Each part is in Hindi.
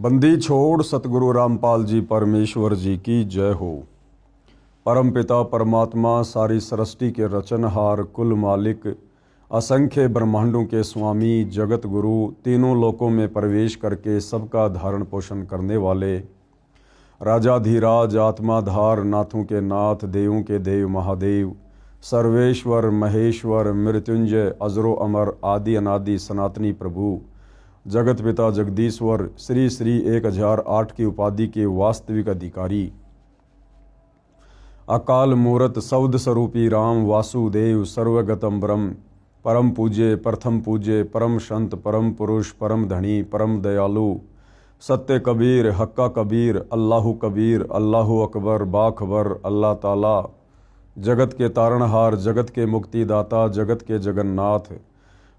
बंदी छोड़ सतगुरु रामपाल जी परमेश्वर जी की जय हो। परम पिता परमात्मा सारी सृष्टि के रचनहार कुल मालिक असंख्य ब्रह्मांडों के स्वामी जगत गुरु तीनों लोकों में प्रवेश करके सबका धारण पोषण करने वाले राजाधिराज आत्माधार नाथों के नाथ देवों के देव महादेव सर्वेश्वर महेश्वर मृत्युंजय अजरो अमर आदि अनादि सनातनी प्रभु जगत पिता जगदीश्वर श्री श्री 1008 की उपाधि के वास्तविक अधिकारी अकाल मूरत सौद स्वरूपी राम वासुदेव सर्वगतम ब्रह्म परम पूज्य प्रथम पूज्य परम संत परम पुरुष परम धनी परम दयालु सत्य कबीर हक्का कबीर अल्लाहु कबीर अल्लाहु अकबर बाखबर अल्लाह ताला जगत के तारणहार जगत के मुक्तिदाता जगत के जगन्नाथ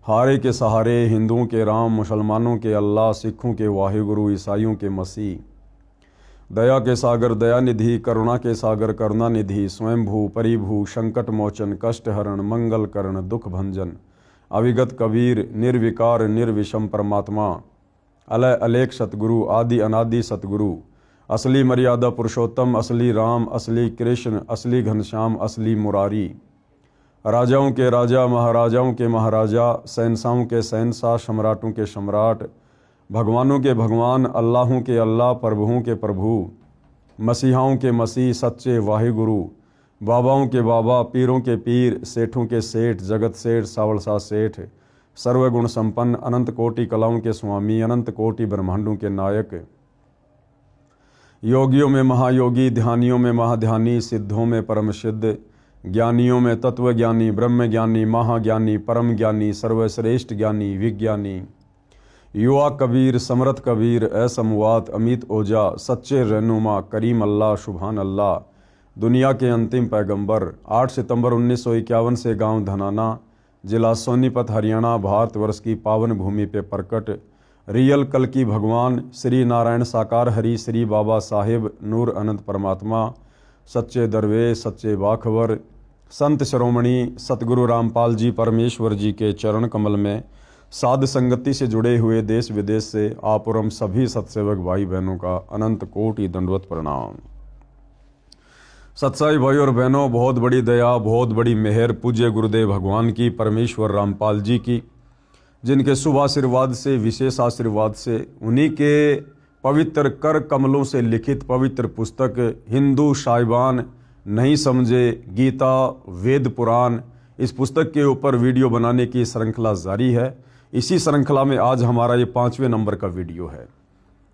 हारे के सहारे हिंदुओं के राम मुसलमानों के अल्लाह सिखों के वाहिगुरु ईसाइयों के मसीह दया के सागर दयानिधि करुणा के सागर करुणानिधि स्वयंभू परिभू संकट मोचन कष्ट हरण मंगल करण दुख भंजन अविगत कबीर निर्विकार निर्विषम परमात्मा अलय अलेख सतगुरु आदि अनादि सतगुरु असली मर्यादा पुरुषोत्तम असली राम असली कृष्ण असली घनश्याम असली मुरारी राजाओं के राजा महाराजाओं के महाराजा शहंशाहों के शहंशाह सम्राटों के सम्राट भगवानों के भगवान अल्लाहों के अल्लाह प्रभुओं के प्रभु मसीहाओं के मसीह सच्चे वाहिगुरु बाबाओं के बाबा पीरों के पीर सेठों के सेठ जगत सेठ सावलसा सेठ सर्वगुण संपन्न अनंत कोटि कलाओं के स्वामी अनंत कोटि ब्रह्मांडों के नायक योगियों में महायोगी ध्यानियों में महाध्यानी सिद्धों में परम सिद्ध ज्ञानियों में तत्वज्ञानी ब्रह्म ज्ञानी महाज्ञानी परम ज्ञानी सर्वश्रेष्ठ ज्ञानी विज्ञानी युवा कबीर समर्थ कबीर असमवात अमित ओजा सच्चे रहनुमा करीम अल्लाह शुभान अल्लाह दुनिया के अंतिम पैगंबर 8 सितंबर 1951 से गांव धनाना जिला सोनीपत हरियाणा भारतवर्ष की पावन भूमि पे प्रकट रियल कल की भगवान श्री नारायण साकार हरि श्री बाबा साहेब नूर अनंत परमात्मा सच्चे दरवेश सच्चे बाखबर संत शिरोमणि सतगुरु रामपाल जी परमेश्वर जी के चरण कमल में साध संगति से जुड़े हुए देश विदेश से आप और हम सभी सत्सेवक भाई बहनों का अनंत कोटि दंडवत प्रणाम। सत्साई भाई और बहनों, बहुत बड़ी दया बहुत बड़ी मेहर पूज्य गुरुदेव भगवान की परमेश्वर रामपाल जी की, जिनके शुभ आशीर्वाद से विशेष आशीर्वाद से उन्हीं के पवित्र कर कमलों से लिखित पवित्र पुस्तक हिंदू साहिबान नहीं समझे गीता वेद पुराण, इस पुस्तक के ऊपर वीडियो बनाने की श्रृंखला जारी है। इसी श्रृंखला में आज हमारा ये 5वें नंबर का वीडियो है।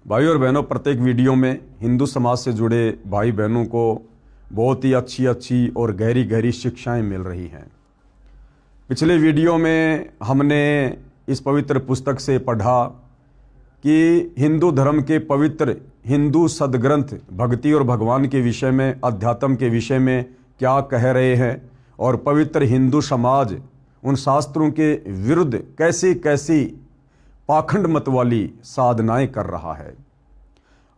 भाई और बहनों, प्रत्येक वीडियो में हिंदू समाज से जुड़े भाई बहनों को बहुत ही अच्छी और गहरी शिक्षाएं मिल रही हैं। पिछले वीडियो में हमने इस पवित्र पुस्तक से पढ़ा कि हिंदू धर्म के पवित्र हिंदू सदग्रंथ भक्ति और भगवान के विषय में अध्यात्म के विषय में क्या कह रहे हैं और पवित्र हिंदू समाज उन शास्त्रों के विरुद्ध कैसी कैसी पाखंड मत वाली साधनाएं कर रहा है।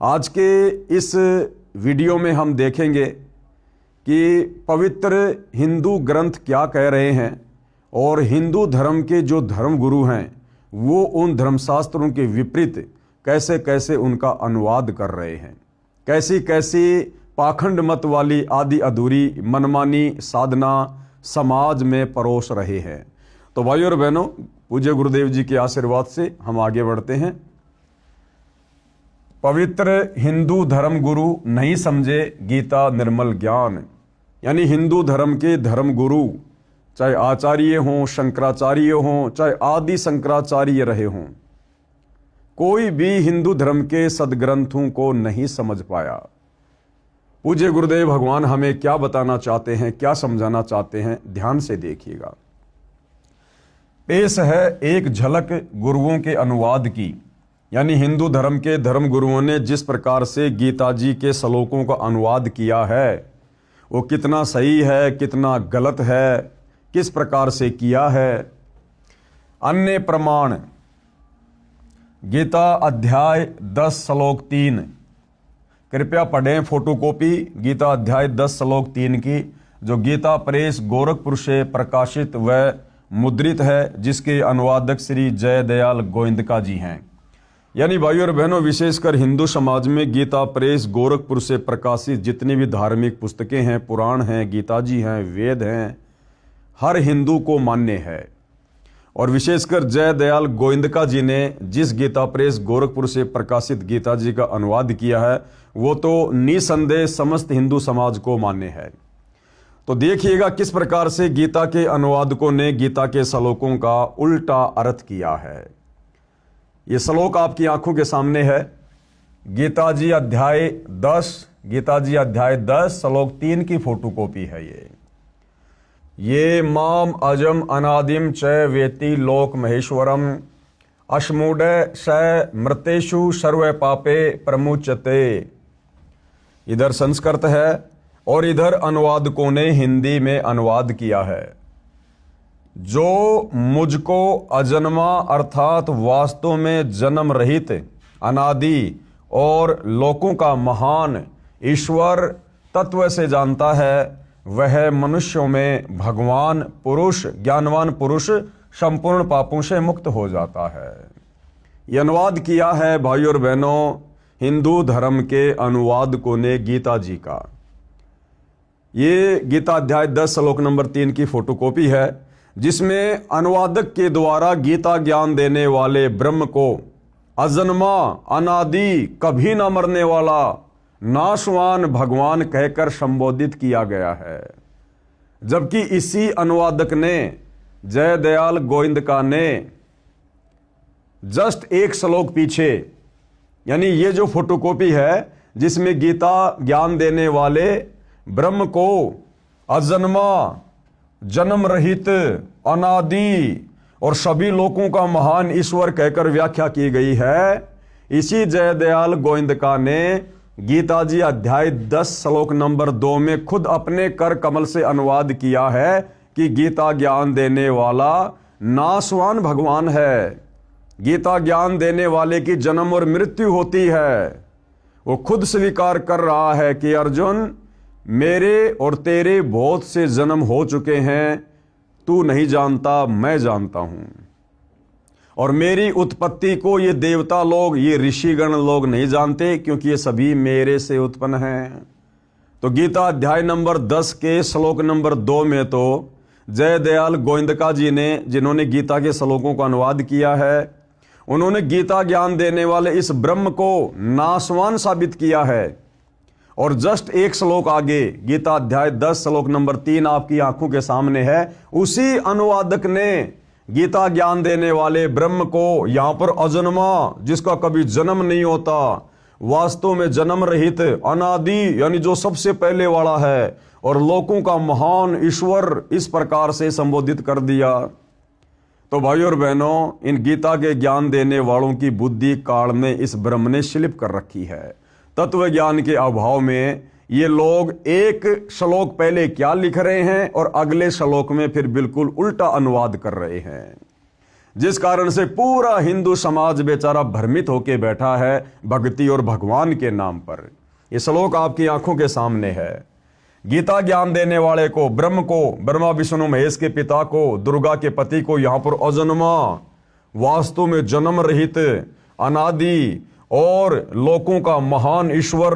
आज के इस वीडियो में हम देखेंगे कि पवित्र हिंदू ग्रंथ क्या कह रहे हैं और हिंदू धर्म के जो धर्म गुरु हैं वो उन धर्मशास्त्रों के विपरीत कैसे कैसे उनका अनुवाद कर रहे हैं, कैसी कैसी पाखंड मत वाली आदि अधूरी मनमानी साधना समाज में परोस रहे हैं। तो भाई और बहनों, पूज्य गुरुदेव जी के आशीर्वाद से हम आगे बढ़ते हैं। पवित्र हिंदू धर्म गुरु नहीं समझे गीता निर्मल ज्ञान, यानी हिंदू धर्म के धर्म गुरु चाहे आचार्य हों शंकराचार्य हों चाहे आदि शंकराचार्य रहे हों, कोई भी हिंदू धर्म के सदग्रंथों को नहीं समझ पाया। पूज्य गुरुदेव भगवान हमें क्या बताना चाहते हैं, क्या समझाना चाहते हैं, ध्यान से देखिएगा। पेश है एक झलक गुरुओं के अनुवाद की, यानी हिंदू धर्म के धर्म गुरुओं ने जिस प्रकार से गीता जी के श्लोकों का अनुवाद किया है वो कितना सही है कितना गलत है, किस प्रकार से किया है। अन्य प्रमाण गीता अध्याय 10 श्लोक 3, कृपया पढ़ें फोटोकॉपी गीता अध्याय 10 श्लोक 3 की, जो गीता प्रेस गोरखपुर से प्रकाशित व मुद्रित है, जिसके अनुवादक श्री जय दयाल गोविंदका जी हैं। यानी भाइयों और बहनों, विशेषकर हिंदू समाज में गीता प्रेस गोरखपुर से प्रकाशित जितनी भी धार्मिक पुस्तकें हैं, पुराण हैं, गीता जी हैं, वेद हैं, हर हिंदू को मान्य है। और विशेषकर जय दयाल गोविंदका जी ने जिस गीता प्रेस गोरखपुर से प्रकाशित गीता जी का अनुवाद किया है, वो तो निसंदेह समस्त हिंदू समाज को मान्य है। तो देखिएगा किस प्रकार से गीता के अनुवादकों ने गीता के श्लोकों का उल्टा अर्थ किया है। ये श्लोक आपकी आंखों के सामने है। गीता जी अध्याय 10 श्लोक 3 की फोटोकॉपी है ये माम अजम अनादिम च वेति लोक महेश्वरम अश्मूढ़ स मृतेषु सर्व पापे प्रमुचते। इधर संस्कृत है और इधर अनुवादकों ने हिंदी में अनुवाद किया है। जो मुझको अजन्मा अर्थात वास्तव में जन्म रहित अनादि और लोकों का महान ईश्वर तत्व से जानता है, वह मनुष्यों में भगवान पुरुष, ज्ञानवान पुरुष संपूर्ण पापों से मुक्त हो जाता है। यह अनुवाद किया है भाइयों और बहनों हिंदू धर्म के अनुवादकों ने गीता जी का। ये गीता अध्याय 10 श्लोक नंबर 3 की फोटोकॉपी है, जिसमें अनुवादक के द्वारा गीता ज्ञान देने वाले ब्रह्म को अजन्मा, अनादि, कभी ना मरने वाला, नाशवान भगवान कहकर संबोधित किया गया है। जबकि इसी अनुवादक ने, जय दयाल गोविंदका ने, जस्ट एक श्लोक पीछे, यानी ये जो फोटोकॉपी है जिसमें गीता ज्ञान देने वाले ब्रह्म को अजन्मा, जन्म रहित, अनादि और सभी लोगों का महान ईश्वर कहकर व्याख्या की गई है, इसी जय दयाल गोविंदका ने गीता जी अध्याय 10 श्लोक नंबर 2 में खुद अपने कर कमल से अनुवाद किया है कि गीता ज्ञान देने वाला नाशवान भगवान है। गीता ज्ञान देने वाले की जन्म और मृत्यु होती है। वो खुद स्वीकार कर रहा है कि अर्जुन, मेरे और तेरे बहुत से जन्म हो चुके हैं, तू नहीं जानता, मैं जानता हूं। और मेरी उत्पत्ति को ये देवता लोग, ये ऋषिगण लोग नहीं जानते, क्योंकि ये सभी मेरे से उत्पन्न हैं। तो गीता अध्याय नंबर 10 के श्लोक नंबर 2 में तो जय दयाल गोविंदका जी ने, जिन्होंने गीता के श्लोकों का अनुवाद किया है, उन्होंने गीता ज्ञान देने वाले इस ब्रह्म को नाशवान साबित किया है। और जस्ट एक श्लोक आगे गीता अध्याय 10 श्लोक नंबर 3 आपकी आंखों के सामने है, उसी अनुवादक ने गीता ज्ञान देने वाले ब्रह्म को यहां पर अजन्मा, जिसका कभी जन्म नहीं होता, वास्तव में जन्म रहित, अनादि, यानी जो सबसे पहले वाला है, और लोकों का महान ईश्वर, इस प्रकार से संबोधित कर दिया। तो भाइयों और बहनों, इन गीता के ज्ञान देने वालों की बुद्धि काल में इस ब्रह्म ने स्लिप कर रखी है। तत्व ज्ञान के अभाव में ये लोग एक श्लोक पहले क्या लिख रहे हैं और अगले श्लोक में फिर बिल्कुल उल्टा अनुवाद कर रहे हैं, जिस कारण से पूरा हिंदू समाज बेचारा भ्रमित होकर बैठा है भक्ति और भगवान के नाम पर। ये श्लोक आपकी आंखों के सामने है। गीता ज्ञान देने वाले को, ब्रह्म को, ब्रह्मा विष्णु महेश के पिता को, दुर्गा के पति को यहां पर अजन्मा, वास्तव में जन्म रहित, अनादि और लोकों का महान ईश्वर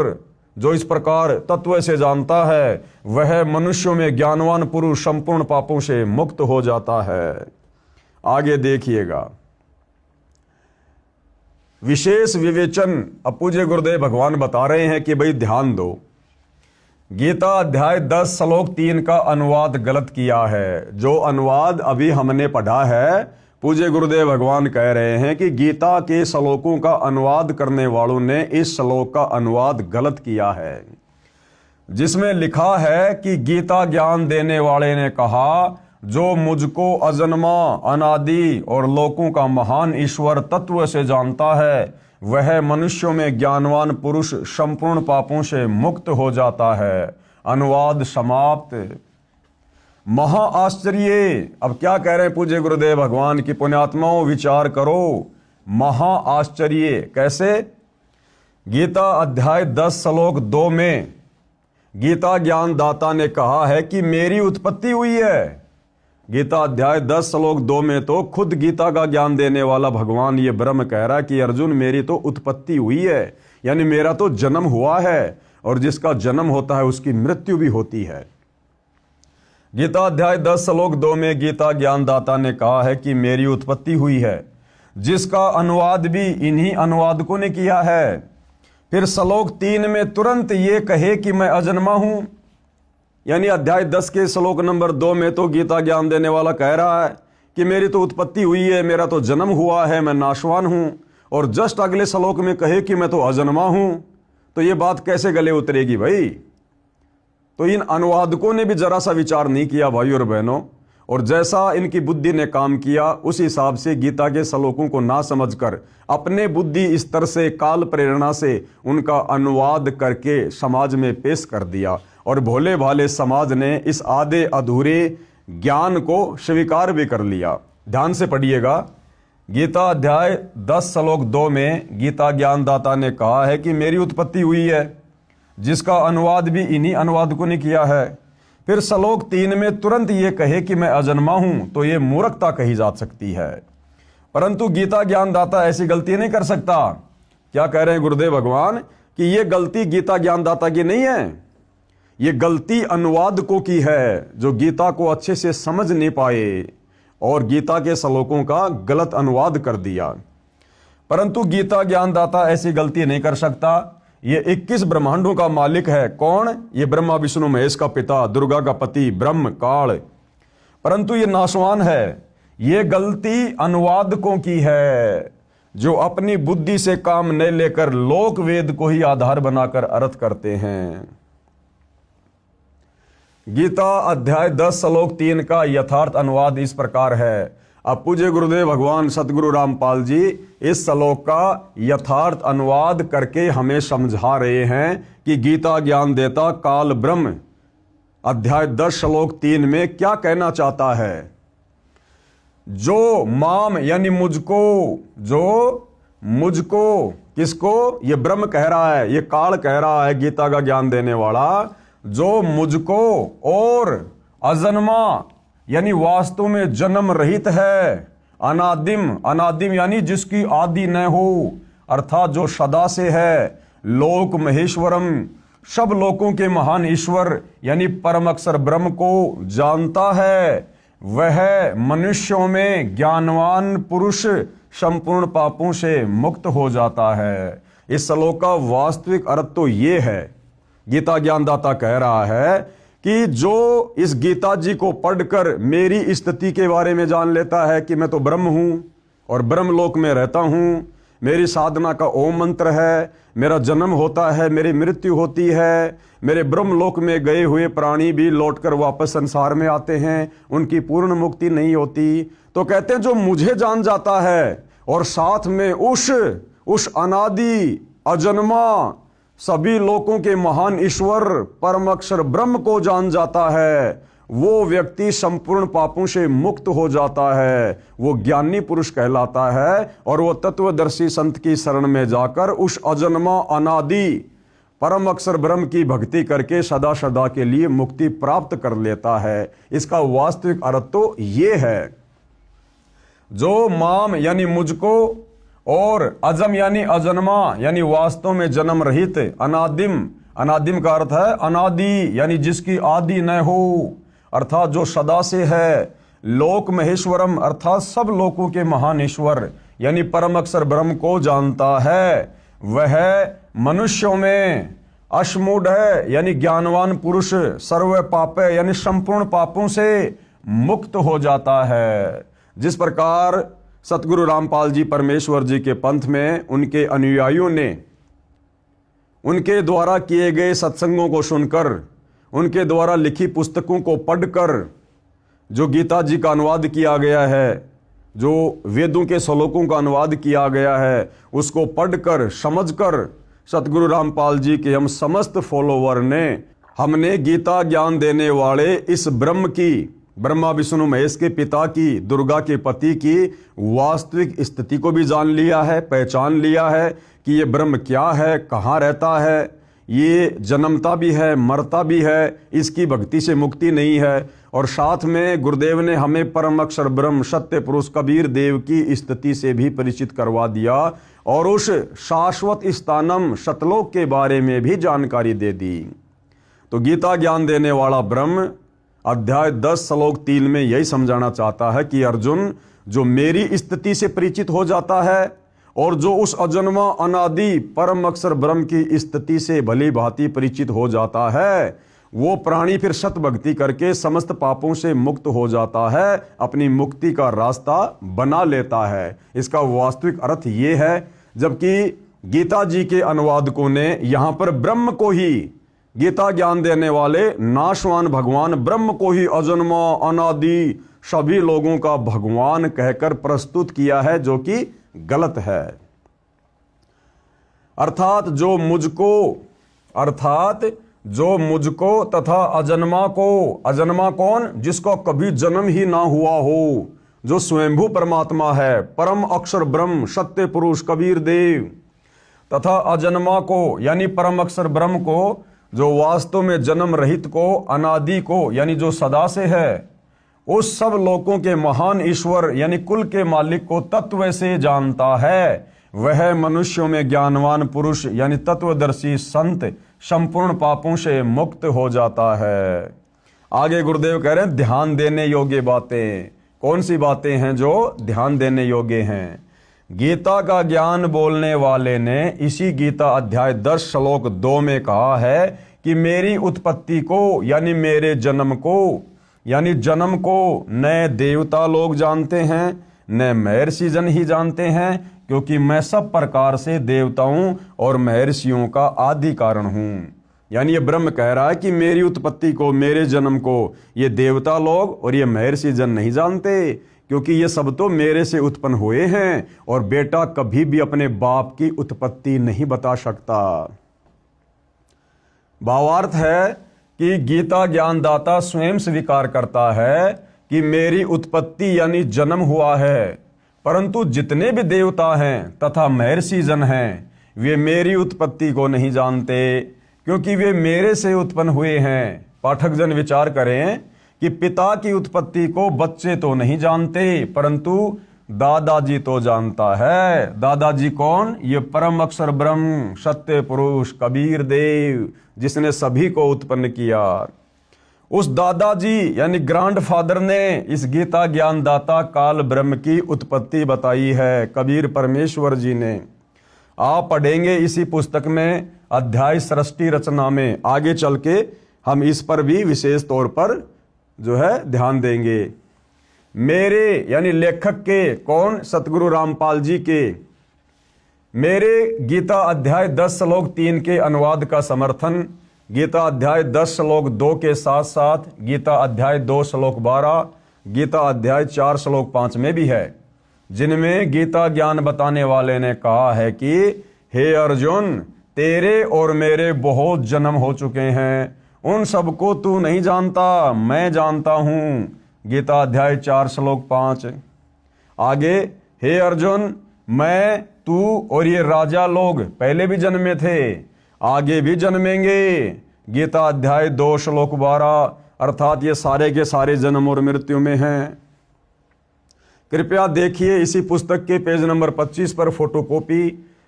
जो इस प्रकार तत्व से जानता है, वह मनुष्यों में ज्ञानवान पुरुष संपूर्ण पापों से मुक्त हो जाता है। आगे देखिएगा, विशेष विवेचन अब पूज्य गुरुदेव भगवान बता रहे हैं कि भाई ध्यान दो, गीता अध्याय 10 श्लोक 3 का अनुवाद गलत किया है। जो अनुवाद अभी हमने पढ़ा है, पूज्य गुरुदेव भगवान कह रहे हैं कि गीता के श्लोकों का अनुवाद करने वालों ने इस श्लोक का अनुवाद गलत किया है, जिसमें लिखा है कि गीता ज्ञान देने वाले ने कहा, जो मुझको अजन्मा, अनादि और लोकों का महान ईश्वर तत्व से जानता है, वह मनुष्यों में ज्ञानवान पुरुष संपूर्ण पापों से मुक्त हो जाता है। अनुवाद समाप्त। महा आश्चर्य। अब क्या कह रहे हैं पूज्य गुरुदेव भगवान की पुण्यात्माओं, विचार करो। महा आश्चर्य कैसे? गीता अध्याय 10 श्लोक 2 में गीता ज्ञान दाता ने कहा है कि मेरी उत्पत्ति हुई है, गीता अध्याय 10 श्लोक 2 में तो खुद गीता का ज्ञान देने वाला भगवान ये ब्रह्म कह रहा है कि अर्जुन मेरी तो उत्पत्ति हुई है, यानी मेरा तो जन्म हुआ है, और जिसका जन्म होता है उसकी मृत्यु भी होती है। गीता अध्याय 10 श्लोक 2 में गीता ज्ञानदाता ने कहा है कि मेरी उत्पत्ति हुई है, जिसका अनुवाद भी इन्हीं अनुवादकों ने किया है। फिर श्लोक 3 में तुरंत ये कहे कि मैं अजन्मा हूं, यानी अध्याय 10 के श्लोक नंबर 2 में तो गीता ज्ञान देने वाला कह रहा है कि मेरी तो उत्पत्ति हुई है, मेरा तो जन्म हुआ है, मैं नाशवान हूं, और जस्ट अगले श्लोक में कहे कि मैं तो अजन्मा हूं, तो ये बात कैसे गले उतरेगी भाई। तो इन अनुवादकों ने भी जरा सा विचार नहीं किया भाई और बहनों, और जैसा इनकी बुद्धि ने काम किया उस हिसाब से गीता के श्लोकों को ना समझकर अपने बुद्धि स्तर से काल प्रेरणा से उनका अनुवाद करके समाज में पेश कर दिया, और भोले भाले समाज ने इस आधे अधूरे ज्ञान को स्वीकार भी कर लिया। ध्यान से पढ़िएगा, गीता अध्याय 10 श्लोक 2 में गीता ज्ञानदाता ने कहा है कि मेरी उत्पत्ति हुई है, जिसका अनुवाद भी इन्हीं अनुवादकों ने किया है। फिर श्लोक 3 में तुरंत ये कहे कि मैं अजन्मा हूं, तो ये मूर्खता कही जा सकती है। परंतु गीता ज्ञानदाता ऐसी गलती नहीं कर सकता। क्या कह रहे हैं गुरुदेव भगवान कि ये गलती गीता ज्ञानदाता की नहीं है, ये गलती अनुवादकों की है, जो गीता को अच्छे से समझ नहीं पाए और गीता के श्लोकों का गलत अनुवाद कर दिया। परंतु गीता ज्ञानदाता ऐसी गलती नहीं कर सकता। ये 21 ब्रह्मांडों का मालिक है। कौन? ये ब्रह्मा विष्णु महेश का पिता, दुर्गा का पति, ब्रह्म काल। परंतु ये नाशवान है। ये गलती अनुवादकों की है, जो अपनी बुद्धि से काम न लेकर लोक वेद को ही आधार बनाकर अर्थ करते हैं। गीता अध्याय 10 श्लोक 3 का यथार्थ अनुवाद इस प्रकार है। अब पूज्य गुरुदेव भगवान सतगुरु रामपाल जी इस श्लोक का यथार्थ अनुवाद करके हमें समझा रहे हैं कि गीता ज्ञान देता काल ब्रह्म अध्याय 10 श्लोक 3 में क्या कहना चाहता है। जो माम यानी मुझको, जो मुझको, किसको? ये ब्रह्म कह रहा है, ये काल कह रहा है, गीता का ज्ञान देने वाला, जो मुझको और अजन्मा यानी वास्तव में जन्म रहित है, अनादिम, अनादिम यानी जिसकी आदि न हो, अर्थात जो सदा से है, लोक महेश्वरम, सब लोकों के महान ईश्वर यानी परम अक्षर ब्रह्म को जानता है, वह मनुष्यों में ज्ञानवान पुरुष संपूर्ण पापों से मुक्त हो जाता है। इस श्लोक का वास्तविक अर्थ तो ये है, गीता ज्ञानदाता कह रहा है कि जो इस गीता जी को पढ़कर मेरी स्थिति के बारे में जान लेता है कि मैं तो ब्रह्म हूं और ब्रह्मलोक में रहता हूं, मेरी साधना का ओम मंत्र है, मेरा जन्म होता है, मेरी मृत्यु होती है, मेरे ब्रह्मलोक में गए हुए प्राणी भी लौटकर वापस संसार में आते हैं, उनकी पूर्ण मुक्ति नहीं होती। तो कहते हैं जो मुझे जान जाता है और साथ में उस अनादि अजन्मा सभी लोकों के महान ईश्वर परम अक्षर ब्रह्म को जान जाता है, वो व्यक्ति संपूर्ण पापों से मुक्त हो जाता है, वो ज्ञानी पुरुष कहलाता है, और वो तत्वदर्शी संत की शरण में जाकर उस अजन्मा अनादि परम अक्षर ब्रह्म की भक्ति करके सदा सदा के लिए मुक्ति प्राप्त कर लेता है। इसका वास्तविक अर्थ तो ये है, जो माम यानी मुझको और अजम यानी अजन्मा यानी वास्तव में जन्म रहित, अनादिम, अनादिम का अर्थ है अनादि यानी जिसकी आदि न हो, अर्थात जो सदा से है, लोक महेश्वरम अर्थात सब लोकों के महान ईश्वर यानी परम अक्षर ब्रह्म को जानता है, वह मनुष्यों में अश्मूढ़ है यानी ज्ञानवान पुरुष, सर्व पापे यानी संपूर्ण पापों से मुक्त हो जाता है। जिस प्रकार सतगुरु रामपाल जी परमेश्वर जी के पंथ में उनके अनुयायियों ने उनके द्वारा किए गए सत्संगों को सुनकर, उनके द्वारा लिखी पुस्तकों को पढ़कर जो गीता जी का अनुवाद किया गया है, जो वेदों के श्लोकों का अनुवाद किया गया है, उसको पढ़कर समझकर सतगुरु रामपाल जी के हम समस्त फॉलोवर ने, हमने गीता ज्ञान देने वाले इस ब्रह्म की, ब्रह्मा विष्णु महेश के पिता की, दुर्गा के पति की वास्तविक स्थिति को भी जान लिया है, पहचान लिया है कि ये ब्रह्म क्या है, कहाँ रहता है, ये जन्मता भी है, मरता भी है, इसकी भक्ति से मुक्ति नहीं है। और साथ में गुरुदेव ने हमें परम अक्षर ब्रह्म सत्य पुरुष कबीर देव की स्थिति से भी परिचित करवा दिया और उस शाश्वत स्थानम सतलोक के बारे में भी जानकारी दे दी। तो गीता ज्ञान देने वाला ब्रह्म अध्याय 10 श्लोक 3 में यही समझाना चाहता है कि अर्जुन, जो मेरी स्थिति से परिचित हो जाता है और जो उस अजन्मा अनादि परम अक्षर ब्रह्म की स्थिति से भली भांति परिचित हो जाता है, वो प्राणी फिर सत भक्ति करके समस्त पापों से मुक्त हो जाता है, अपनी मुक्ति का रास्ता बना लेता है। इसका वास्तविक अर्थ ये है, जबकि गीता जी के अनुवादकों ने यहां पर ब्रह्म को ही, गीता ज्ञान देने वाले नाशवान भगवान ब्रह्म को ही अजन्मा अनादि सभी लोगों का भगवान कहकर प्रस्तुत किया है, जो कि गलत है। अर्थात जो मुझको तथा अजन्मा को, अजन्मा कौन? जिसको कभी जन्म ही ना हुआ हो, जो स्वयंभू परमात्मा है, परम अक्षर ब्रह्म सत्य पुरुष कबीर देव, तथा अजन्मा को यानी परम अक्षर ब्रह्म को, जो वास्तव में जन्म रहित को, अनादि को यानी जो सदा से है, उस सब लोगों के महान ईश्वर यानी कुल के मालिक को तत्व से जानता है, वह मनुष्यों में ज्ञानवान पुरुष यानी तत्वदर्शी संत संपूर्ण पापों से मुक्त हो जाता है। आगे गुरुदेव कह रहे हैं ध्यान देने योग्य बातें। कौन सी बातें हैं जो ध्यान देने योग्य हैं? गीता का ज्ञान बोलने वाले ने इसी गीता अध्याय 10 श्लोक 2 में कहा है कि मेरी उत्पत्ति को यानी मेरे जन्म को, यानी जन्म को न देवता लोग जानते हैं न महर्षि जन ही जानते हैं, क्योंकि मैं सब प्रकार से देवताओं और महर्षियों का आदि कारण हूं। यानी ये ब्रह्म कह रहा है कि मेरी उत्पत्ति को, मेरे जन्म को ये देवता लोग और ये महर्षि जन नहीं जानते, क्योंकि ये सब तो मेरे से उत्पन्न हुए हैं और बेटा कभी भी अपने बाप की उत्पत्ति नहीं बता सकता। भावार्थ है कि गीता ज्ञानदाता स्वयं स्वीकार करता है कि मेरी उत्पत्ति यानी जन्म हुआ है, परंतु जितने भी देवता हैं तथा महर्षि जन हैं वे मेरी उत्पत्ति को नहीं जानते, क्योंकि वे मेरे से उत्पन्न हुए हैं। पाठक जन विचार करें कि पिता की उत्पत्ति को बच्चे तो नहीं जानते, परंतु दादाजी तो जानता है। दादाजी कौन? ये परम अक्षर ब्रह्म सत्य पुरुष कबीर देव, जिसने सभी को उत्पन्न किया। उस दादाजी यानी ग्रैंडफादर ने इस गीता ज्ञानदाता काल ब्रह्म की उत्पत्ति बताई है, कबीर परमेश्वर जी ने। आप पढ़ेंगे इसी पुस्तक में अध्याय सृष्टि रचना में, आगे चल के हम इस पर भी विशेष तौर पर जो है ध्यान देंगे। मेरे यानी लेखक के, कौन? सतगुरु रामपाल जी के। मेरे गीता अध्याय 10 श्लोक 3 के अनुवाद का समर्थन गीता अध्याय 10 श्लोक 2 के साथ साथ गीता अध्याय 2 श्लोक 12, गीता अध्याय 4 श्लोक 5 में भी है, जिनमें गीता ज्ञान बताने वाले ने कहा है कि हे अर्जुन, तेरे और मेरे बहुत जन्म हो चुके हैं, उन सबको तू नहीं जानता, मैं जानता हूं। गीता अध्याय 4 श्लोक 5। आगे, हे अर्जुन, मैं, तू और ये राजा लोग पहले भी जन्मे थे, आगे भी जन्मेंगे। गीता अध्याय 2 श्लोक 12, अर्थात ये सारे के सारे जन्म और मृत्यु में हैं। कृपया देखिए इसी पुस्तक के पेज नंबर 25 पर फोटोकॉपी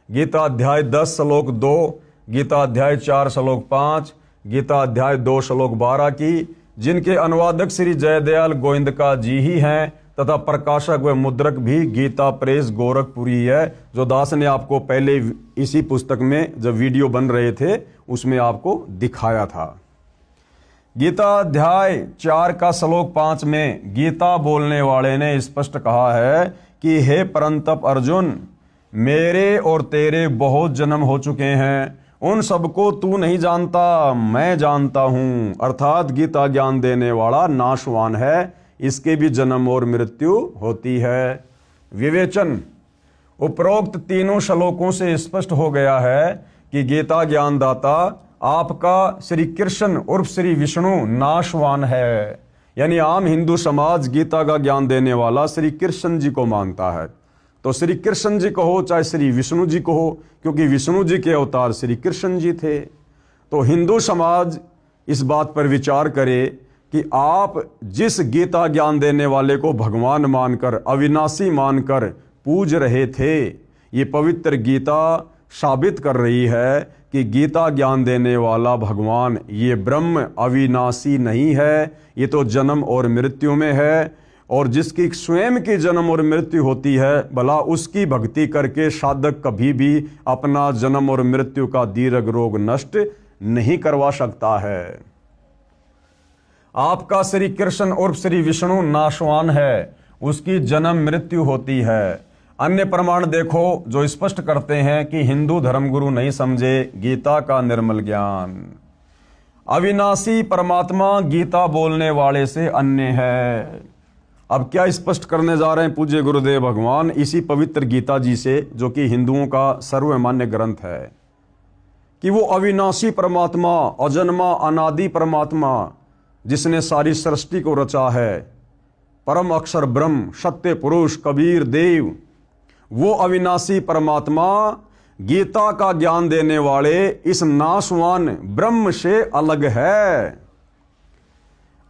गीता अध्याय 10 श्लोक 2, गीता अध्याय 4 श्लोक 5, गीता अध्याय 2 श्लोक 12 की, जिनके अनुवादक श्री जयदयाल गोविंदका जी ही हैं तथा प्रकाशक व मुद्रक भी गीता प्रेस गोरखपुरी है, जो दास ने आपको पहले इसी पुस्तक में जब वीडियो बन रहे थे उसमें आपको दिखाया था। गीता अध्याय 4 का श्लोक 5 में गीता बोलने वाले ने स्पष्ट कहा है कि हे परंतप अर्जुन, मेरे और तेरे बहुत जन्म हो चुके हैं, उन सबको तू नहीं जानता, मैं जानता हूं। अर्थात गीता ज्ञान देने वाला नाशवान है, इसके भी जन्म और मृत्यु होती है। विवेचन, उपरोक्त तीनों श्लोकों से स्पष्ट हो गया है कि गीता ज्ञानदाता आपका श्री कृष्ण उर्फ श्री विष्णु नाशवान है। यानी आम हिंदू समाज गीता का ज्ञान देने वाला श्री कृष्ण जी को मानता है, तो श्री कृष्ण जी कहो चाहे श्री विष्णु जी कहो, क्योंकि विष्णु जी के अवतार श्री कृष्ण जी थे। तो हिंदू समाज इस बात पर विचार करे कि आप जिस गीता ज्ञान देने वाले को भगवान मानकर, अविनाशी मानकर पूज रहे थे, ये पवित्र गीता साबित कर रही है कि गीता ज्ञान देने वाला भगवान ये ब्रह्म अविनाशी नहीं है, ये तो जन्म और मृत्यु में है। और जिसकी स्वयं की जन्म और मृत्यु होती है, भला उसकी भक्ति करके साधक कभी भी अपना जन्म और मृत्यु का दीर्घ रोग नष्ट नहीं करवा सकता है। आपका श्री कृष्ण और श्री विष्णु नाशवान है, उसकी जन्म मृत्यु होती है। अन्य प्रमाण देखो जो स्पष्ट करते हैं कि हिंदू धर्मगुरु नहीं समझे गीता का निर्मल ज्ञान। अविनाशी परमात्मा गीता बोलने वाले से अन्य है। अब क्या स्पष्ट करने जा रहे हैं पूज्य गुरुदेव भगवान इसी पवित्र गीता जी से, जो कि हिंदुओं का सर्वमान्य ग्रंथ है, कि वो अविनाशी परमात्मा, अजन्मा अनादि परमात्मा, जिसने सारी सृष्टि को रचा है, परम अक्षर ब्रह्म, सत्य पुरुष, कबीर देव, वो अविनाशी परमात्मा गीता का ज्ञान देने वाले इस नाशवान ब्रह्म से अलग है।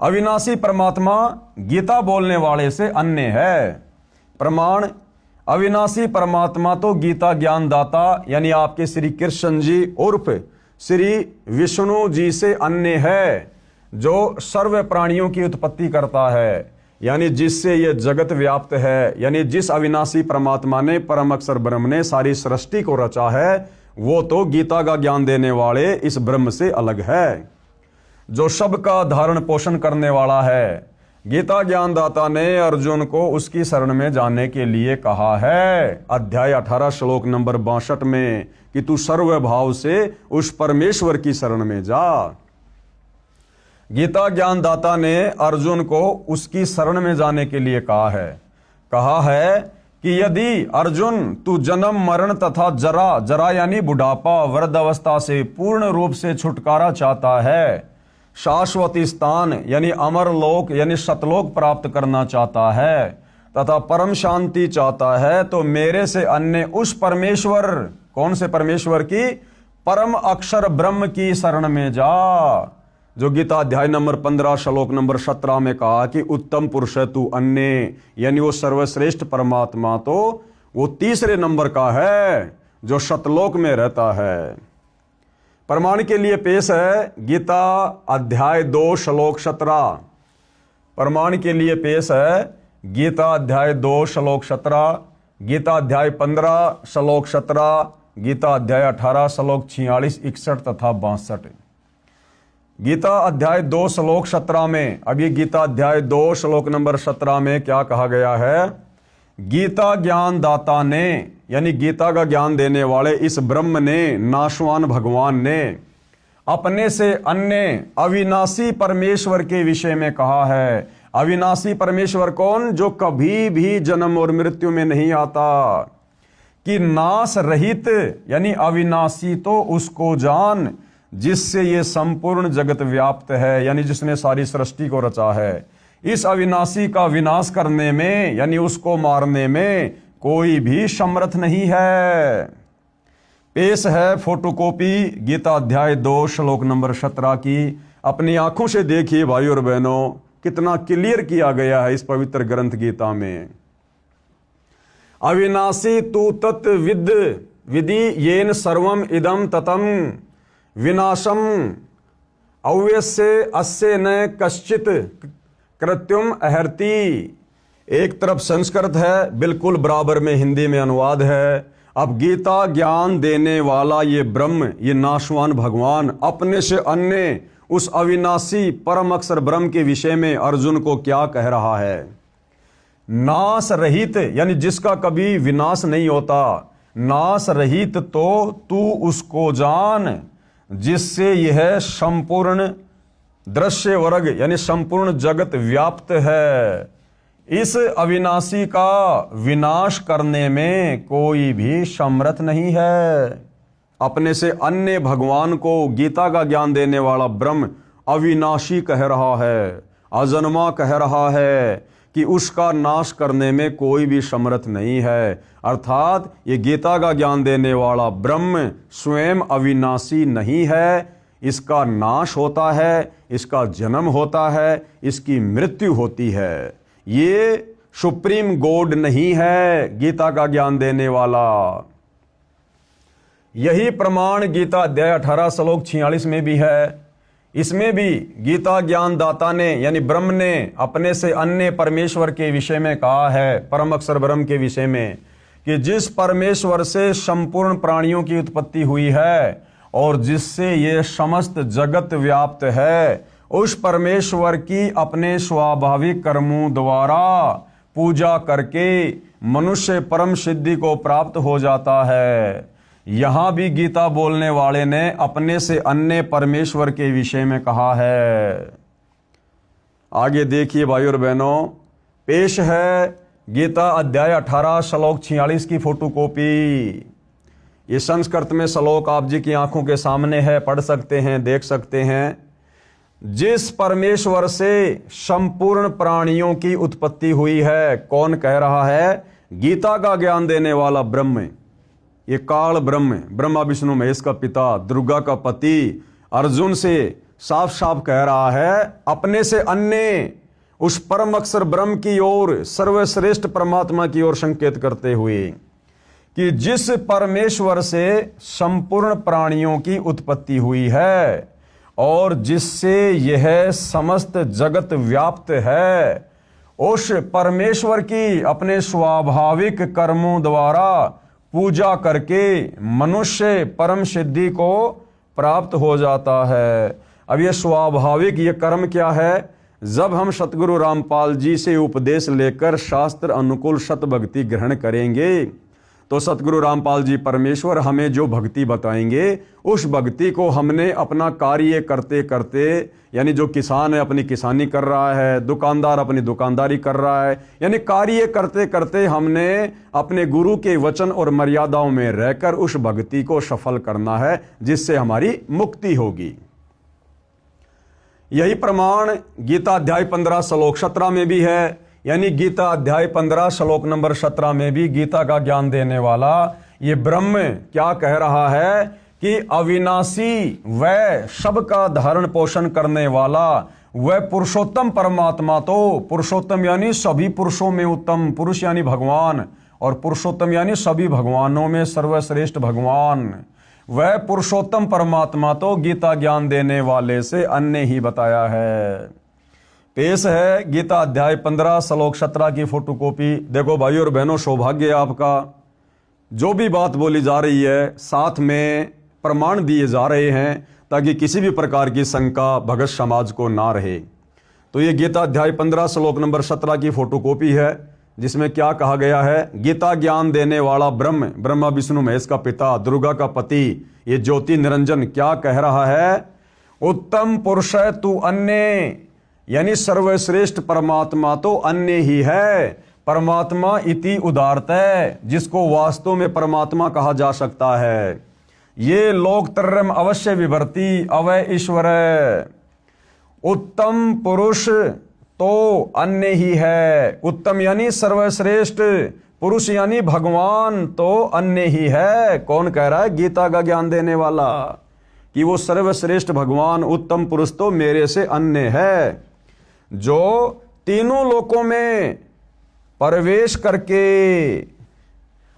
अविनाशी परमात्मा गीता बोलने वाले से अन्य है। प्रमाण, अविनाशी परमात्मा तो गीता ज्ञान दाता यानी आपके श्री कृष्ण जी उर्फ श्री विष्णु जी से अन्य है, जो सर्व प्राणियों की उत्पत्ति करता है, यानी जिससे यह जगत व्याप्त है। यानी जिस अविनाशी परमात्मा ने, परम अक्षर ब्रह्म ने सारी सृष्टि को रचा है, वो तो गीता का ज्ञान देने वाले इस ब्रह्म से अलग है, जो सबका धारण पोषण करने वाला है। गीता ज्ञानदाता ने अर्जुन को उसकी शरण में जाने के लिए कहा है, अध्याय 18 श्लोक नंबर 62 में, कि तू सर्वभाव से उस परमेश्वर की शरण में जा। गीता ज्ञानदाता ने अर्जुन को उसकी शरण में जाने के लिए कहा है कि यदि अर्जुन तू जन्म मरण तथा जरा यानी बुढ़ापा, वृद्धावस्था से पूर्ण रूप से छुटकारा चाहता है, शाश्वत स्थान यानी अमर लोक यानी सतलोक प्राप्त करना चाहता है, तथा परम शांति चाहता है, तो मेरे से अन्य उस परमेश्वर, कौन से परमेश्वर की? परम अक्षर ब्रह्म की शरण में जा, जो गीता अध्याय नंबर 15 श्लोक नंबर 17 में कहा कि उत्तम पुरुष है तू अन्य, यानी वो सर्वश्रेष्ठ परमात्मा तो वो तीसरे नंबर का है, जो सतलोक में रहता है। प्रमाण के लिए पेश है गीता अध्याय 2 श्लोक 17। प्रमाण के लिए पेश है गीता अध्याय 2 श्लोक 17, गीता अध्याय 15 श्लोक 17, गीता अध्याय 18 श्लोक 46, 61 तथा 62। गीता अध्याय 2 श्लोक 17 में, अब ये गीता अध्याय 2 श्लोक नंबर 17 में क्या कहा गया है? गीता ज्ञान दाता ने, यानी गीता का ज्ञान देने वाले इस ब्रह्म ने, नाशवान भगवान ने अपने से अन्य अविनाशी परमेश्वर के विषय में कहा है। अविनाशी परमेश्वर कौन? जो कभी भी जन्म और मृत्यु में नहीं आता, कि नाश रहित यानी अविनाशी तो उसको जान जिससे ये संपूर्ण जगत व्याप्त है, यानी जिसने सारी सृष्टि को रचा है। इस अविनाशी का विनाश करने में यानी उसको मारने में कोई भी समर्थ नहीं है। पेश है फोटोकॉपी गीता अध्याय 2 श्लोक नंबर 17 की। अपनी आंखों से देखिए भाई और बहनों, कितना क्लियर किया गया है इस पवित्र ग्रंथ गीता में। अविनाशी तू तत् विधि येन सर्वम इदम ततम विनाशम अव्यस्य अस्य न कश्चित कृत्युम अहर्ति। एक तरफ संस्कृत है, बिल्कुल बराबर में हिंदी में अनुवाद है। अब गीता ज्ञान देने वाला ये ब्रह्म, ये नाशवान भगवान अपने से अन्य उस अविनाशी परम अक्षर ब्रह्म के विषय में अर्जुन को क्या कह रहा है? नाश रहित यानी जिसका कभी विनाश नहीं होता, नाश रहित तो तू उसको जान जिससे यह संपूर्ण दृश्य वर्ग यानी संपूर्ण जगत व्याप्त है। इस अविनाशी का विनाश करने में कोई भी समर्थ नहीं है। अपने से अन्य भगवान को गीता का ज्ञान देने वाला ब्रह्म अविनाशी कह रहा है, अजन्मा कह रहा है कि उसका नाश करने में कोई भी समर्थ नहीं है। अर्थात ये गीता का ज्ञान देने वाला ब्रह्म स्वयं अविनाशी नहीं है, इसका नाश होता है, इसका जन्म होता है, इसकी मृत्यु होती है। ये सुप्रीम गॉड नहीं है गीता का ज्ञान देने वाला। यही प्रमाण गीता अध्याय 18 श्लोक 46 में भी है। इसमें भी गीता ज्ञान दाता ने यानी ब्रह्म ने अपने से अन्य परमेश्वर के विषय में कहा है, परम अक्षर ब्रह्म के विषय में, कि जिस परमेश्वर से संपूर्ण प्राणियों की उत्पत्ति हुई है और जिससे ये समस्त जगत व्याप्त है, उस परमेश्वर की अपने स्वाभाविक कर्मों द्वारा पूजा करके मनुष्य परम सिद्धि को प्राप्त हो जाता है। यहां भी गीता बोलने वाले ने अपने से अन्य परमेश्वर के विषय में कहा है। आगे देखिए भाई और बहनों, पेश है गीता अध्याय 18 श्लोक 46 की फोटोकॉपी। ये संस्कृत में श्लोक आप जी की आंखों के सामने है, पढ़ सकते हैं, देख सकते हैं। जिस परमेश्वर से संपूर्ण प्राणियों की उत्पत्ति हुई है, कौन कह रहा है? गीता का ज्ञान देने वाला ब्रह्म। ये काल ब्रह्म, ब्रह्मा विष्णु महेश का पिता, दुर्गा का पति, अर्जुन से साफ साफ कह रहा है अपने से अन्य उस परम अक्षर ब्रह्म की ओर, सर्वश्रेष्ठ परमात्मा की ओर संकेत करते हुए कि जिस परमेश्वर से संपूर्ण प्राणियों की उत्पत्ति हुई है और जिससे यह समस्त जगत व्याप्त है, उस परमेश्वर की अपने स्वाभाविक कर्मों द्वारा पूजा करके मनुष्य परम सिद्धि को प्राप्त हो जाता है। अब ये स्वाभाविक ये कर्म क्या है? जब हम सतगुरु रामपाल जी से उपदेश लेकर शास्त्र अनुकूल सत भक्ति ग्रहण करेंगे तो सतगुरु रामपाल जी परमेश्वर हमें जो भक्ति बताएंगे, उस भक्ति को हमने अपना कार्य करते करते, यानी जो किसान है अपनी किसानी कर रहा है, दुकानदार अपनी दुकानदारी कर रहा है, यानी कार्य करते करते हमने अपने गुरु के वचन और मर्यादाओं में रहकर उस भक्ति को सफल करना है, जिससे हमारी मुक्ति होगी। यही प्रमाण गीता अध्याय 15 श्लोक 17 में भी है। यानी गीता अध्याय 15 श्लोक नंबर 17 में भी गीता का ज्ञान देने वाला ये ब्रह्म क्या कह रहा है कि अविनाशी व सबका धारण पोषण करने वाला वह पुरुषोत्तम परमात्मा, तो पुरुषोत्तम यानी सभी पुरुषों में उत्तम, पुरुष यानी भगवान, और पुरुषोत्तम यानी सभी भगवानों में सर्वश्रेष्ठ भगवान, वह पुरुषोत्तम परमात्मा तो गीता ज्ञान देने वाले से अन्य ही बताया है। पेश है गीता अध्याय 15 श्लोक 17 की फोटोकॉपी। देखो भाई और बहनों, सौभाग्य है आपका, जो भी बात बोली जा रही है साथ में प्रमाण दिए जा रहे हैं ताकि किसी भी प्रकार की शंका भगत समाज को ना रहे। तो ये गीता अध्याय 15 श्लोक नंबर 17 की फोटोकॉपी है, जिसमें क्या कहा गया है? गीता ज्ञान देने वाला ब्रह्म, ब्रह्मा विष्णु महेश का पिता, दुर्गा का पति, ये ज्योति निरंजन क्या कह रहा है? उत्तम पुरुष है तू अन्य, यानी सर्वश्रेष्ठ परमात्मा तो अन्य ही है। परमात्मा इति उदारत है, जिसको वास्तव में परमात्मा कहा जा सकता है। ये लोकत्रयम अवश्य विभर्ति अवय ईश्वर। उत्तम पुरुष तो अन्य ही है, उत्तम यानी सर्वश्रेष्ठ, पुरुष यानी भगवान तो अन्य ही है। कौन कह रहा है? गीता का ज्ञान देने वाला, कि वो सर्वश्रेष्ठ भगवान उत्तम पुरुष तो मेरे से अन्य है, जो तीनों लोकों में प्रवेश करके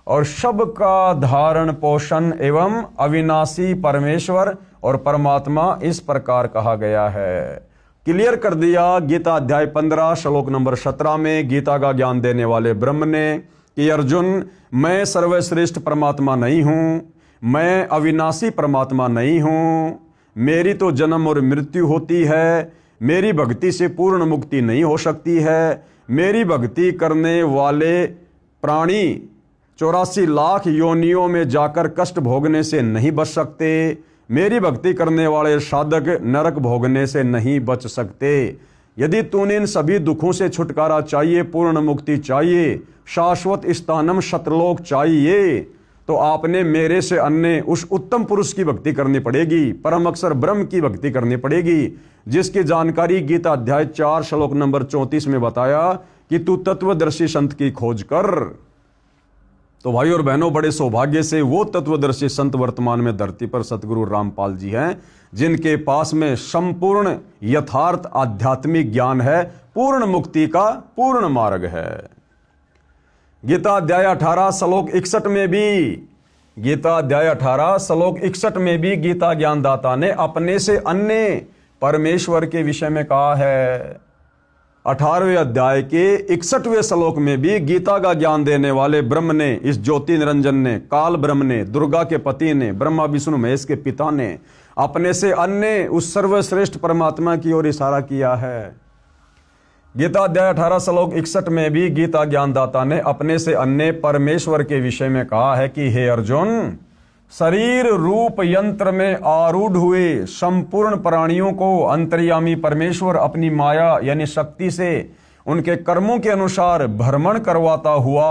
और सबका धारण पोषण एवं अविनाशी परमेश्वर और परमात्मा इस प्रकार कहा गया है। क्लियर कर दिया गीता अध्याय 15 श्लोक नंबर 17 में गीता का ज्ञान देने वाले ब्रह्म ने कि अर्जुन, मैं सर्वश्रेष्ठ परमात्मा नहीं हूं, मैं अविनाशी परमात्मा नहीं हूं, मेरी तो जन्म और मृत्यु होती है, मेरी भक्ति से पूर्ण मुक्ति नहीं हो सकती है, मेरी भक्ति करने वाले प्राणी 84 लाख योनियों में जाकर कष्ट भोगने से नहीं बच सकते, मेरी भक्ति करने वाले साधक नरक भोगने से नहीं बच सकते। यदि तूने इन सभी दुखों से छुटकारा चाहिए, पूर्ण मुक्ति चाहिए, शाश्वत स्थानम सतलोक चाहिए, तो आपने मेरे से अन्य उस उत्तम पुरुष की भक्ति करनी पड़ेगी, परम अक्षर ब्रह्म की भक्ति करनी पड़ेगी, जिसकी जानकारी गीता अध्याय 4 श्लोक नंबर 34 में बताया कि तू तत्वदर्शी संत की खोज कर। तो भाई और बहनों, बड़े सौभाग्य से वो तत्वदर्शी संत वर्तमान में धरती पर सतगुरु रामपाल जी हैं, जिनके पास में संपूर्ण यथार्थ आध्यात्मिक ज्ञान है, पूर्ण मुक्ति का पूर्ण मार्ग है। गीता अध्याय 18 श्लोक 61 में भी, गीता अध्याय 18 श्लोक 61 में भी गीता ज्ञानदाता ने अपने से अन्य परमेश्वर के विषय में कहा है। 18वें अध्याय के 61वें श्लोक में भी गीता का ज्ञान देने वाले ब्रह्म ने, इस ज्योति निरंजन ने, काल ब्रह्म ने, दुर्गा के पति ने, ब्रह्मा विष्णु महेश के पिता ने अपने से अन्य उस सर्वश्रेष्ठ परमात्मा की ओर इशारा किया है। गीता अध्याय 18 श्लोक 61 में भी गीता ज्ञानदाता ने अपने से अन्य परमेश्वर के विषय में कहा है कि हे अर्जुन, शरीर रूप यंत्र में आरूढ़ हुए संपूर्ण प्राणियों को अंतर्यामी परमेश्वर अपनी माया यानी शक्ति से उनके कर्मों के अनुसार भ्रमण करवाता हुआ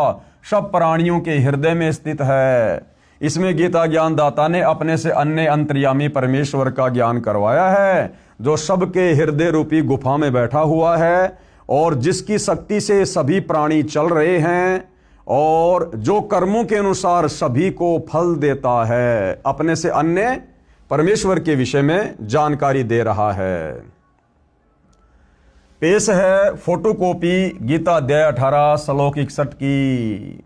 सब प्राणियों के हृदय में स्थित है। इसमें गीता ज्ञानदाता ने अपने से अन्य अंतर्यामी परमेश्वर का ज्ञान करवाया है, जो सबके हृदय रूपी गुफा में बैठा हुआ है और जिसकी शक्ति से सभी प्राणी चल रहे हैं और जो कर्मों के अनुसार सभी को फल देता है। अपने से अन्य परमेश्वर के विषय में जानकारी दे रहा है। पेश है फोटोकॉपी गीता अध्याय 18 श्लोक 61 की।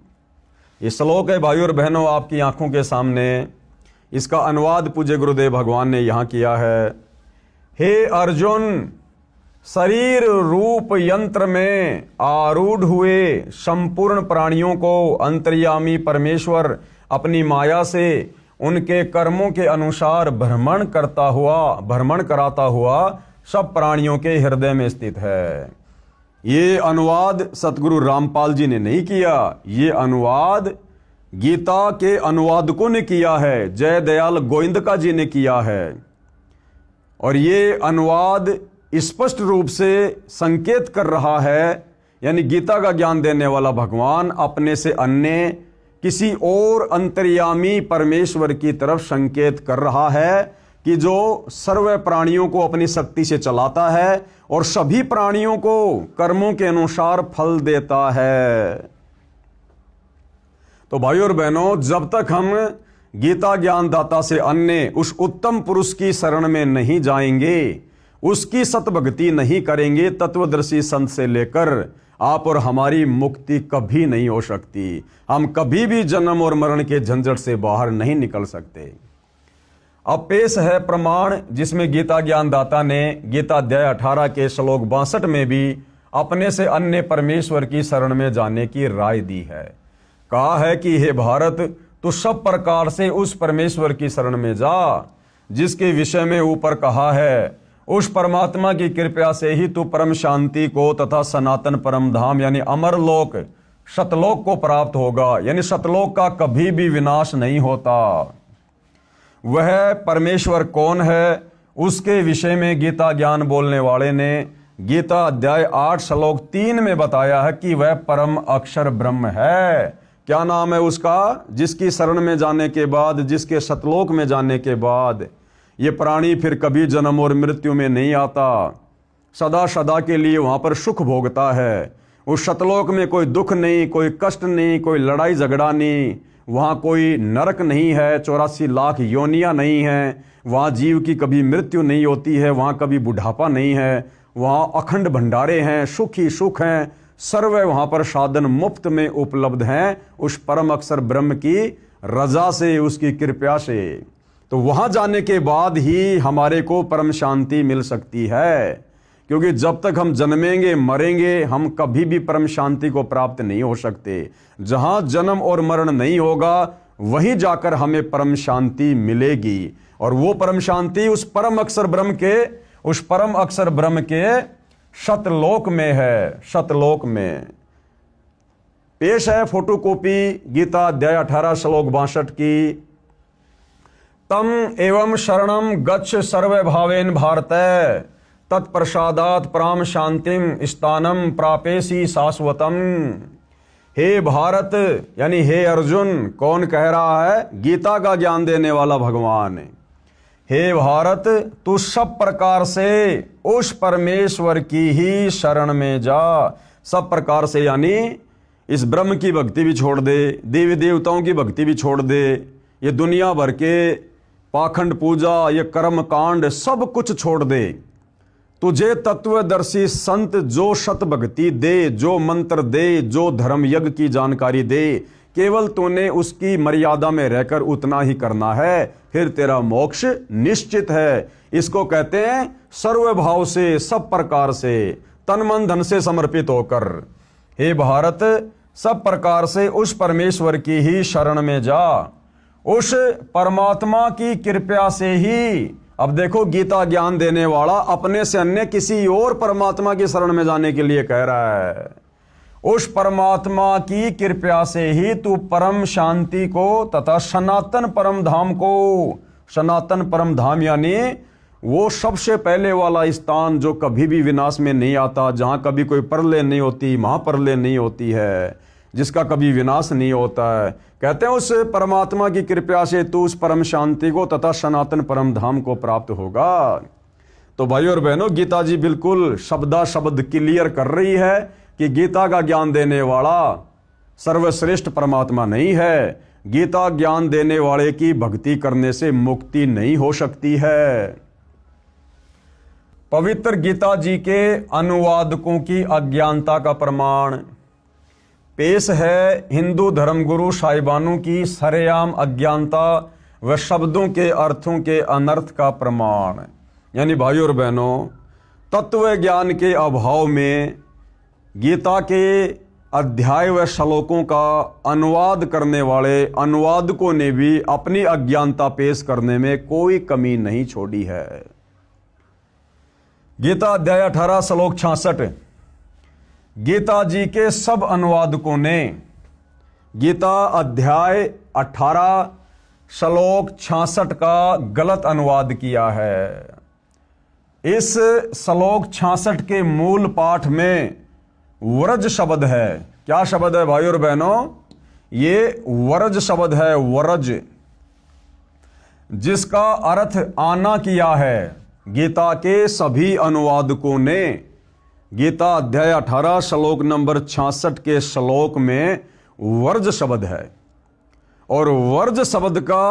ये श्लोक है भाइयों और बहनों आपकी आंखों के सामने। इसका अनुवाद पूज्य गुरुदेव भगवान ने यहां किया है। हे अर्जुन, शरीर रूप यंत्र में आरूढ़ हुए संपूर्ण प्राणियों को अंतर्यामी परमेश्वर अपनी माया से उनके कर्मों के अनुसार भ्रमण कराता हुआ सब प्राणियों के हृदय में स्थित है। ये अनुवाद सतगुरु रामपाल जी ने नहीं किया, ये अनुवाद गीता के अनुवादकों ने किया है, जय दयाल गोविंदका जी ने किया है। और ये अनुवाद स्पष्ट रूप से संकेत कर रहा है, यानी गीता का ज्ञान देने वाला भगवान अपने से अन्य किसी और अंतर्यामी परमेश्वर की तरफ संकेत कर रहा है कि जो सर्व प्राणियों को अपनी शक्ति से चलाता है और सभी प्राणियों को कर्मों के अनुसार फल देता है। तो भाइयों और बहनों, जब तक हम गीता ज्ञानदाता से अन्य उस उत्तम पुरुष की शरण में नहीं जाएंगे, उसकी सतभक्ति नहीं करेंगे, तत्वदर्शी संत से लेकर आप और हमारी मुक्ति कभी नहीं हो सकती। हम कभी भी जन्म और मरण के झंझट से बाहर नहीं निकल सकते। अब पेश है प्रमाण, जिसमें गीता ज्ञानदाता ने गीता अध्याय 18 के श्लोक 62 में भी अपने से अन्य परमेश्वर की शरण में जाने की राय दी है। कहा है कि हे भारत, तू सब प्रकार से उस परमेश्वर की शरण में जा जिसके विषय में ऊपर कहा है। उस परमात्मा की कृपा से ही तू परम शांति को तथा सनातन परम धाम यानी अमर लोक सतलोक को प्राप्त होगा। यानी सतलोक का कभी भी विनाश नहीं होता। वह परमेश्वर कौन है, उसके विषय में गीता ज्ञान बोलने वाले ने गीता अध्याय 8 श्लोक 3 में बताया है कि वह परम अक्षर ब्रह्म है। क्या नाम है उसका? जिसकी शरण में जाने के बाद, जिसके सतलोक में जाने के बाद ये प्राणी फिर कभी जन्म और मृत्यु में नहीं आता, सदा सदा के लिए वहां पर सुख भोगता है। उस सतलोक में कोई दुख नहीं, कोई कष्ट नहीं, कोई लड़ाई झगड़ा नहीं, वहां कोई नरक नहीं है, 84 लाख योनियां नहीं है, वहां जीव की कभी मृत्यु नहीं होती है, वहां कभी बुढ़ापा नहीं है, वहां अखंड भंडारे हैं, सुख ही सुख हैं, सर्व वहां पर साधन मुफ्त में उपलब्ध हैं उस परम अक्षर ब्रह्म की रजा से, उसकी कृपा से। तो वहां जाने के बाद ही हमारे को परम शांति मिल सकती है, क्योंकि जब तक हम जन्मेंगे मरेंगे हम कभी भी परम शांति को प्राप्त नहीं हो सकते। जहां जन्म और मरण नहीं होगा वहीं जाकर हमें परम शांति मिलेगी, और वो परम शांति उस परम अक्षर ब्रह्म के सतलोक में है, सतलोक में। पेश है फोटोकॉपी गीता अध्याय 18 श्लोक 62 की। तम एवं शरणम गच्छ सर्वभावेन भारत, तत्प्रसादात प्राम शांतिम स्थानम प्रापेसी शाश्वतम। हे भारत यानी हे अर्जुन, कौन कह रहा है? गीता का ज्ञान देने वाला भगवान। हे भारत, तू सब प्रकार से उस परमेश्वर की ही शरण में जा। सब प्रकार से यानी इस ब्रह्म की भक्ति भी छोड़ दे, देवी देवताओं की भक्ति भी छोड़ दे, ये दुनिया भर के पाखंड पूजा, ये कर्म कांड सब कुछ छोड़ दे। तुझे तत्वदर्शी संत जो शत भक्ति दे, जो मंत्र दे, जो धर्म यज्ञ की जानकारी दे, केवल तूने उसकी मर्यादा में रहकर उतना ही करना है, फिर तेरा मोक्ष निश्चित है। इसको कहते हैं सर्वभाव से, सब प्रकार से, तन मन धन से समर्पित होकर। हे भारत, सब प्रकार से उस परमेश्वर की ही शरण में जा, उस परमात्मा की कृपा से ही। अब देखो, गीता ज्ञान देने वाला अपने से अन्य किसी और परमात्मा की शरण में जाने के लिए कह रहा है। उस परमात्मा की कृपा से ही तू परम शांति को तथा सनातन परम धाम को, सनातन परम धाम यानी वो सबसे पहले वाला स्थान जो कभी भी विनाश में नहीं आता, जहां कभी कोई प्रलय नहीं होती, महाप्रलय नहीं होती है, जिसका कभी विनाश नहीं होता है। कहते हैं उस परमात्मा की कृपा से तू उस परम शांति को तथा सनातन परम धाम को प्राप्त होगा। तो भाइयों और बहनों, गीता जी बिल्कुल शब्दा शब्द क्लियर कर रही है कि गीता का ज्ञान देने वाला सर्वश्रेष्ठ परमात्मा नहीं है। गीता ज्ञान देने वाले की भक्ति करने से मुक्ति नहीं हो सकती है। पवित्र गीता जी के अनुवादकों की अज्ञानता का प्रमाण पेश है हिंदू धर्मगुरु साहिबानों की सरेआम अज्ञानता व शब्दों के अर्थों के अनर्थ का प्रमाण। यानी भाइयों और बहनों, तत्व ज्ञान के अभाव में गीता के अध्याय व श्लोकों का अनुवाद करने वाले अनुवादकों ने भी अपनी अज्ञानता पेश करने में कोई कमी नहीं छोड़ी है। गीता अध्याय 18 श्लोक 66। गीता जी के सब अनुवादकों ने गीता अध्याय 18 श्लोक 66 का गलत अनुवाद किया है। इस श्लोक 66 के मूल पाठ में वरज शब्द है। क्या शब्द है भाइयों और बहनों? ये वरज शब्द है, वरज, जिसका अर्थ आना किया है। गीता के सभी अनुवादकों ने गीता अध्याय 18 श्लोक नंबर 66 के श्लोक में वर्ज शब्द है, और वर्ज शब्द का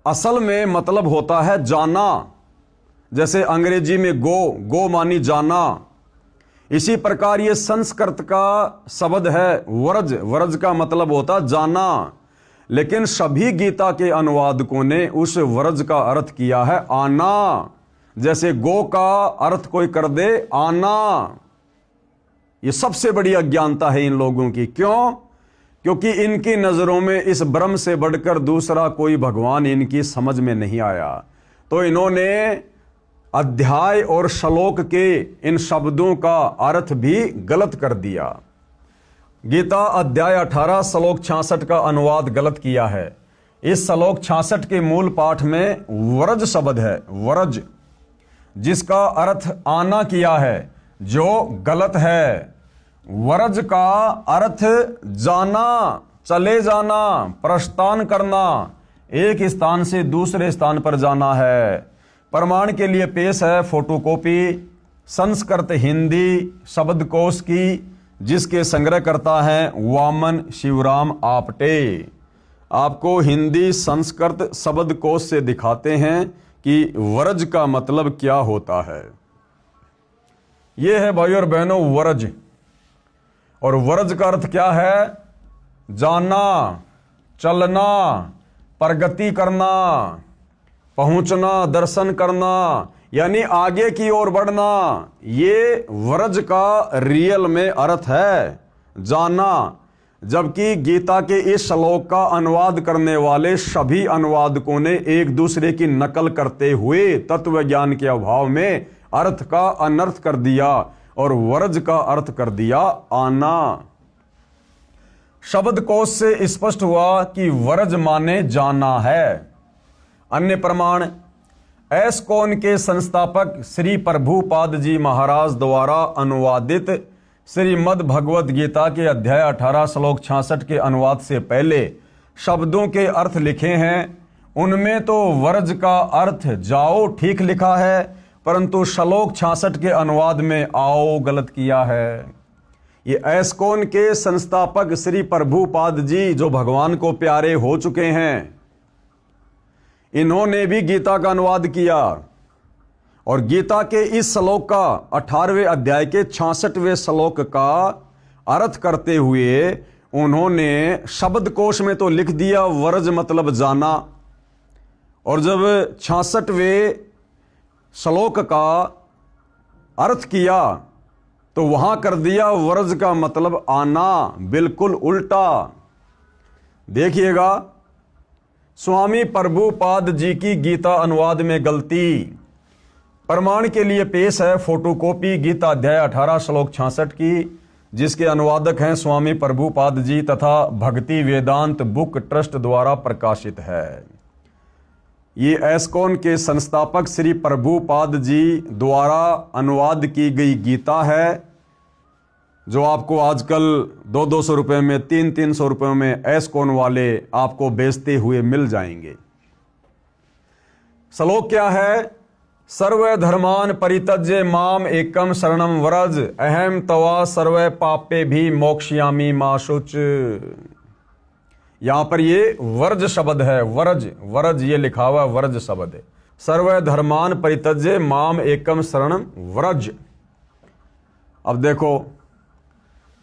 असल में मतलब होता है जाना। जैसे अंग्रेजी में गो मानी जाना, इसी प्रकार ये संस्कृत का शब्द है वर्ज। वर्ज का मतलब होता जाना, लेकिन सभी गीता के अनुवादकों ने उस वर्ज का अर्थ किया है आना। जैसे गो का अर्थ कोई कर दे आना। ये सबसे बड़ी अज्ञानता है इन लोगों की। क्यों? क्योंकि इनकी नजरों में इस ब्रह्म से बढ़कर दूसरा कोई भगवान इनकी समझ में नहीं आया, तो इन्होंने अध्याय और श्लोक के इन शब्दों का अर्थ भी गलत कर दिया। गीता अध्याय 18 श्लोक 66 का अनुवाद गलत किया है। इस श्लोक 66 के मूल पाठ में वरज शब्द है, वरज, जिसका अर्थ आना किया है, जो गलत है। वरज का अर्थ जाना, चले जाना, प्रस्थान करना, एक स्थान से दूसरे स्थान पर जाना है। प्रमाण के लिए पेश है फोटोकॉपी संस्कृत हिंदी शब्दकोश की, जिसके संग्रह करता है वामन शिवराम आपटे। आपको हिंदी संस्कृत शब्दकोश से दिखाते हैं कि वरज का मतलब क्या होता है। यह है भाइयों और बहनों वरज, और वरज का अर्थ क्या है? जाना, चलना, प्रगति करना, पहुंचना, दर्शन करना, यानी आगे की ओर बढ़ना। ये वरज का रियल में अर्थ है, जाना। जबकि गीता के इस श्लोक का अनुवाद करने वाले सभी अनुवादकों ने एक दूसरे की नकल करते हुए तत्व ज्ञान के अभाव में अर्थ का अनर्थ कर दिया और वरज का अर्थ कर दिया आना। शब्दकोश से स्पष्ट हुआ कि वरज माने जाना है। अन्य प्रमाण एस्कॉन के संस्थापक श्री प्रभुपाद जी महाराज द्वारा अनुवादित श्रीमद् भगवद गीता के अध्याय 18 श्लोक 66 के अनुवाद से पहले शब्दों के अर्थ लिखे हैं। उनमें तो वर्ज का अर्थ जाओ ठीक लिखा है, परंतु श्लोक 66 के अनुवाद में आओ गलत किया है। ये एस्कॉन के संस्थापक श्री प्रभुपाद जी जो भगवान को प्यारे हो चुके हैं, इन्होंने भी गीता का अनुवाद किया और गीता के इस श्लोक का 18वें अध्याय के 66वें श्लोक का अर्थ करते हुए उन्होंने शब्दकोश में तो लिख दिया वर्ज मतलब जाना, और जब 66वें श्लोक का अर्थ किया तो वहां कर दिया वर्ज का मतलब आना, बिल्कुल उल्टा। देखिएगा स्वामी प्रभुपाद जी की गीता अनुवाद में गलती प्रमाण के लिए पेश है फोटोकॉपी गीता अध्याय 18 श्लोक 66 की, जिसके अनुवादक हैं स्वामी प्रभुपाद जी तथा भक्ति वेदांत बुक ट्रस्ट द्वारा प्रकाशित है। ये एस्कॉन के संस्थापक श्री प्रभुपाद जी द्वारा अनुवाद की गई गीता है, जो आपको आजकल 200-200 रुपये में 300-300 रुपये में एस्कॉन वाले आपको बेचते हुए मिल जाएंगे। श्लोक क्या है? सर्व धर्मान परित्यज्य माम एकम शरणम व्रज अहम तवा सर्व पापे भी मोक्ष्यामि मा शुच। यहां पर ये वर्ज शब्द है, वर्ज ये लिखा हुआ वर्ज शब्द है। सर्व धर्मान परित्यज्य माम एकम शरणम व्रज। अब देखो,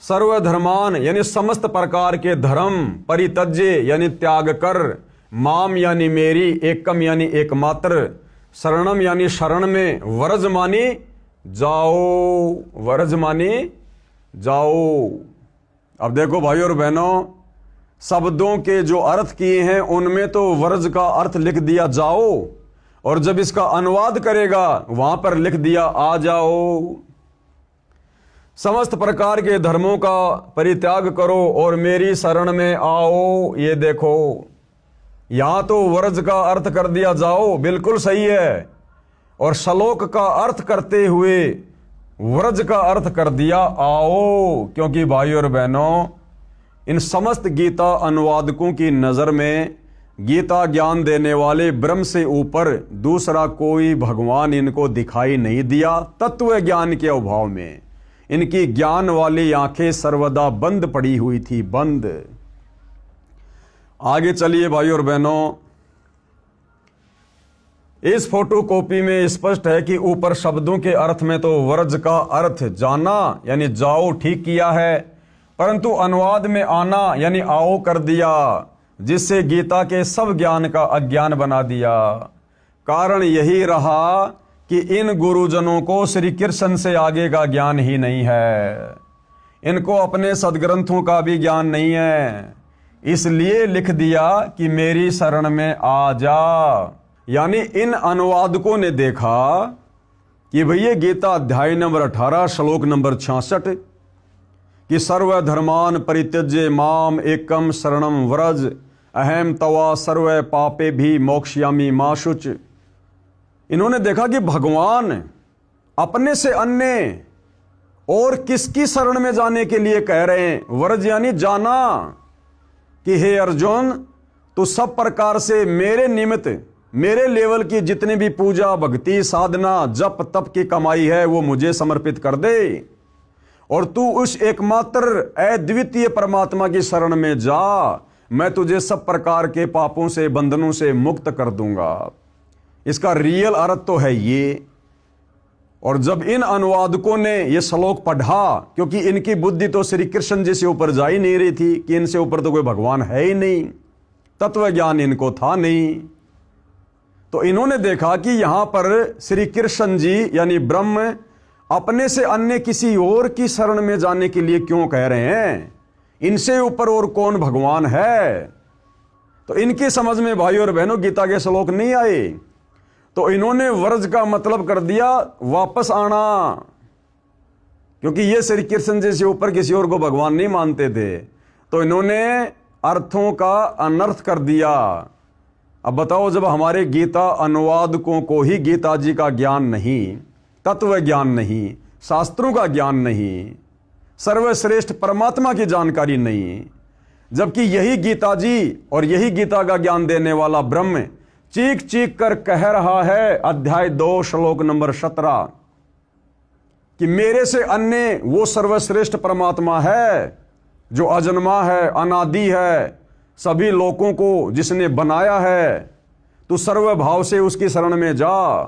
सर्व धर्मान यानी समस्त प्रकार के धर्म, परित्यज्य यानी त्याग कर, माम यानी मेरी, एकम यानी एकमात्र, शरणम यानी शरण में, व्रज मानी जाओ, व्रज मानी जाओ। अब देखो भाई और बहनों, शब्दों के जो अर्थ किए हैं उनमें तो व्रज का अर्थ लिख दिया जाओ, और जब इसका अनुवाद करेगा वहां पर लिख दिया आ जाओ। समस्त प्रकार के धर्मों का परित्याग करो और मेरी शरण में आओ। ये देखो, यहां तो व्रज का अर्थ कर दिया जाओ, बिल्कुल सही है, और श्लोक का अर्थ करते हुए व्रज का अर्थ कर दिया आओ। क्योंकि भाई और बहनों, इन समस्त गीता अनुवादकों की नजर में गीता ज्ञान देने वाले ब्रह्म से ऊपर दूसरा कोई भगवान इनको दिखाई नहीं दिया। तत्व ज्ञान के अभाव में इनकी ज्ञान वाली आंखें सर्वदा बंद पड़ी हुई थी, बंद। आगे चलिए भाई और बहनों, इस फोटो कॉपी में स्पष्ट है कि ऊपर शब्दों के अर्थ में तो व्रज का अर्थ जाना यानी जाओ ठीक किया है, परंतु अनुवाद में आना यानी आओ कर दिया, जिससे गीता के सब ज्ञान का अज्ञान बना दिया। कारण यही रहा कि इन गुरुजनों को श्री कृष्ण से आगे का ज्ञान ही नहीं है, इनको अपने सदग्रंथों का भी ज्ञान नहीं है, इसलिए लिख दिया कि मेरी शरण में आ जा। यानी इन अनुवादकों ने देखा कि भैया गीता अध्याय नंबर 18 श्लोक नंबर 66 कि सर्वधर्मान परित्यज्य माम एकम शरणम व्रज अहम तवा सर्व पापे भी मोक्ष्यामि मा शुच। इन्होंने देखा कि भगवान अपने से अन्य और किसकी शरण में जाने के लिए कह रहे हैं? व्रज यानी जाना, कि हे अर्जुन, तू सब प्रकार से मेरे निमित्त, मेरे लेवल की जितने भी पूजा भक्ति साधना जप तप की कमाई है वो मुझे समर्पित कर दे, और तू उस एकमात्र अद्वितीय परमात्मा की शरण में जा। मैं तुझे सब प्रकार के पापों से बंधनों से मुक्त कर दूंगा। इसका रियल अर्थ तो है ये। और जब इन अनुवादकों ने यह श्लोक पढ़ा, क्योंकि इनकी बुद्धि तो श्री कृष्ण जी से ऊपर जा ही नहीं रही थी कि इनसे ऊपर तो कोई भगवान है ही नहीं, तत्व ज्ञान इनको था नहीं, तो इन्होंने देखा कि यहां पर श्री कृष्ण जी यानी ब्रह्म अपने से अन्य किसी और की शरण में जाने के लिए क्यों कह रहे हैं? इनसे ऊपर और कौन भगवान है? तो इनकी समझ में भाई और बहनों गीता के श्लोक नहीं आए, तो इन्होंने व्रज का मतलब कर दिया वापस आना, क्योंकि ये श्री कृष्ण जी से ऊपर किसी और को भगवान नहीं मानते थे, तो इन्होंने अर्थों का अनर्थ कर दिया। अब बताओ, जब हमारे गीता अनुवादकों को ही गीता जी का ज्ञान नहीं, तत्व ज्ञान नहीं, शास्त्रों का ज्ञान नहीं, सर्वश्रेष्ठ परमात्मा की जानकारी नहीं, जबकि यही गीता जी और यही गीता का ज्ञान देने वाला ब्रह्म चीख चीख कर कह रहा है, अध्याय 2 श्लोक नंबर 17 कि मेरे से अन्य वो सर्वश्रेष्ठ परमात्मा है जो अजन्मा है, अनादि है, सभी लोगों को जिसने बनाया है, तो सर्वभाव से उसकी शरण में जा।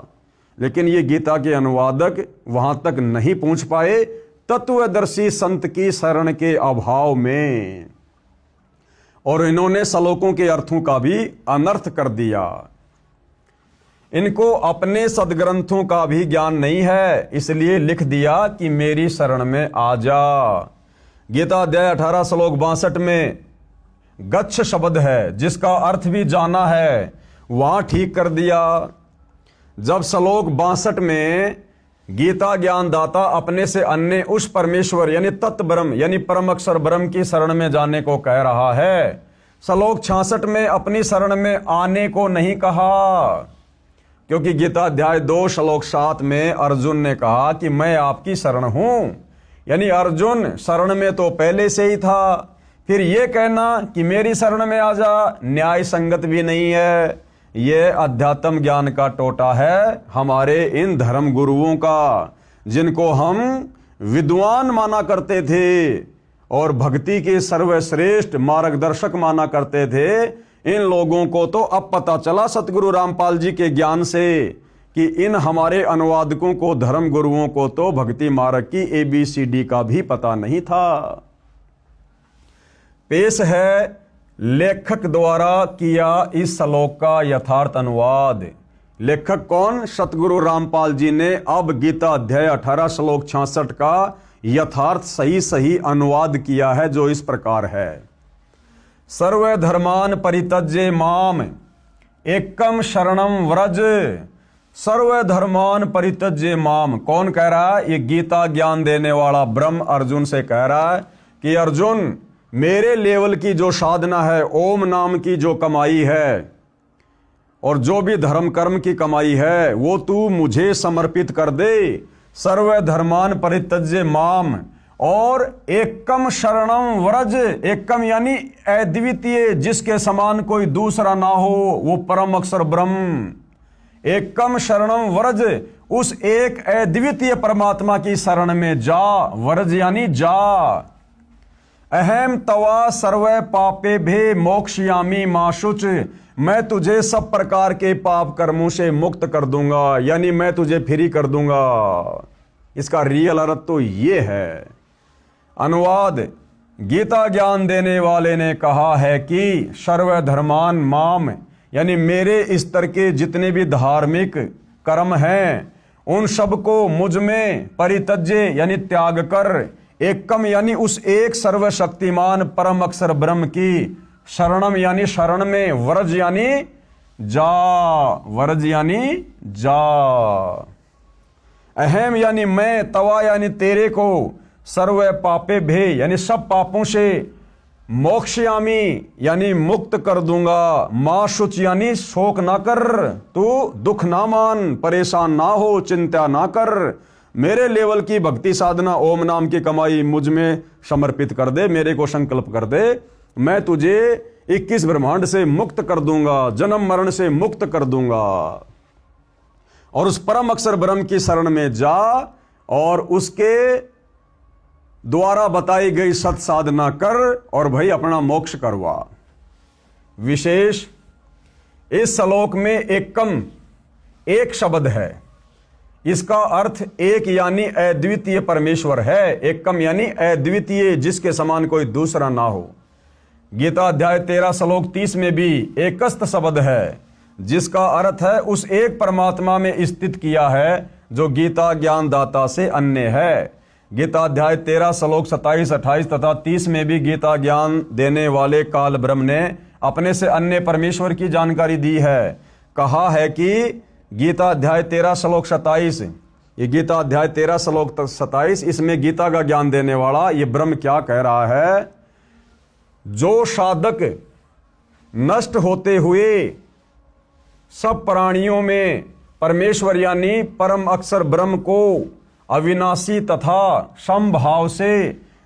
लेकिन ये गीता के अनुवादक वहां तक नहीं पहुंच पाए, तत्वदर्शी संत की शरण के अभाव में, और इन्होंने श्लोकों के अर्थों का भी अनर्थ कर दिया। इनको अपने सदग्रंथों का भी ज्ञान नहीं है, इसलिए लिख दिया कि मेरी शरण में आ जा। गीता अध्याय 18 श्लोक 62 में गच्छ शब्द है, जिसका अर्थ भी जाना है, वहां ठीक कर दिया। जब श्लोक 62 में गीता ज्ञानदाता अपने से अन्य उस परमेश्वर यानी तत्व ब्रह्म यानी परम अक्षर ब्रह्म की शरण में जाने को कह रहा है, श्लोक 66 में अपनी शरण में आने को नहीं कहा, क्योंकि गीता अध्याय 2 श्लोक 7 में अर्जुन ने कहा कि मैं आपकी शरण हूं, यानी अर्जुन शरण में तो पहले से ही था। फिर यह कहना कि मेरी शरण में आ जा, न्याय संगत भी नहीं है। यह अध्यात्म ज्ञान का टोटा है हमारे इन धर्म गुरुओं का, जिनको हम विद्वान माना करते थे और भक्ति के सर्वश्रेष्ठ मार्गदर्शक माना करते थे। इन लोगों को तो अब पता चला सतगुरु रामपाल जी के ज्ञान से कि इन हमारे अनुवादकों को, धर्म गुरुओं को तो भक्ति मार्ग की ABCD का भी पता नहीं था। पेश है लेखक द्वारा किया इस श्लोक का यथार्थ अनुवाद। लेखक कौन? सतगुरु रामपाल जी ने अब गीता अध्याय 18 श्लोक 66 का यथार्थ सही अनुवाद किया है, जो इस प्रकार है। सर्वधर्मान परित्यज्य माम एकम शरणम व्रज। सर्वधर्मान परित्यज्य माम कौन कह रहा है? ये गीता ज्ञान देने वाला ब्रह्म अर्जुन से कह रहा है कि अर्जुन, मेरे लेवल की जो साधना है, ओम नाम की जो कमाई है और जो भी धर्म कर्म की कमाई है, वो तू मुझे समर्पित कर दे। सर्वधर्मान परित्यज्य माम और एकम शरणम व्रज। एकम यानी अद्वितीय, जिसके समान कोई दूसरा ना हो, वो परम अक्षर ब्रह्म। एकम शरणम व्रज, उस एक अद्वितीय परमात्मा की शरण में जा। व्रज यानी जा। अहम तवा सर्व पापे भे मोक्षयामी माशुच। मैं तुझे सब प्रकार के पाप कर्मों से मुक्त कर दूंगा, यानी मैं तुझे फ्री कर दूंगा। इसका रियल अर्थ तो ये है। अनुवाद, गीता ज्ञान देने वाले ने कहा है कि सर्वधर्मान माम, यानी मेरे स्तर के जितने भी धार्मिक कर्म हैं, उन सबको मुझ में परित्यज्य यानी त्याग कर, एकम यानी उस एक सर्वशक्तिमान परम अक्षर ब्रह्म की शरणम यानी शरण में, व्रज यानी जा। व्रज यानी जा। अहम यानी मैं, तवा यानी तेरे को, सर्व पापे भे यानी सब पापों से, मोक्षयामी यानी मुक्त कर दूंगा, मां शुच यानी शोक ना कर, तू दुख ना मान, परेशान ना हो, चिंता ना कर। मेरे लेवल की भक्ति साधना, ओम नाम की कमाई मुझ में समर्पित कर दे, मेरे को संकल्प कर दे। मैं तुझे 21 ब्रह्मांड से मुक्त कर दूंगा, जन्म मरण से मुक्त कर दूंगा। और उस परम अक्षर ब्रह्म की शरण में जा और उसके द्वारा बताई गई सत साधना कर और भाई अपना मोक्ष करवा। विशेष इस श्लोक में एकम एक शब्द है, इसका अर्थ एक यानी अद्वितीय परमेश्वर है। एकम यानी अद्वितीय, जिसके समान कोई दूसरा ना हो। गीता अध्याय 13 श्लोक 30 में भी एकस्त शब्द है, जिसका अर्थ है उस एक परमात्मा में स्थित किया है, जो गीता ज्ञानदाता से अन्य है। गीता अध्याय 13 श्लोक 27, 28 तथा 30 में भी गीता ज्ञान देने वाले काल ब्रह्म ने अपने से अन्य परमेश्वर की जानकारी दी है। कहा है कि गीता अध्याय 13 श्लोक 27, ये गीता अध्याय 13 श्लोक 27, इसमें गीता का ज्ञान देने वाला ये ब्रह्म क्या कह रहा है? जो साधक नष्ट होते हुए सब प्राणियों में परमेश्वर यानी परम अक्षर ब्रह्म को अविनाशी तथा समभाव से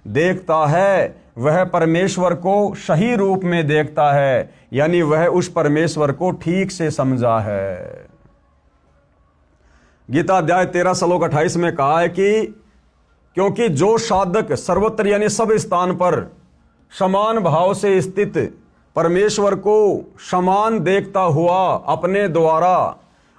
देखता है, वह परमेश्वर को सही रूप में देखता है, यानी वह उस परमेश्वर को ठीक से समझा है। गीता अध्याय 13 श्लोक 28 में कहा है कि क्योंकि जो साधक सर्वत्र यानी सब स्थान पर समान भाव से स्थित परमेश्वर को समान देखता हुआ अपने द्वारा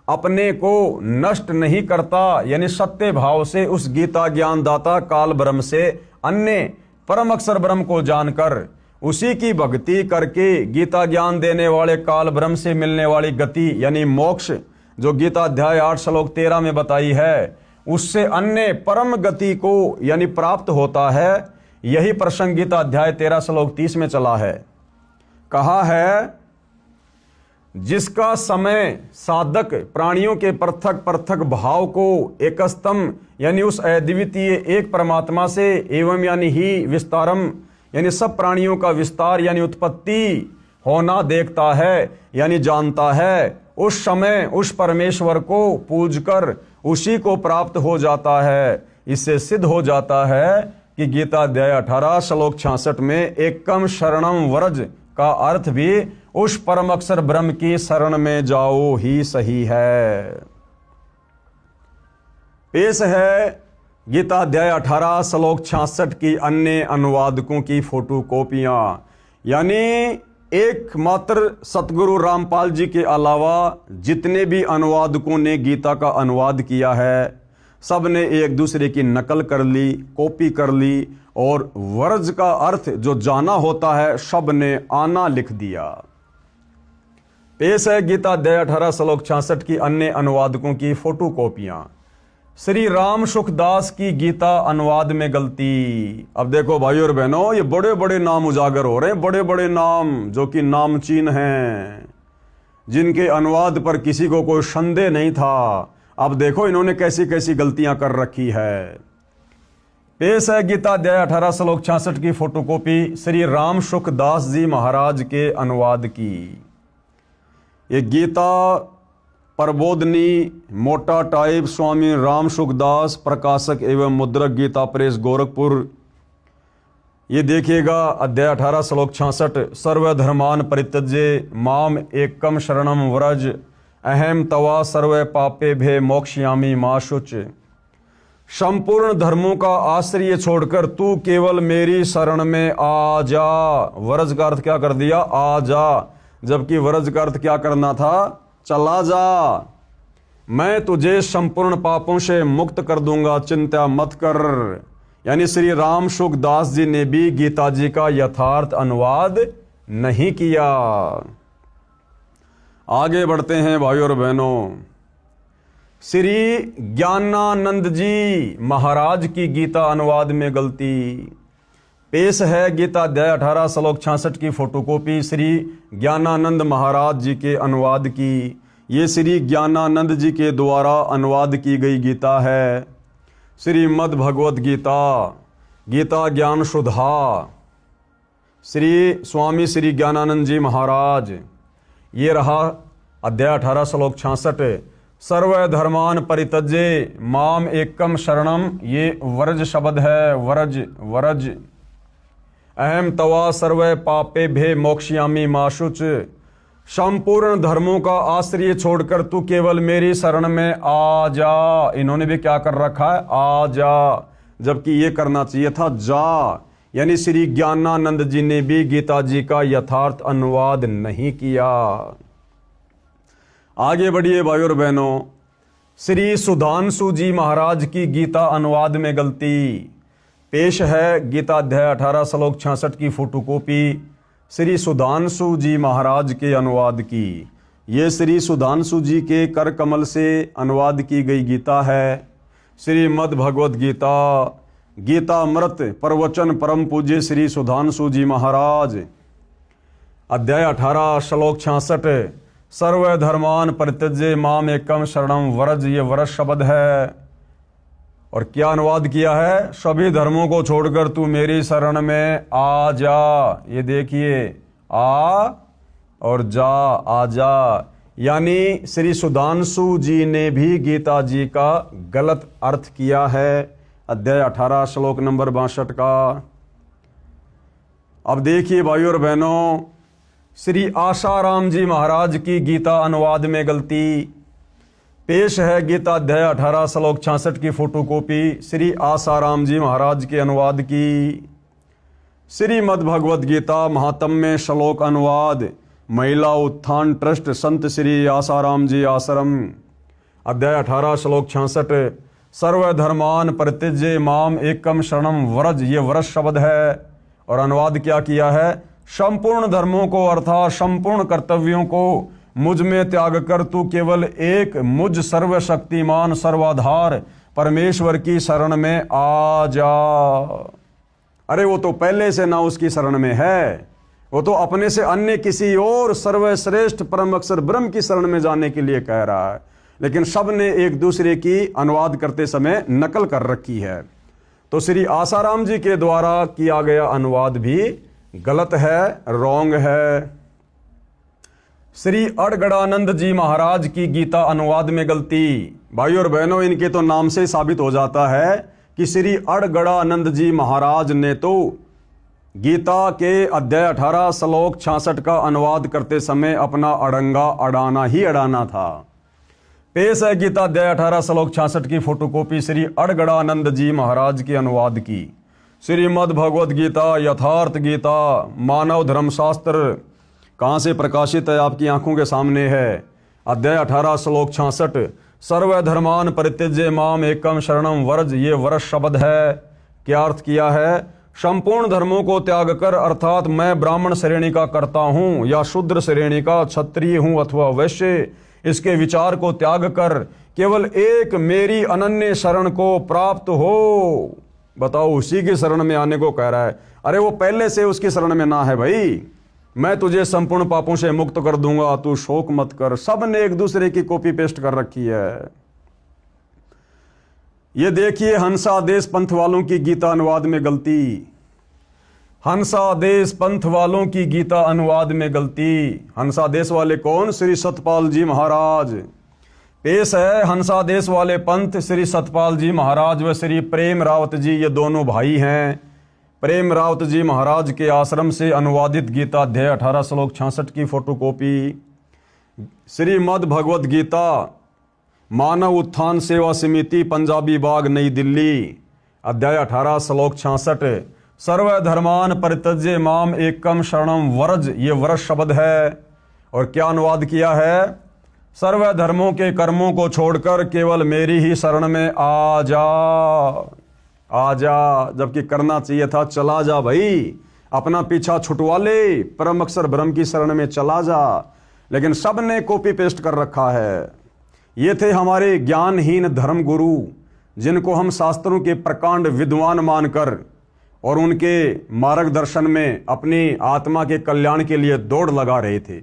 अपने को नष्ट नहीं करता, यानी सत्य भाव से उस गीता ज्ञानदाता काल ब्रह्म से अन्य परम अक्षर ब्रह्म को जानकर उसी की भक्ति करके गीता ज्ञान देने वाले काल ब्रह्म से मिलने वाली गति यानी मोक्ष जो गीता अध्याय 8 श्लोक 13 में बताई है, उससे अन्य परम गति को यानी प्राप्त होता है। यही प्रसंग गीता अध्याय 13 श्लोक 30 में चला है। कहा है, जिसका समय साधक प्राणियों के पृथक पृथक भाव को एकस्तम यानी उस अद्वितीय एक परमात्मा से एवं यानी ही विस्तारम यानी सब प्राणियों का विस्तार यानी उत्पत्ति होना देखता है यानी जानता है, उस समय उस परमेश्वर को पूजकर उसी को प्राप्त हो जाता है। इससे सिद्ध हो जाता है कि गीता अध्याय 18 श्लोक 66 में एकम शरणम व्रज का अर्थ भी उस परम अक्षर ब्रह्म की शरण में जाओ ही सही है। पेश है गीता अध्याय 18 श्लोक 66 की अन्य अनुवादकों की फोटो कॉपियां, यानी एकमात्र सतगुरु रामपाल जी के अलावा जितने भी अनुवादकों ने गीता का अनुवाद किया है, सब ने एक दूसरे की नकल कर ली, कॉपी कर ली और वर्ज का अर्थ जो जाना होता है सब ने आना लिख दिया। पेश है गीता अध्याय 18 श्लोक 66 की अन्य अनुवादकों की फोटो कॉपियां। श्री राम सुखदास की गीता अनुवाद में गलती। अब देखो भाई और बहनों, ये बड़े बड़े नाम उजागर हो रहे हैं, बड़े बड़े नाम जो कि नामचीन हैं, जिनके अनुवाद पर किसी को कोई संदेह नहीं था। अब देखो इन्होंने कैसी कैसी गलतियां कर रखी है। पेश है गीता अध्याय 18 श्लोक 66 की फोटोकॉपी श्री राम सुखदास जी महाराज के अनुवाद की। ये गीता प्रबोधनी मोटा टाइप स्वामी राम सुखदास प्रकाशक एवं मुद्रक गीता प्रेस गोरखपुर। ये देखिएगा अध्याय 18 श्लोक 66 सर्वधर्मान परित्यज्य माम एकम शरणम व्रज अहम तवा सर्व पापे भे मोक्षयामि मा शुच। संपूर्ण धर्मों का आश्रय छोड़कर तू केवल मेरी शरण में आ जा। व्रज का अर्थ क्या कर दिया? आ जा, जबकि व्रज का अर्थ क्या करना था? चला जा। मैं तुझे संपूर्ण पापों से मुक्त कर दूंगा, चिंता मत कर। यानी श्री राम सुखदास जी ने भी गीता जी का यथार्थ अनुवाद नहीं किया। आगे बढ़ते हैं भाइयों और बहनों। श्री ज्ञानानंद जी महाराज की गीता अनुवाद में गलती। पेश है गीता अध्याय 18 श्लोक 66 की फोटोकॉपी श्री ज्ञानानंद महाराज जी के अनुवाद की। ये श्री ज्ञानानंद जी के द्वारा अनुवाद की गई गीता है। श्रीमद् भगवद गीता, गीता ज्ञान सुधा, श्री स्वामी श्री ज्ञानानंद जी महाराज। ये रहा अध्याय 18 श्लोक 66 सर्वधर्मान परित्यज्य माम एकम शरणम। ये व्रज शब्द है, व्रज व्रज। अहम तवा सर्व पापे भे मोक्षयामि मा शुच। संपूर्ण धर्मों का आश्रय छोड़कर तू केवल मेरी शरण में आ जा। इन्होंने भी क्या कर रखा है? आ जा, जबकि ये करना चाहिए था जा। यानी श्री ज्ञानानंद जी ने भी गीता जी का यथार्थ अनुवाद नहीं किया। आगे बढ़िए भाइयों और बहनों। श्री सुधांशु जी महाराज की गीता अनुवाद में गलती। पेश है गीता अध्याय 18 श्लोक 66 की फोटोकॉपी श्री सुधांशु जी महाराज के अनुवाद की। ये श्री सुधांशु जी के कर कमल से अनुवाद की गई गीता है। श्रीमद् भगवद गीता, गीता अमृत प्रवचन परम पूज्य श्री सुधांशु जी महाराज। अध्याय 18 श्लोक 66 सर्वधर्मान परित्यज्य माम एकम शरणम व्रज। ये व्रज शब्द है। और क्या अनुवाद किया है? सभी धर्मों को छोड़कर तू मेरी शरण में आ जा। ये देखिए, आ और जा, आ जा। यानी श्री सुधांशु जी ने भी गीता जी का गलत अर्थ किया है अध्याय 18 श्लोक नंबर 62 का। अब देखिए भाइयों और बहनों, श्री आसाराम जी महाराज की गीता अनुवाद में गलती। पेश है गीता अध्याय 18 श्लोक 66 की फोटोकॉपी श्री आसाराम जी महाराज के अनुवाद की। श्रीमद् भगवद गीता महात्म्य श्लोक अनुवाद महिला उत्थान ट्रस्ट संत श्री आसाराम जी आश्रम। अध्याय 18 श्लोक 66। सर्वधर्मान परित्यज्य माम एकम शरणम व्रज, ये व्रज शब्द है। और अनुवाद क्या किया है? संपूर्ण धर्मों को अर्थात संपूर्ण कर्तव्यों को मुझ में त्याग कर तू केवल एक मुझ सर्वशक्तिमान सर्वाधार परमेश्वर की शरण में आ जा। अरे वो तो पहले से ना उसकी शरण में है, वो तो अपने से अन्य किसी और सर्वश्रेष्ठ परम अक्षर ब्रह्म की शरण में जाने के लिए कह रहा है। लेकिन सब ने एक दूसरे की अनुवाद करते समय नकल कर रखी है। तो श्री आसाराम जी के द्वारा किया गया अनुवाद भी गलत है, रॉन्ग है। श्री अड़गड़ानंद जी महाराज की गीता अनुवाद में गलती। भाई और बहनों, इनके तो नाम से साबित हो जाता है कि श्री अड़गड़ानंद जी महाराज ने तो गीता के अध्याय 18 श्लोक 66 का अनुवाद करते समय अपना अड़ंगा अड़ाना ही अड़ाना था। पेश है गीता अध्याय 18 श्लोक 66 की फोटोकॉपी श्री अड़गड़ानंद जी महाराज के अनुवाद की। श्रीमद् भगवद गीता यथार्थ गीता मानव धर्मशास्त्र कहाँ से प्रकाशित है? आपकी आंखों के सामने है। अध्याय 18 श्लोक 66। सर्वधर्मान परित्यज्य माम एकम शरणम व्रज, ये व्रज शब्द है। क्या अर्थ किया है? संपूर्ण धर्मों को त्याग कर, अर्थात मैं ब्राह्मण श्रेणी का करता हूँ या शूद्र श्रेणी का, क्षत्रिय हूँ अथवा वैश्य, इसके विचार को त्याग कर केवल एक मेरी अनन्य शरण को प्राप्त हो। बताओ, उसी की शरण में आने को कह रहा है। अरे वो पहले से उसकी शरण में ना है भाई। मैं तुझे संपूर्ण पापों से मुक्त कर दूंगा, तू शोक मत कर। सब ने एक दूसरे की कॉपी पेस्ट कर रखी है। ये देखिए हंसादेश पंथ वालों की गीता अनुवाद में गलती। हंसादेश पंथ वालों की गीता अनुवाद में गलती। हंसादेश वाले कौन? श्री सतपाल जी महाराज। पेश है हंसादेश वाले पंथ श्री सतपाल जी महाराज व श्री प्रेम रावत जी, ये दोनों भाई हैं। प्रेम रावत जी महाराज के आश्रम से अनुवादित गीता अध्याय 18 श्लोक 66 की फोटोकॉपी। श्रीमद् भगवद गीता मानव उत्थान सेवा समिति पंजाबी बाग नई दिल्ली अध्याय 18 श्लोक 66। सर्वधर्मान परित्यज्य माम एकम शरणम व्रज, ये व्रज शब्द है। और क्या अनुवाद किया है? सर्वधर्मों के कर्मों को छोड़कर केवल मेरी ही शरण में आ जा। आ जा, जबकि करना चाहिए था चला जा भाई, अपना पीछा छुटवा ले, परम अक्षर ब्रह्म की शरण में चला जा। लेकिन सब ने कॉपी पेस्ट कर रखा है। ये थे हमारे ज्ञानहीन धर्म गुरु, जिनको हम शास्त्रों के प्रकांड विद्वान मानकर और उनके मार्गदर्शन में अपनी आत्मा के कल्याण के लिए दौड़ लगा रहे थे।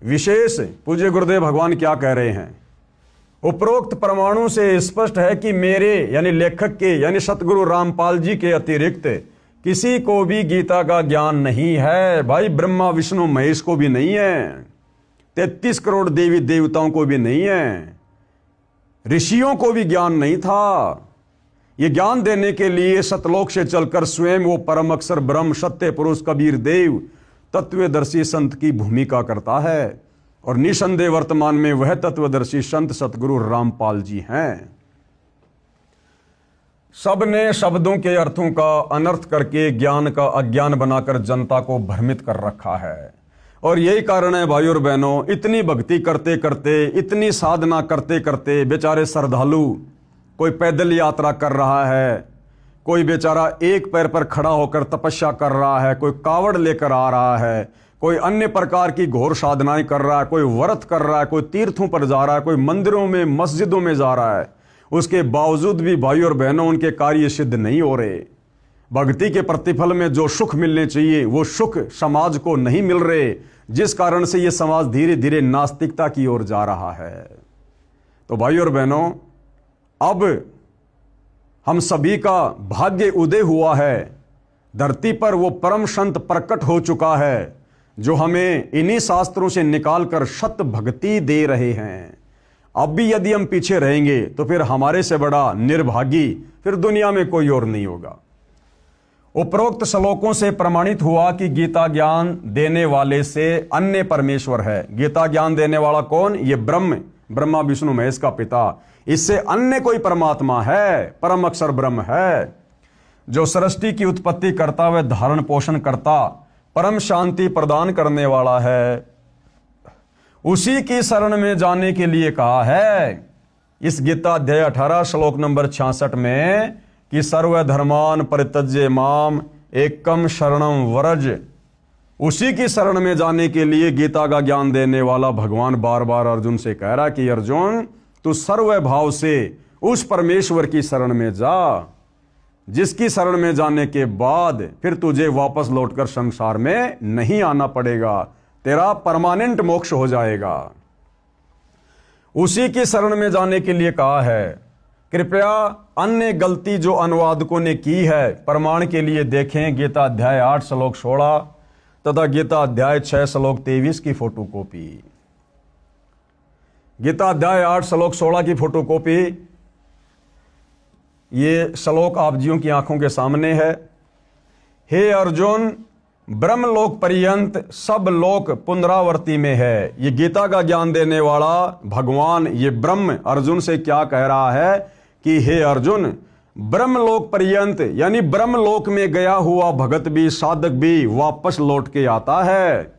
विशेष पूज्य गुरुदेव भगवान क्या कह रहे हैं? उपरोक्त परमाणु से स्पष्ट है कि मेरे यानी लेखक के यानी सतगुरु रामपाल जी के अतिरिक्त किसी को भी गीता का ज्ञान नहीं है। भाई ब्रह्मा विष्णु महेश को भी नहीं है, 33 करोड़ देवी देवताओं को भी नहीं है, ऋषियों को भी ज्ञान नहीं था। ये ज्ञान देने के लिए सतलोक से चलकर स्वयं वो परम अक्षर ब्रह्म सत्य पुरुष कबीर देव तत्वदर्शी संत की भूमिका करता है। और निसंदेह वर्तमान में वह तत्वदर्शी संत सतगुरु रामपाल जी हैं। सब ने शब्दों के अर्थों का अनर्थ करके ज्ञान का अज्ञान बनाकर जनता को भ्रमित कर रखा है। और यही कारण है भाई और बहनों, इतनी भक्ति करते करते, इतनी साधना करते करते बेचारे श्रद्धालु, कोई पैदल यात्रा कर रहा है, कोई बेचारा एक पैर पर खड़ा होकर तपस्या कर रहा है, कोई कावड़ लेकर आ रहा है, कोई अन्य प्रकार की घोर साधनाएं कर रहा है, कोई व्रत कर रहा है, कोई तीर्थों पर जा रहा है, कोई मंदिरों में मस्जिदों में जा रहा है। उसके बावजूद भी भाई और बहनों उनके कार्य सिद्ध नहीं हो रहे। भक्ति के प्रतिफल में जो सुख मिलने चाहिए वो सुख समाज को नहीं मिल रहे, जिस कारण से ये समाज धीरे धीरे नास्तिकता की ओर जा रहा है। तो भाई और बहनों, अब हम सभी का भाग्य उदय हुआ है। धरती पर वो परम संत प्रकट हो चुका है जो हमें इन्हीं शास्त्रों से निकालकर सत भक्ति दे रहे हैं। अब भी यदि हम पीछे रहेंगे तो फिर हमारे से बड़ा निर्भागी फिर दुनिया में कोई और नहीं होगा। उपरोक्त श्लोकों से प्रमाणित हुआ कि गीता ज्ञान देने वाले से अन्य परमेश्वर है। गीता ज्ञान देने वाला कौन? ये ब्रह्म ब्रह्मा विष्णु महेश का पिता, इससे अन्य कोई परमात्मा है, परम अक्षर ब्रह्म है, जो सृष्टि की उत्पत्ति करता व धारण पोषण करता, परम शांति प्रदान करने वाला है, उसी की शरण में जाने के लिए कहा है इस गीता अध्याय 18 श्लोक नंबर 66 में कि सर्वधर्मान परित्यज्य माम एकम शरणम व्रज। उसी की शरण में जाने के लिए गीता का ज्ञान देने वाला भगवान बार बार अर्जुन से कह रहा कि अर्जुन तू सर्व भाव से उस परमेश्वर की शरण में जा, जिसकी शरण में जाने के बाद फिर तुझे वापस लौटकर संसार में नहीं आना पड़ेगा, तेरा परमानेंट मोक्ष हो जाएगा। उसी की शरण में जाने के लिए कहा है। कृपया अन्य गलती जो अनुवादकों ने की है प्रमाण के लिए देखें गीता अध्याय 8 श्लोक 16 तथा गीता अध्याय 6 श्लोक 23 की फोटोकॉपी। गीता अध्याय 8 श्लोक 16 की फोटोकॉपी, ये श्लोक आप जियों की आंखों के सामने है। हे अर्जुन, ब्रह्मलोक पर्यंत सब लोक पुनरावर्ती में है। ये गीता का ज्ञान देने वाला भगवान, ये ब्रह्म अर्जुन से क्या कह रहा है कि हे अर्जुन, ब्रह्मलोक पर्यंत यानी ब्रह्मलोक में गया हुआ भगत भी, साधक भी वापस लौट के आता है,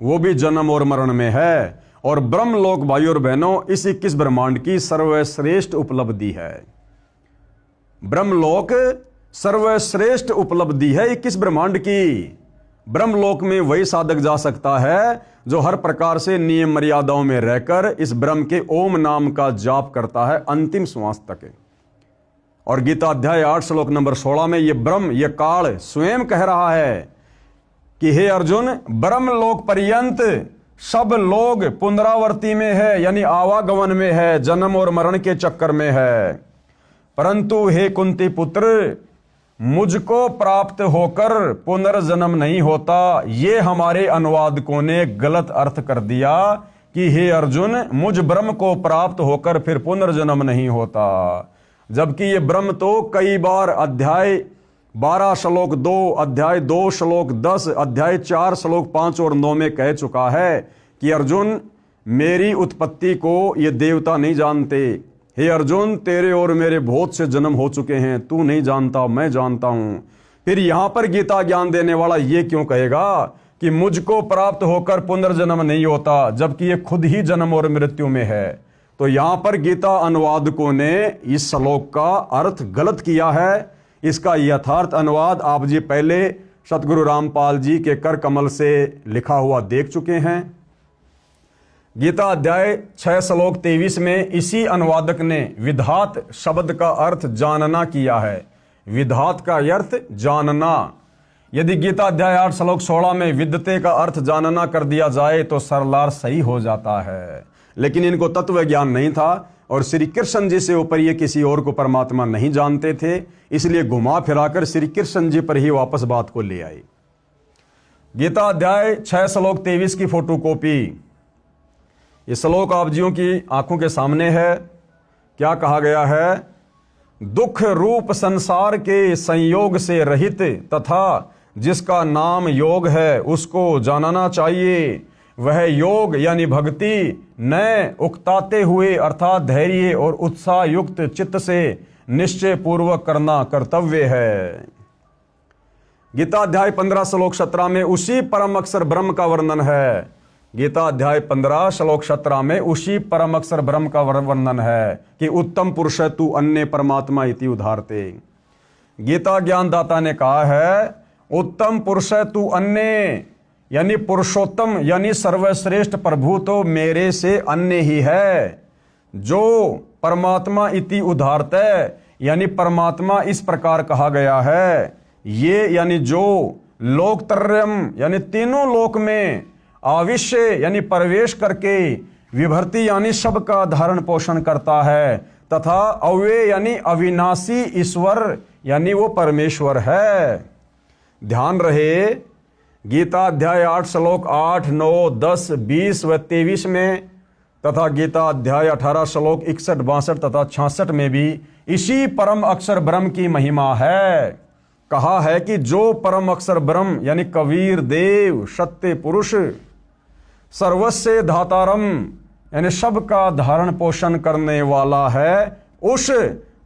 वो भी जन्म और मरण में है। और ब्रह्मलोक भाई और बहनों इस 21 ब्रह्मांड की सर्वश्रेष्ठ उपलब्धि है। ब्रह्मलोक सर्वश्रेष्ठ उपलब्धि है 21 ब्रह्मांड की। ब्रह्मलोक में वही साधक जा सकता है जो हर प्रकार से नियम मर्यादाओं में रहकर इस ब्रह्म के ओम नाम का जाप करता है अंतिम श्वास तक। और गीता अध्याय 8 श्लोक नंबर 16 में ये ब्रह्म, ये काल स्वयं कह रहा है कि हे अर्जुन, ब्रह्मलोक पर्यंत सब लोग पुनरावर्ती में है यानी आवागमन में है, जन्म और मरण के चक्कर में है। परंतु हे कुंती पुत्र, मुझको प्राप्त होकर पुनर्जन्म नहीं होता। ये हमारे अनुवादकों ने गलत अर्थ कर दिया कि हे अर्जुन, मुझ ब्रह्म को प्राप्त होकर फिर पुनर्जन्म नहीं होता, जबकि ये ब्रह्म तो कई बार अध्याय 12 श्लोक 2, अध्याय 2 श्लोक 10, अध्याय 4 श्लोक 5 और 9 में कह चुका है कि अर्जुन, मेरी उत्पत्ति को ये देवता नहीं जानते। हे अर्जुन, तेरे और मेरे बहुत से जन्म हो चुके हैं, तू नहीं जानता, मैं जानता हूं। फिर यहां पर गीता ज्ञान देने वाला ये क्यों कहेगा कि मुझको प्राप्त होकर पुनर्जन्म नहीं होता, जबकि ये खुद ही जन्म और मृत्यु में है? तो यहां पर गीता अनुवादकों ने इस श्लोक का अर्थ गलत किया है। इसका यथार्थ अनुवाद आप जी पहले सतगुरु रामपाल जी के कर कमल से लिखा हुआ देख चुके हैं। गीता अध्याय 6 श्लोक 23 में इसी अनुवादक ने विधात शब्द का अर्थ जानना किया है। विधात का अर्थ जानना। यदि गीता अध्याय 8 श्लोक 16 में विद्यते का अर्थ जानना कर दिया जाए तो सरलार सही हो जाता है, लेकिन इनको तत्व ज्ञान नहीं था और श्री कृष्ण जी से ऊपर ये किसी और को परमात्मा नहीं जानते थे, इसलिए घुमा फिराकर श्री कृष्ण जी पर ही वापस बात को ले आए। गीता अध्याय 6 श्लोक 23 की फोटोकॉपी। ये श्लोक आप जियों की आंखों के सामने है। क्या कहा गया है? दुख रूप संसार के संयोग से रहित तथा जिसका नाम योग है उसको जानना चाहिए। वह योग यानी भक्ति न उकताते हुए अर्थात धैर्य और उत्साह युक्त चित्त से निश्चय पूर्वक करना कर्तव्य है। गीता अध्याय 15 श्लोक 17 में उसी परम अक्षर ब्रह्म का वर्णन है। गीता अध्याय 15 श्लोक 17 में उसी परम अक्षर ब्रह्म का वर्णन है कि उत्तम पुरुष तू अन्य परमात्मा इति उदाहरते। गीता ज्ञानदाता ने कहा है उत्तम पुरुष तू अन्य यानी पुरुषोत्तम यानी सर्वश्रेष्ठ प्रभु तो मेरे से अन्य ही है। जो परमात्मा इति उदाहरते यानी परमात्मा इस प्रकार कहा गया है, ये यानी जो लोकत्रयम यानी तीनों लोक में आविश्य यानी प्रवेश करके विभर्ति यानी सबका धारण पोषण करता है तथा अव्यय यानी अविनाशी ईश्वर यानी वो परमेश्वर है। ध्यान रहे गीता अध्याय 8 श्लोक 8, 9, 10, 20 व 23 में तथा गीता अध्याय 18 श्लोक 61, 62 तथा 66 में भी इसी परम अक्षर ब्रह्म की महिमा है। कहा है कि जो परम अक्षर ब्रह्म यानी कबीर देव सत्य पुरुष सर्वस्य धातारम यानी सबका धारण पोषण करने वाला है, उस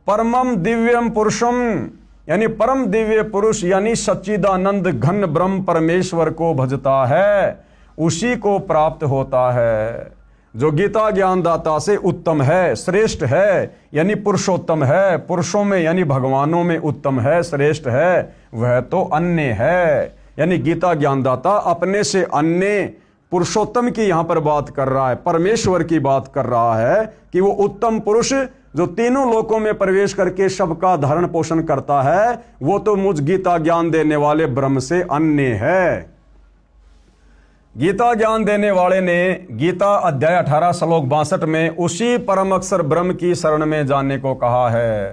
परमम दिव्यम पुरुषम यानी परम दिव्य पुरुष यानी सच्चिदानंद घन ब्रह्म परमेश्वर को भजता है, उसी को प्राप्त होता है। जो गीता ज्ञानदाता से उत्तम है, श्रेष्ठ है, यानी पुरुषोत्तम है, पुरुषों में यानी भगवानों में उत्तम है, श्रेष्ठ है, वह तो अन्य है। यानी गीता ज्ञानदाता अपने से अन्य पुरुषोत्तम की यहां पर बात कर रहा है, परमेश्वर की बात कर रहा है कि वो उत्तम पुरुष जो तीनों लोकों में प्रवेश करके सबका धारण पोषण करता है, वो तो मुझ गीता ज्ञान देने वाले ब्रह्म से अन्य है। गीता ज्ञान देने वाले ने गीता अध्याय 18 श्लोक 62 में उसी परम अक्षर ब्रह्म की शरण में जाने को कहा है।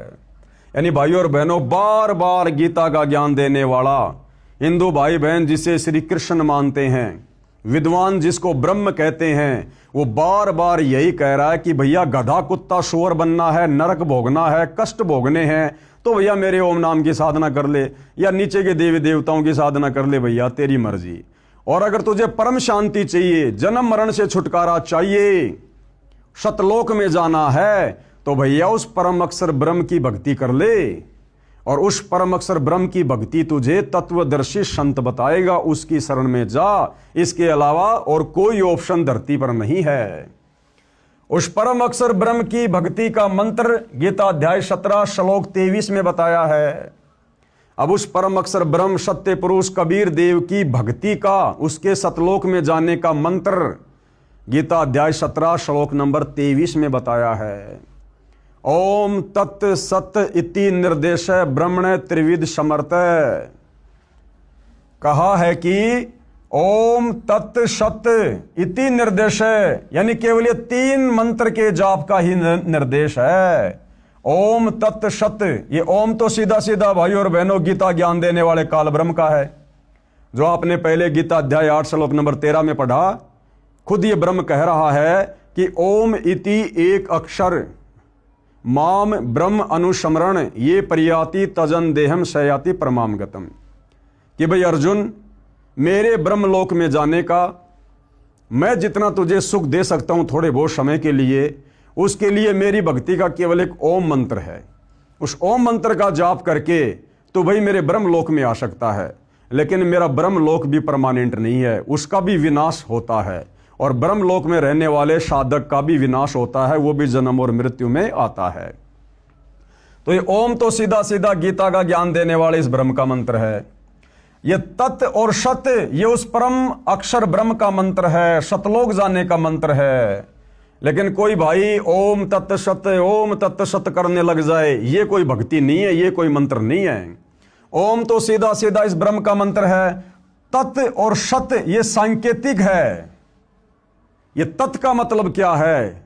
यानी भाइयों और बहनों, बार बार गीता का ज्ञान देने वाला हिंदू भाई बहन जिसे श्री कृष्ण मानते हैं, विद्वान जिसको ब्रह्म कहते हैं, वो बार बार यही कह रहा है कि भैया गधा कुत्ता शुअर बनना है, नरक भोगना है, कष्ट भोगने हैं, तो भैया मेरे ओम नाम की साधना कर ले या नीचे के देवी देवताओं की साधना कर ले, भैया तेरी मर्जी। और अगर तुझे परम शांति चाहिए, जन्म मरण से छुटकारा चाहिए, सतलोक में जाना है, तो भैया उस परम अक्षर ब्रह्म की भक्ति कर ले। और उस परम अक्षर ब्रह्म की भक्ति तुझे तत्वदर्शी संत बताएगा, उसकी शरण में जा। इसके अलावा और कोई ऑप्शन धरती पर नहीं है। उस परम अक्षर ब्रह्म की भक्ति का मंत्र गीता अध्याय 17 श्लोक 23 में बताया है। अब उस परम अक्षर ब्रह्म सत्य पुरुष कबीर देव की भक्ति का, उसके सतलोक में जाने का मंत्र गीता अध्याय 17 श्लोक नंबर 23 में बताया है। ओम तत् सत इति निर्देश ब्रह्मण त्रिविध समर्थ, कहा है कि ओम तत् सत इति निर्देश, यानी केवल ये 3 मंत्र के जाप का ही निर्देश है। ओम तत् सत, ये ओम तो सीधा सीधा भाइयों और बहनों गीता ज्ञान देने वाले काल ब्रह्म का है, जो आपने पहले गीता अध्याय 8 श्लोक नंबर 13 में पढ़ा। खुद ये ब्रह्म कह रहा है कि ओम इति एक अक्षर माम ब्रह्म अनुस्मरण ये परियाति तजन देहम सयाति परमाम गतम, कि भाई अर्जुन, मेरे ब्रह्मलोक में जाने का मैं जितना तुझे सुख दे सकता हूं थोड़े बहुत समय के लिए, उसके लिए मेरी भक्ति का केवल एक ओम मंत्र है। उस ओम मंत्र का जाप करके तो भाई मेरे ब्रह्मलोक में आ सकता है, लेकिन मेरा ब्रह्मलोक भी परमानेंट नहीं है, उसका भी विनाश होता है। और ब्रह्मलोक में रहने वाले साधक का भी विनाश होता है, वो भी जन्म और मृत्यु में आता है। तो ये ओम तो सीधा सीधा गीता का ज्ञान देने वाले इस ब्रह्म का मंत्र है। ये तत् और सत, ये उस परम अक्षर ब्रह्म का मंत्र है, सतलोक जाने का मंत्र है। लेकिन कोई भाई ओम तत् सत करने लग जाए, ये कोई भक्ति नहीं है, ये कोई मंत्र नहीं है। ओम तो सीधा सीधा इस ब्रह्म का मंत्र है। तत् और सत ये सांकेतिक है। ये तत् का मतलब क्या है,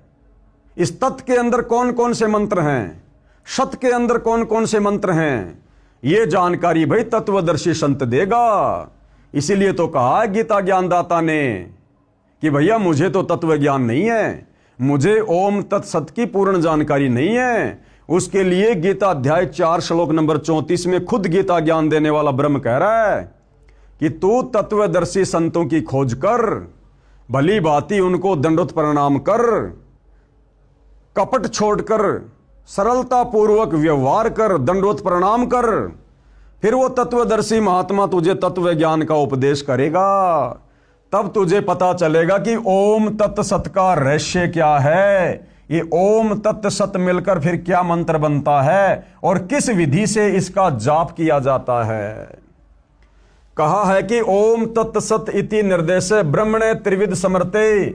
इस तत् के अंदर कौन कौन से मंत्र हैं, सत के अंदर कौन कौन से मंत्र हैं, ये जानकारी भाई तत्वदर्शी संत देगा। इसीलिए तो कहा गीता ज्ञानदाता ने कि भैया मुझे तो तत्व ज्ञान नहीं है, मुझे ओम तत्सत की पूर्ण जानकारी नहीं है। उसके लिए गीता अध्याय 4 श्लोक नंबर 34 में खुद गीता ज्ञान देने वाला ब्रह्म कह रहा है कि तू तत्वदर्शी संतों की खोज कर, भली भांति उनको दंडोत प्रणाम कर, कपट छोड़कर सरलता पूर्वक व्यवहार कर, दंडोत प्रणाम कर, फिर वो तत्वदर्शी महात्मा तुझे तत्व ज्ञान का उपदेश करेगा। तब तुझे पता चलेगा कि ओम तत् सत का रहस्य क्या है, ये ओम तत् सत मिलकर फिर क्या मंत्र बनता है और किस विधि से इसका जाप किया जाता है। कहा है कि ओम तत् सत इति निर्देश ब्रह्मणे त्रिविध समर्थे,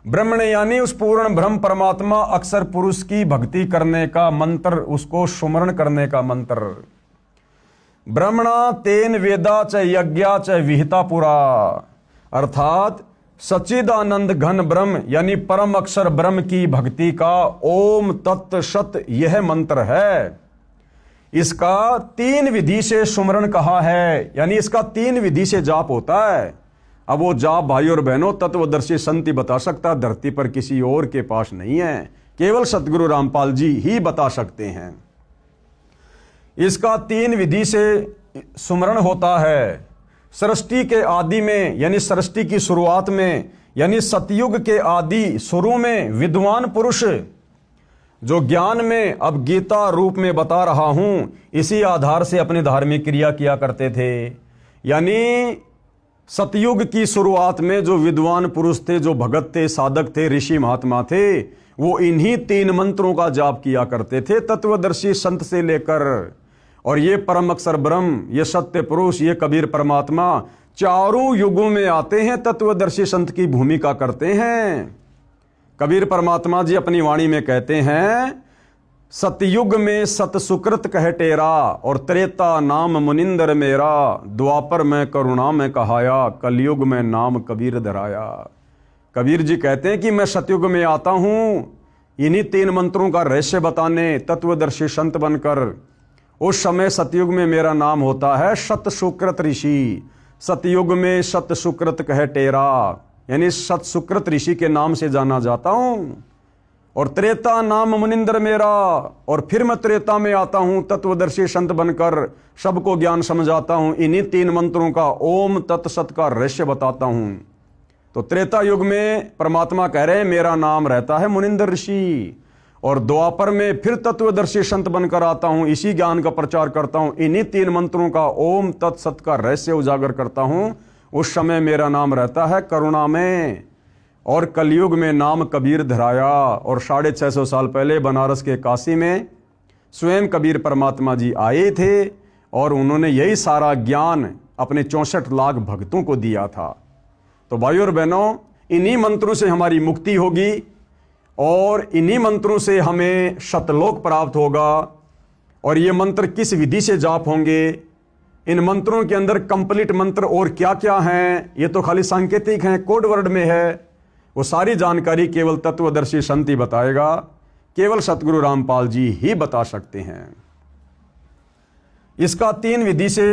ब्रह्मण यानी उस पूर्ण ब्रह्म परमात्मा अक्षर पुरुष की भक्ति करने का मंत्र, उसको सुमरण करने का मंत्र। ब्रह्मणा तेन वेदा च यज्ञा च विहिता पुरा, अर्थात सच्चिदानंद घन ब्रह्म यानी परम अक्षर ब्रह्म की भक्ति का ओम तत् सत यह मंत्र है। इसका 3 विधि से सुमरण कहा है, यानी इसका 3 विधि से जाप होता है। अब वो जाप भाई और बहनों तत्वदर्शी संत ही बता सकता, धरती पर किसी और के पास नहीं है, केवल सतगुरु रामपाल जी ही बता सकते हैं। इसका 3 विधि से सुमरण होता है। सृष्टि के आदि में यानी सृष्टि की शुरुआत में यानी सतयुग के आदि शुरू में विद्वान पुरुष जो ज्ञान में अब गीता रूप में बता रहा हूं, इसी आधार से अपनी धार्मिक क्रिया किया करते थे। यानी सतयुग की शुरुआत में जो विद्वान पुरुष थे, जो भगत थे, साधक थे, ऋषि महात्मा थे, वो इन्हीं 3 मंत्रों का जाप किया करते थे, तत्वदर्शी संत से लेकर। और ये परम अक्षर ब्रह्म, ये सत्य पुरुष, ये कबीर परमात्मा चारों युगों में आते हैं, तत्वदर्शी संत की भूमिका करते हैं। कबीर परमात्मा जी अपनी वाणी में कहते हैं, सतयुग में सत सुकृत कह टेरा, और त्रेता नाम मुनिंदर मेरा, द्वापर में करुणा में कहाया, कलयुग में नाम कबीर धराया। कबीर जी कहते हैं कि मैं सतयुग में आता हूं इन्हीं 3 मंत्रों का रहस्य बताने, तत्वदर्शी संत बनकर। उस समय सतयुग में मेरा नाम होता है सत सुकृत ऋषि। सतयुग में सत सुकृत कह टेरा, यानी सत सुकृत ऋषि के नाम से जाना जाता हूं। और त्रेता नाम मुनिंदर मेरा, और फिर मैं त्रेता में आता हूं तत्वदर्शी संत बनकर, सबको ज्ञान समझाता हूं, इन्हीं 3 मंत्रों का ओम तत्सत का रहस्य बताता हूं। तो त्रेता युग में परमात्मा कह रहे हैं मेरा नाम रहता है मुनिंदर ऋषि, और द्वापर में फिर तत्वदर्शी संत बनकर आता हूं, इसी ज्ञान का प्रचार करता हूं, इन्हीं 3 मंत्रों का ओम तत्सत का रहस्य उजागर करता हूं। उस समय मेरा नाम रहता है करुणा में, और कलयुग में नाम कबीर धराया। और 650 साल पहले बनारस के काशी में स्वयं कबीर परमात्मा जी आए थे, और उन्होंने यही सारा ज्ञान अपने 64 लाख भक्तों को दिया था। तो भाइयों और बहनों, इन्हीं मंत्रों से हमारी मुक्ति होगी, और इन्हीं मंत्रों से हमें सतलोक प्राप्त होगा। और ये मंत्र किस विधि से जाप होंगे, इन मंत्रों के अंदर कंप्लीट मंत्र और क्या क्या हैं, ये तो खाली सांकेतिक हैं, कोड वर्ड में है, वो सारी जानकारी केवल तत्वदर्शी संत ही बताएगा, केवल सतगुरु रामपाल जी ही बता सकते हैं। इसका 3 विधि से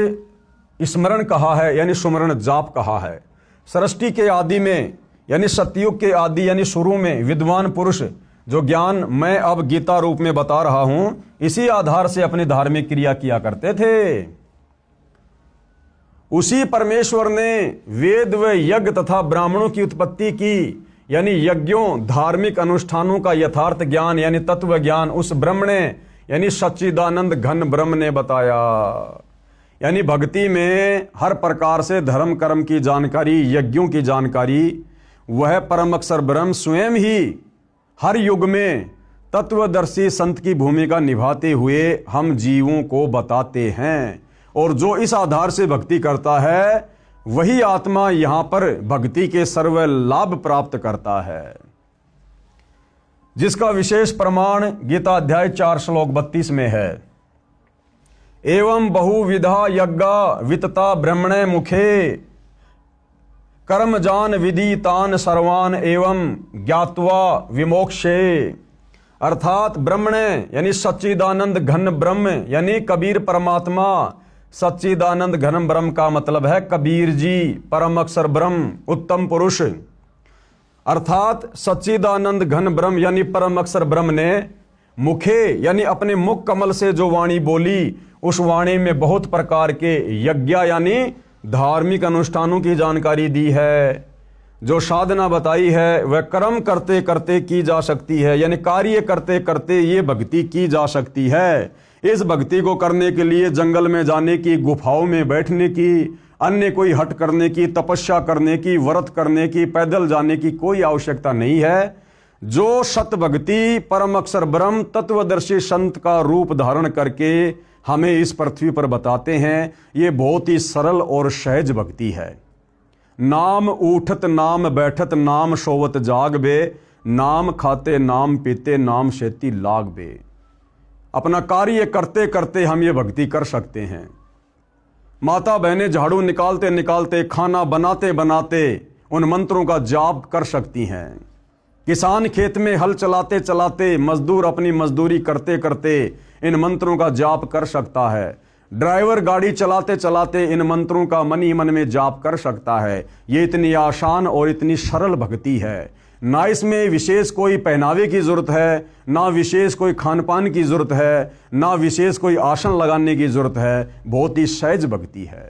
स्मरण कहा है, यानी सुमरण जाप कहा है। सृष्टि के आदि में, यानी सतयुग के आदि यानी शुरू में विद्वान पुरुष जो ज्ञान मैं अब गीता रूप में बता रहा हूं, इसी आधार से अपनी धार्मिक क्रिया किया करते थे। उसी परमेश्वर ने वेद व यज्ञ तथा ब्राह्मणों की उत्पत्ति की, यानी यज्ञों धार्मिक अनुष्ठानों का यथार्थ ज्ञान यानी तत्व ज्ञान उस ब्रह्म ने, यानी सच्चिदानंद घन ब्रह्म ने बताया। यानी भक्ति में हर प्रकार से धर्म कर्म की जानकारी, यज्ञों की जानकारी, वह परम अक्षर ब्रह्म स्वयं ही हर युग में तत्वदर्शी संत की भूमिका निभाते हुए हम जीवों को बताते हैं। और जो इस आधार से भक्ति करता है, वही आत्मा यहां पर भक्ति के सर्व लाभ प्राप्त करता है, जिसका विशेष प्रमाण गीता अध्याय 4 श्लोक 32 में है। एवं बहुविधा यज्ञा वितता ब्रह्मणे मुखे, कर्म जान विदितान सर्वान एवं ज्ञात्वा विमोक्षे। अर्थात ब्रह्मणे यानी सच्चिदानंद घन ब्रह्म, यानी कबीर परमात्मा। सच्चिदानंद घन ब्रह्म का मतलब है कबीर जी, परम अक्षर ब्रह्म, उत्तम पुरुष। अर्थात सच्चिदानंद घन ब्रह्म यानी परम अक्षर ब्रह्म ने मुखे यानी अपने मुख कमल से जो वाणी बोली, उस वाणी में बहुत प्रकार के यज्ञ यानी धार्मिक अनुष्ठानों की जानकारी दी है। जो साधना बताई है वह कर्म करते करते की जा सकती है, यानी कार्य करते करते ये भक्ति की जा सकती है। इस भक्ति को करने के लिए जंगल में जाने की, गुफाओं में बैठने की, अन्य कोई हट करने की, तपस्या करने की, व्रत करने की, पैदल जाने की कोई आवश्यकता नहीं है। जो सत भक्ति परम अक्षर ब्रह्म तत्वदर्शी संत का रूप धारण करके हमें इस पृथ्वी पर बताते हैं, ये बहुत ही सरल और सहज भक्ति है। नाम उठत नाम बैठत नाम सोवत जाग बे, नाम खाते नाम पीते नाम शेती लाग बे। अपना कार्य करते करते हम ये भक्ति कर सकते हैं। माता बहनें झाड़ू निकालते निकालते, खाना बनाते बनाते उन मंत्रों का जाप कर सकती हैं। किसान खेत में हल चलाते चलाते, मजदूर अपनी मजदूरी करते करते इन मंत्रों का जाप कर सकता है। ड्राइवर गाड़ी चलाते चलाते इन मंत्रों का मन ही मन में जाप कर सकता है। ये इतनी आसान और इतनी सरल भक्ति है। ना इसमें विशेष कोई पहनावे की जरूरत है, ना विशेष कोई खान पान की जरूरत है, ना विशेष कोई आसन लगाने की जरूरत है। बहुत ही सहज भक्ति है।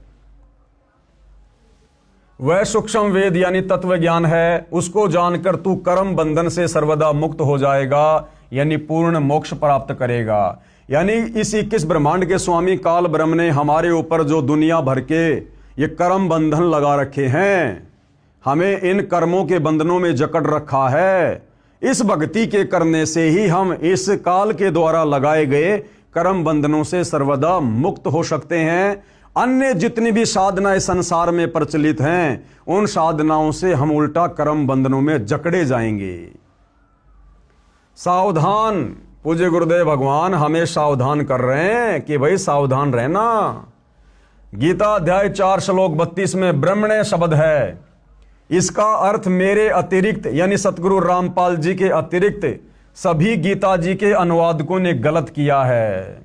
वह सूक्ष्म वेद यानी तत्व ज्ञान है, उसको जानकर तू कर्म बंधन से सर्वदा मुक्त हो जाएगा, यानी पूर्ण मोक्ष प्राप्त करेगा। यानी इस 21 ब्रह्मांड के स्वामी काल ब्रह्म ने हमारे ऊपर जो दुनिया भर के ये कर्म बंधन लगा रखे हैं, हमें इन कर्मों के बंधनों में जकड़ रखा है। इस भक्ति के करने से ही हम इस काल के द्वारा लगाए गए कर्म बंधनों से सर्वदा मुक्त हो सकते हैं। अन्य जितनी भी साधनाएं संसार में प्रचलित हैं, उन साधनाओं से हम उल्टा कर्म बंधनों में जकड़े जाएंगे। सावधान, पूज्य गुरुदेव भगवान हमें सावधान कर रहे हैं कि भाई सावधान रहना। गीता अध्याय 4 श्लोक 32 में ब्रह्मण्य शब्द है। इसका अर्थ मेरे अतिरिक्त यानी सतगुरु रामपाल जी के अतिरिक्त सभी गीता जी के अनुवादकों ने गलत किया है।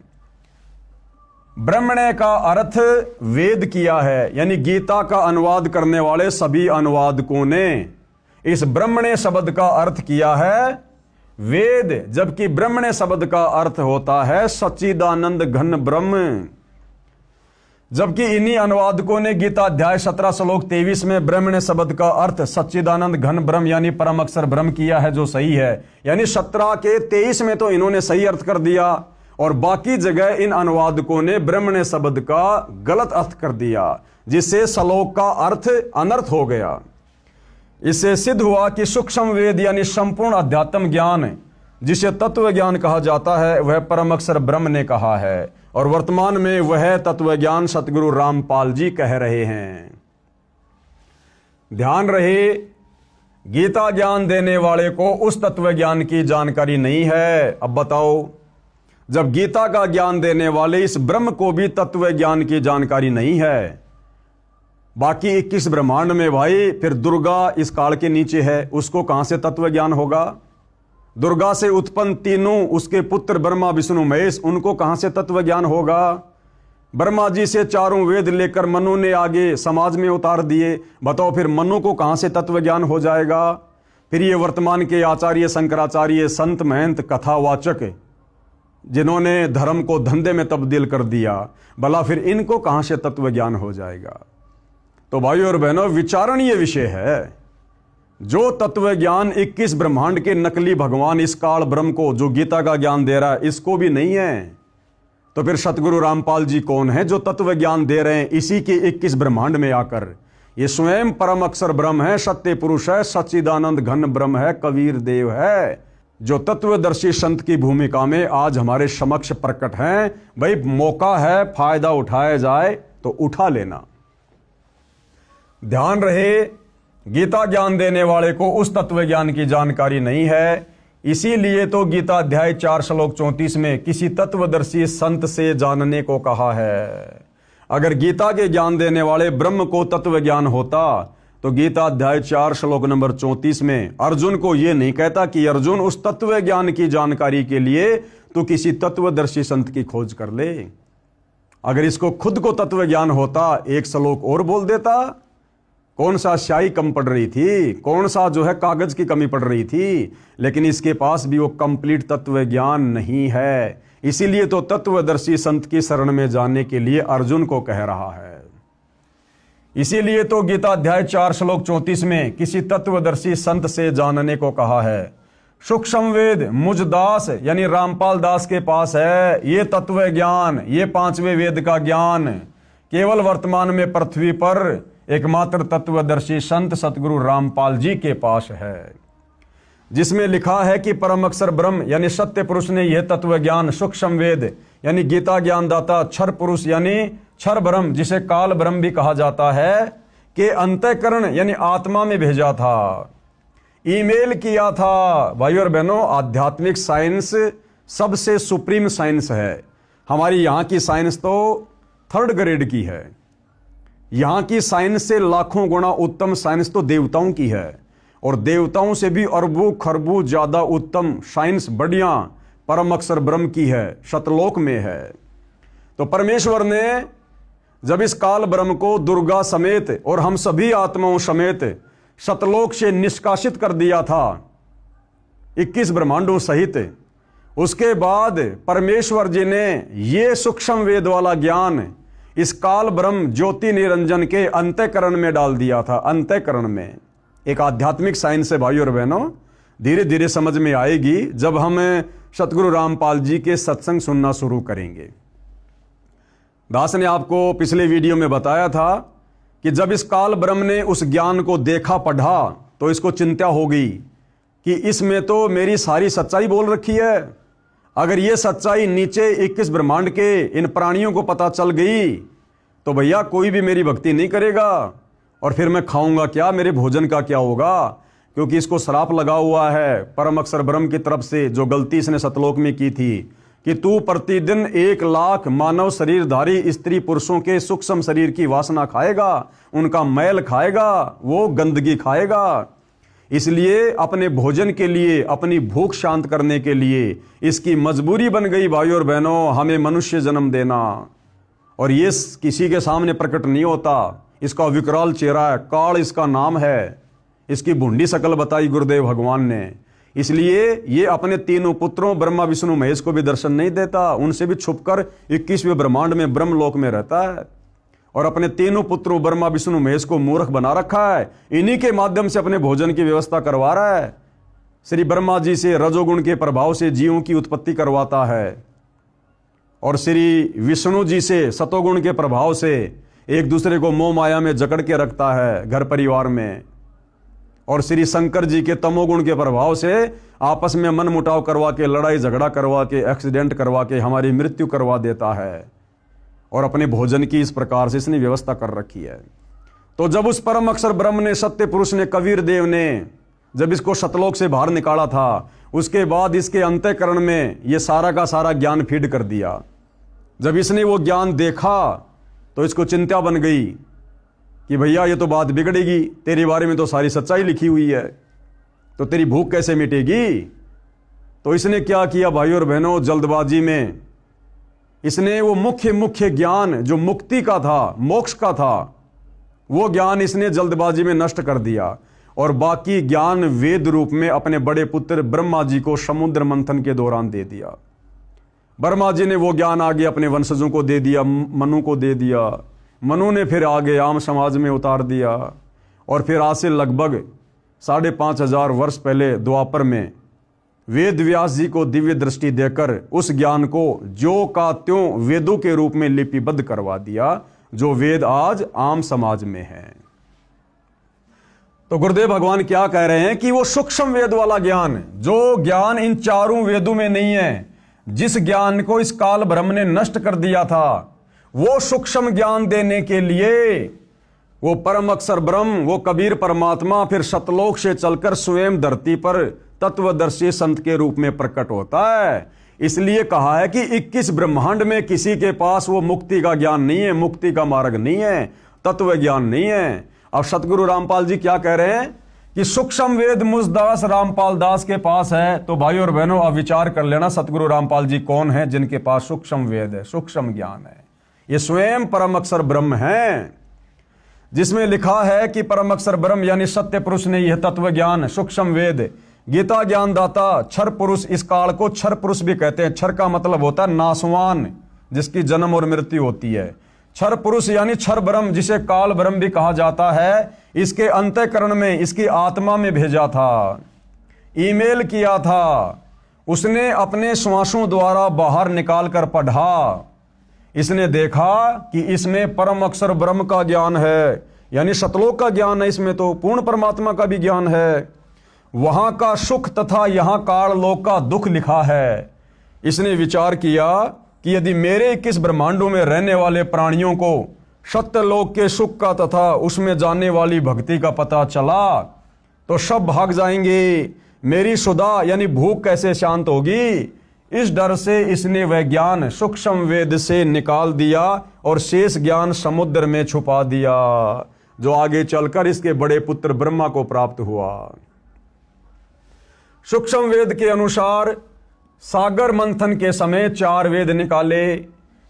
ब्रह्मण्य का अर्थ वेद किया है, यानी गीता का अनुवाद करने वाले सभी अनुवादकों ने इस ब्रह्मण्य शब्द का अर्थ किया है वेद, जबकि ब्रह्मण्य शब्द का अर्थ होता है सच्चिदानंद घन ब्रह्म। जबकि इन्हीं अनुवादकों ने गीता अध्याय 17 श्लोक 23 में ब्रह्मण्य शब्द का अर्थ सच्चिदानंद घन ब्रह्म यानी परम अक्षर ब्रह्म किया है, जो सही है। यानी 17 के 23 में तो इन्होंने सही अर्थ कर दिया और बाकी जगह इन अनुवादकों ने ब्रह्मण्य शब्द का गलत अर्थ कर दिया, जिससे श्लोक का अर्थ अनर्थ हो गया। इससे सिद्ध हुआ कि सूक्ष्म वेद यानी संपूर्ण अध्यात्म ज्ञान, जिसे तत्व ज्ञान कहा जाता है, वह परम अक्षर ब्रह्म ने कहा है और वर्तमान में वह तत्व ज्ञान सतगुरु रामपाल जी कह रहे हैं। ध्यान रहे, गीता ज्ञान देने वाले को उस तत्व ज्ञान की जानकारी नहीं है। अब बताओ, जब गीता का ज्ञान देने वाले इस ब्रह्म को भी तत्व ज्ञान की जानकारी नहीं है, बाकी 21 ब्रह्मांड में भाई फिर दुर्गा इस काल के नीचे है, उसको कहां से तत्व ज्ञान होगा? दुर्गा से उत्पन्न तीनों उसके पुत्र ब्रह्मा विष्णु महेश, उनको कहां से तत्व ज्ञान होगा? ब्रह्मा जी से चारों वेद लेकर मनु ने आगे समाज में उतार दिए, बताओ फिर मनु को कहां से तत्व ज्ञान हो जाएगा? फिर ये वर्तमान के आचार्य शंकराचार्य संत महंत कथावाचक जिन्होंने धर्म को धंधे में तब्दील कर दिया, भला फिर इनको कहां से तत्व ज्ञान हो जाएगा? तो भाइयों और बहनों, विचारणीय विषय है। जो तत्व ज्ञान 21 ब्रह्मांड के नकली भगवान इस काल ब्रह्म को जो गीता का ज्ञान दे रहा है, इसको भी नहीं है, तो फिर सतगुरु रामपाल जी कौन है जो तत्व ज्ञान दे रहे हैं इसी के 21 ब्रह्मांड में आकर? ये स्वयं परम अक्षर ब्रह्म है, सत्य पुरुष है, सच्चिदानंद घन ब्रह्म है, कबीर देव है, जो तत्वदर्शी संत की भूमिका में आज हमारे समक्ष प्रकट हैं। भाई मौका है, फायदा उठाया जाए तो उठा लेना। ध्यान रहे, गीता ज्ञान देने वाले को उस तत्व ज्ञान की जानकारी नहीं है, इसीलिए तो गीता अध्याय 4 श्लोक 34 में किसी तत्वदर्शी संत से जानने को कहा है। अगर गीता के ज्ञान देने वाले ब्रह्म को तत्व ज्ञान होता तो गीता अध्याय 4 श्लोक नंबर 34 में अर्जुन को यह नहीं कहता कि अर्जुन उस तत्व ज्ञान की जानकारी के लिए तो किसी तत्वदर्शी संत की खोज कर ले। अगर इसको खुद को तत्व ज्ञान होता, एक श्लोक और बोल देता। कौन सा स्याही कम पड़ रही थी, कौन सा जो है कागज की कमी पड़ रही थी, लेकिन इसके पास भी वो कंप्लीट तत्व ज्ञान नहीं है। इसीलिए तो तत्वदर्शी संत की शरण में जाने के लिए अर्जुन को कह रहा है। इसीलिए तो गीता अध्याय 4 श्लोक 34 में किसी तत्वदर्शी संत से जानने को कहा है। सूक्ष्म वेद मुझ दास यानी रामपाल दास के पास है। ये तत्व ज्ञान, ये 5वें वेद का ज्ञान केवल वर्तमान में पृथ्वी पर एकमात्र तत्वदर्शी संत सतगुरु रामपाल जी के पास है, जिसमें लिखा है कि परम अक्षर ब्रह्म यानी सत्य पुरुष ने यह तत्व ज्ञान सूक्ष्म वेद यानी गीता ज्ञान दाता क्षर पुरुष यानी क्षर ब्रह्म, जिसे काल ब्रह्म भी कहा जाता है, के अंतःकरण यानी आत्मा में भेजा था, ईमेल किया था। भाइयों और बहनों, आध्यात्मिक साइंस सबसे सुप्रीम साइंस है। हमारी यहाँ की साइंस तो 3rd ग्रेड की है। यहाँ की साइंस से लाखों गुना उत्तम साइंस तो देवताओं की है, और देवताओं से भी अरबों खरबों ज्यादा उत्तम साइंस बढ़िया परम अक्षर ब्रह्म की है, शतलोक में है। तो परमेश्वर ने जब इस काल ब्रह्म को दुर्गा समेत और हम सभी आत्माओं समेत शतलोक से निष्कासित कर दिया था 21 ब्रह्मांडों सहित, उसके बाद परमेश्वर जी ने ये सूक्ष्म वेद वाला ज्ञान इस काल ब्रह्म ज्योति निरंजन के अंतःकरण में डाल दिया था। अंतःकरण में एक आध्यात्मिक साइंस है भाइयों और बहनों, धीरे धीरे समझ में आएगी जब हम सतगुरु रामपाल जी के सत्संग सुनना शुरू करेंगे। दास ने आपको पिछले वीडियो में बताया था कि जब इस काल ब्रह्म ने उस ज्ञान को देखा पढ़ा तो इसको चिंता हो गई कि इसमें तो मेरी सारी सच्चाई बोल रखी है। अगर ये सच्चाई नीचे 21 ब्रह्मांड के इन प्राणियों को पता चल गई तो भैया कोई भी मेरी भक्ति नहीं करेगा, और फिर मैं खाऊंगा क्या, मेरे भोजन का क्या होगा। क्योंकि इसको श्राप लगा हुआ है परम अक्षर ब्रह्म की तरफ से, जो गलती इसने सतलोक में की थी कि तू प्रतिदिन 1 लाख मानव शरीरधारी स्त्री पुरुषों के सूक्ष्म शरीर की वासना खाएगा, उनका मैल खाएगा, वो गंदगी खाएगा। इसलिए अपने भोजन के लिए, अपनी भूख शांत करने के लिए इसकी मजबूरी बन गई भाइयों और बहनों हमें मनुष्य जन्म देना। और ये किसी के सामने प्रकट नहीं होता, इसका विकराल चेहरा है, काल इसका नाम है, इसकी भुंडी शकल बताई गुरुदेव भगवान ने। इसलिए ये अपने तीनों पुत्रों ब्रह्मा विष्णु महेश को भी दर्शन नहीं देता, उनसे भी छुपकर 21वें ब्रह्मांड में ब्रह्मलोक में रहता है, और अपने तीनों पुत्रों ब्रह्मा विष्णु महेश को मूर्ख बना रखा है। इन्हीं के माध्यम से अपने भोजन की व्यवस्था करवा रहा है। श्री ब्रह्मा जी से रजोगुण के प्रभाव से जीवों की उत्पत्ति करवाता है, और श्री विष्णु जी से सतोगुण के प्रभाव से एक दूसरे को मोह माया में जकड़ के रखता है घर परिवार में, और श्री शंकर जी के तमोगुण के प्रभाव से आपस में मन मुटाव करवा के, लड़ाई झगड़ा करवा के, एक्सीडेंट करवा के हमारी मृत्यु करवा देता है। और अपने भोजन की इस प्रकार से इसने व्यवस्था कर रखी है। तो जब उस परम अक्षर ब्रह्म ने, सत्य पुरुष ने, कबीर देव ने जब इसको सतलोक से बाहर निकाला था, उसके बाद इसके अंतःकरण में ये सारा का सारा ज्ञान फीड कर दिया। जब इसने वो ज्ञान देखा तो इसको चिंता बन गई कि भैया ये तो बात बिगड़ेगी, तेरे बारे में तो सारी सच्चाई लिखी हुई है, तो तेरी भूख कैसे मिटेगी। तो इसने क्या किया भाइयों और बहनों, जल्दबाजी में इसने वो मुख्य ज्ञान जो मुक्ति का था, मोक्ष का था, वो ज्ञान इसने जल्दबाजी में नष्ट कर दिया, और बाकी ज्ञान वेद रूप में अपने बड़े पुत्र ब्रह्मा जी को समुद्र मंथन के दौरान दे दिया। ब्रह्मा जी ने वो ज्ञान आगे अपने वंशजों को दे दिया, मनु को दे दिया, मनु ने फिर आगे आम समाज में उतार दिया, और फिर आज से लगभग 5500 वर्ष पहले द्वापर में वेद व्यास जी को दिव्य दृष्टि देकर उस ज्ञान को जो का त्यों वेदों के रूप में लिपिबद्ध करवा दिया, जो वेद आज आम समाज में है। तो गुरुदेव भगवान क्या कह रहे हैं कि वो सूक्ष्म वेद वाला ज्ञान, जो ज्ञान इन चारों वेदों में नहीं है, जिस ज्ञान को इस काल ब्रह्म ने नष्ट कर दिया था, वो सूक्ष्म ज्ञान देने के लिए वो परम अक्षर ब्रह्म, वो कबीर परमात्मा फिर सतलोक से चलकर स्वयं धरती पर तत्वदर्शी संत के रूप में प्रकट होता है। इसलिए कहा है कि 21 ब्रह्मांड में किसी के पास वो मुक्ति का ज्ञान नहीं है, मुक्ति का मार्ग नहीं है, तत्व ज्ञान नहीं है। अब सतगुरु रामपाल जी क्या कह रहे हैं कि सूक्ष्म वेद मुझदास रामपाल दास के पास है। तो भाइयों और बहनों अब विचार कर लेना सतगुरु रामपाल जी कौन है जिनके पास सूक्ष्म वेद है, सूक्ष्म ज्ञान है। ये स्वयं परम अक्षर ब्रह्म है, जिसमें लिखा है कि परम अक्षर ब्रह्म यानी सत्य पुरुष ने यह तत्व ज्ञान, सूक्ष्म वेद, गीता ज्ञान दाता, क्षर पुरुष, इस काल को क्षर पुरुष भी कहते हैं। क्षर का मतलब होता है नासवान, जिसकी जन्म और मृत्यु होती है। क्षर पुरुष यानी क्षर ब्रह्म, जिसे काल ब्रह्म भी कहा जाता है, इसके अंतःकरण में, इसकी आत्मा में भेजा था, ईमेल किया था, उसने अपने श्वासों द्वारा बाहर निकाल कर पढ़ा। इसने देखा कि इसमें परम अक्षर ब्रह्म का ज्ञान है, यानी सतलोक का ज्ञान है, इसमें तो पूर्ण परमात्मा का भी ज्ञान है, वहां का सुख तथा यहां काल लोक का दुख लिखा है। इसने विचार किया कि यदि मेरे 21 ब्रह्मांडों में रहने वाले प्राणियों को सत्यलोक के सुख का तथा उसमें जाने वाली भक्ति का पता चला तो सब भाग जाएंगे, मेरी सुधा यानी भूख कैसे शांत होगी। इस डर से इसने वह ज्ञान सूक्ष्म वेद से निकाल दिया और शेष ज्ञान समुद्र में छुपा दिया, जो आगे चलकर इसके बड़े पुत्र ब्रह्मा को प्राप्त हुआ। सूक्ष्म वेद के अनुसार सागर मंथन के समय 4 वेद निकाले,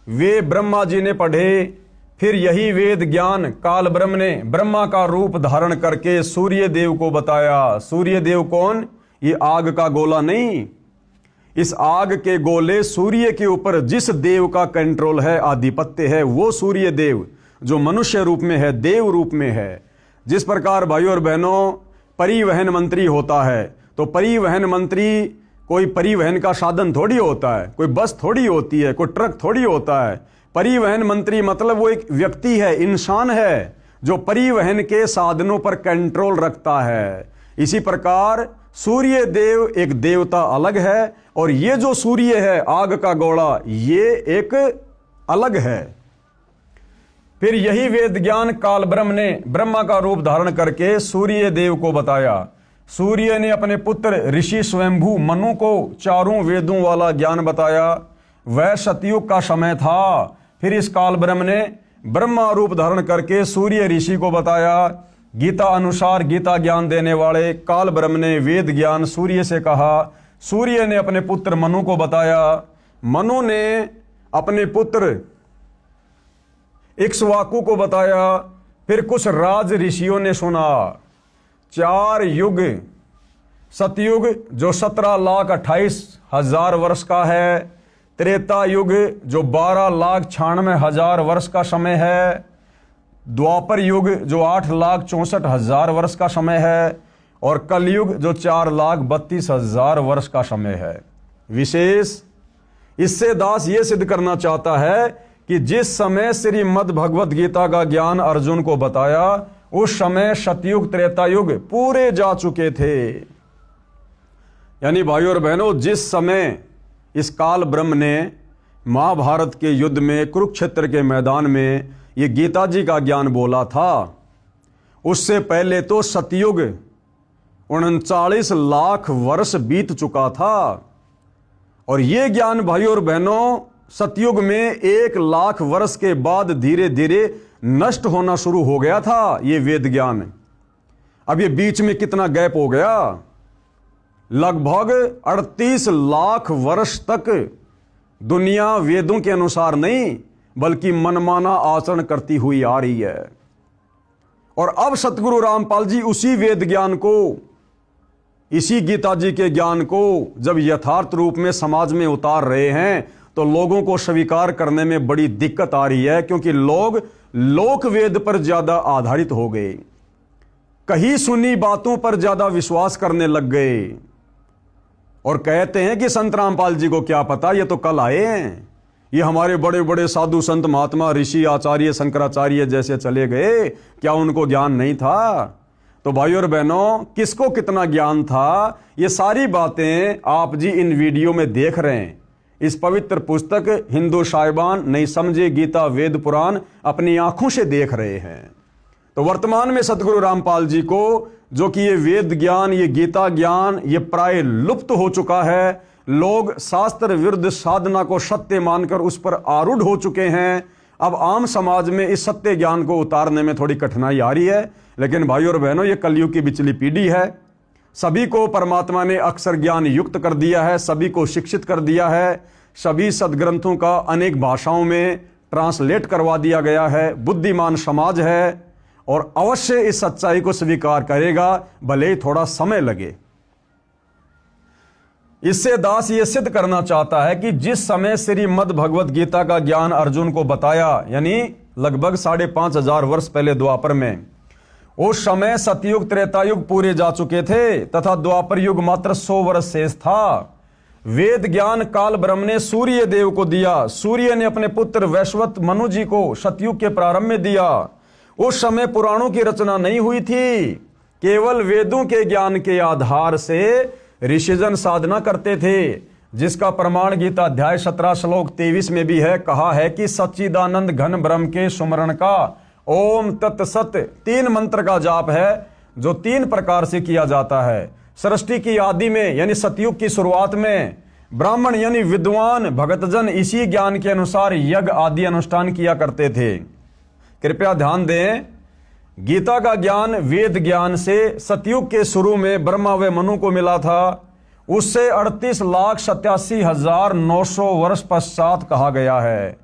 वे ब्रह्मा जी ने पढ़े। फिर यही वेद ज्ञान काल ब्रह्म ने ब्रह्मा का रूप धारण करके सूर्य देव को बताया। सूर्य देव कौन? ये आग का गोला नहीं, इस आग के गोले सूर्य के ऊपर जिस देव का कंट्रोल है, आधिपत्य है, वो सूर्य देव जो मनुष्य रूप में है, देव रूप में है। जिस प्रकार भाइयों और बहनों परिवहन मंत्री होता है, तो परिवहन मंत्री कोई परिवहन का साधन थोड़ी होता है, कोई बस थोड़ी होती है, कोई ट्रक थोड़ी होता है। परिवहन मंत्री मतलब वो एक व्यक्ति है, इंसान है, जो परिवहन के साधनों पर कंट्रोल रखता है। इसी प्रकार सूर्य देव एक देवता अलग है, और ये जो सूर्य है, आग का गोला, ये एक अलग है। फिर यही वेद ज्ञान काल ब्रह्म ने ब्रह्मा का रूप धारण करके सूर्य देव को बताया। सूर्य ने अपने पुत्र ऋषि स्वयंभू मनु को चारों वेदों वाला ज्ञान बताया। वह सतयुग का समय था। फिर इस काल ब्रह्म ने ब्रह्मा रूप धारण करके सूर्य ऋषि को बताया। गीता अनुसार गीता ज्ञान देने वाले काल ब्रह्म ने वेद ज्ञान सूर्य से कहा। सूर्य ने अपने पुत्र मनु को बताया। मनु ने अपने पुत्र इक्ष्वाकु को बताया। फिर कुछ राज ऋषियों ने सुना। 4 युग, सतयुग जो 17,28,000 वर्ष का है, त्रेता युग जो 12,96,000 वर्ष का समय है, द्वापर युग जो 8,64,000 वर्ष का समय है, और कलयुग जो 4,32,000 वर्ष का समय है। विशेष इससे दास ये सिद्ध करना चाहता है कि जिस समय श्रीमद् भगवत गीता का ज्ञान अर्जुन को बताया, उस समय सतयुग त्रेता युग पूरे जा चुके थे। यानी भाइयों और बहनों, जिस समय इस काल ब्रह्म ने महाभारत के युद्ध में, कुरुक्षेत्र के मैदान में ये गीता जी का ज्ञान बोला था, उससे पहले तो सतयुग 39 लाख वर्ष बीत चुका था। और ये ज्ञान भाइयों और बहनों सतयुग में 1 लाख वर्ष के बाद धीरे धीरे नष्ट होना शुरू हो गया था ये वेद ज्ञान। अब ये बीच में कितना गैप हो गया, लगभग 38 लाख वर्ष तक दुनिया वेदों के अनुसार नहीं बल्कि मनमाना आचरण करती हुई आ रही है। और अब सतगुरु रामपाल जी उसी वेद ज्ञान को, इसी गीता जी के ज्ञान को जब यथार्थ रूप में समाज में उतार रहे हैं, तो लोगों को स्वीकार करने में बड़ी दिक्कत आ रही है, क्योंकि लोग लोक वेद पर ज्यादा आधारित हो गए, कहीं सुनी बातों पर ज्यादा विश्वास करने लग गए, और कहते हैं कि संत रामपाल जी को क्या पता, ये तो कल आए हैं, ये हमारे बड़े बड़े साधु संत महात्मा ऋषि आचार्य शंकराचार्य जैसे चले गए, क्या उनको ज्ञान नहीं था? तो भाइयों और बहनों, किसको कितना ज्ञान था, ये सारी बातें आप जी इन वीडियो में देख रहे हैं। इस पवित्र पुस्तक हिंदू साहिबान नहीं समझे गीता वेद पुराण अपनी आंखों से देख रहे हैं। तो वर्तमान में सतगुरु रामपाल जी को, जो कि ये वेद ज्ञान, ये गीता ज्ञान, ये प्राय लुप्त हो चुका है। लोग शास्त्र विरुद्ध साधना को सत्य मानकर उस पर आरूढ़ हो चुके हैं। अब आम समाज में इस सत्य ज्ञान को उतारने में थोड़ी कठिनाई आ रही है, लेकिन भाइयों और बहनों, ये कलयुग की बिचली पीढ़ी है। सभी को परमात्मा ने अक्षर ज्ञान युक्त कर दिया है, सभी को शिक्षित कर दिया है, सभी सदग्रंथों का अनेक भाषाओं में ट्रांसलेट करवा दिया गया है। बुद्धिमान समाज है और अवश्य इस सच्चाई को स्वीकार करेगा, भले ही थोड़ा समय लगे। इससे दास ये सिद्ध करना चाहता है कि जिस समय श्रीमद् भगवत गीता का ज्ञान अर्जुन को बताया, यानी लगभग 5,500 वर्ष पहले द्वापर में, उस समय सतयुग त्रेतायुग पूरे जा चुके थे तथा द्वापर युग मात्र 100 वर्ष शेष था। वेद ज्ञान काल ब्रह्म ने सूर्य देव को दिया। सूर्य ने अपने पुत्र वैश्वत मनु जी को सतयुग के प्रारंभ में दिया। उस समय पुराणों की रचना नहीं हुई थी, केवल वेदों के ज्ञान के आधार से ऋषिजन साधना करते थे, जिसका प्रमाण गीता अध्याय 17 श्लोक 23 में भी है। कहा है कि सच्चिदानंद घन ब्रह्म के सुमरण का ओम तत्सत 3 मंत्र का जाप है, जो 3 प्रकार से किया जाता है। सृष्टि की आदि में यानी सतयुग की शुरुआत में ब्राह्मण यानी विद्वान भगतजन इसी ज्ञान के अनुसार यज्ञ आदि अनुष्ठान किया करते थे। कृपया ध्यान दें, गीता का ज्ञान वेद ज्ञान से सतयुग के शुरू में ब्रह्मा व मनु को मिला था। उससे 38,87,900 वर्ष पश्चात कहा गया है।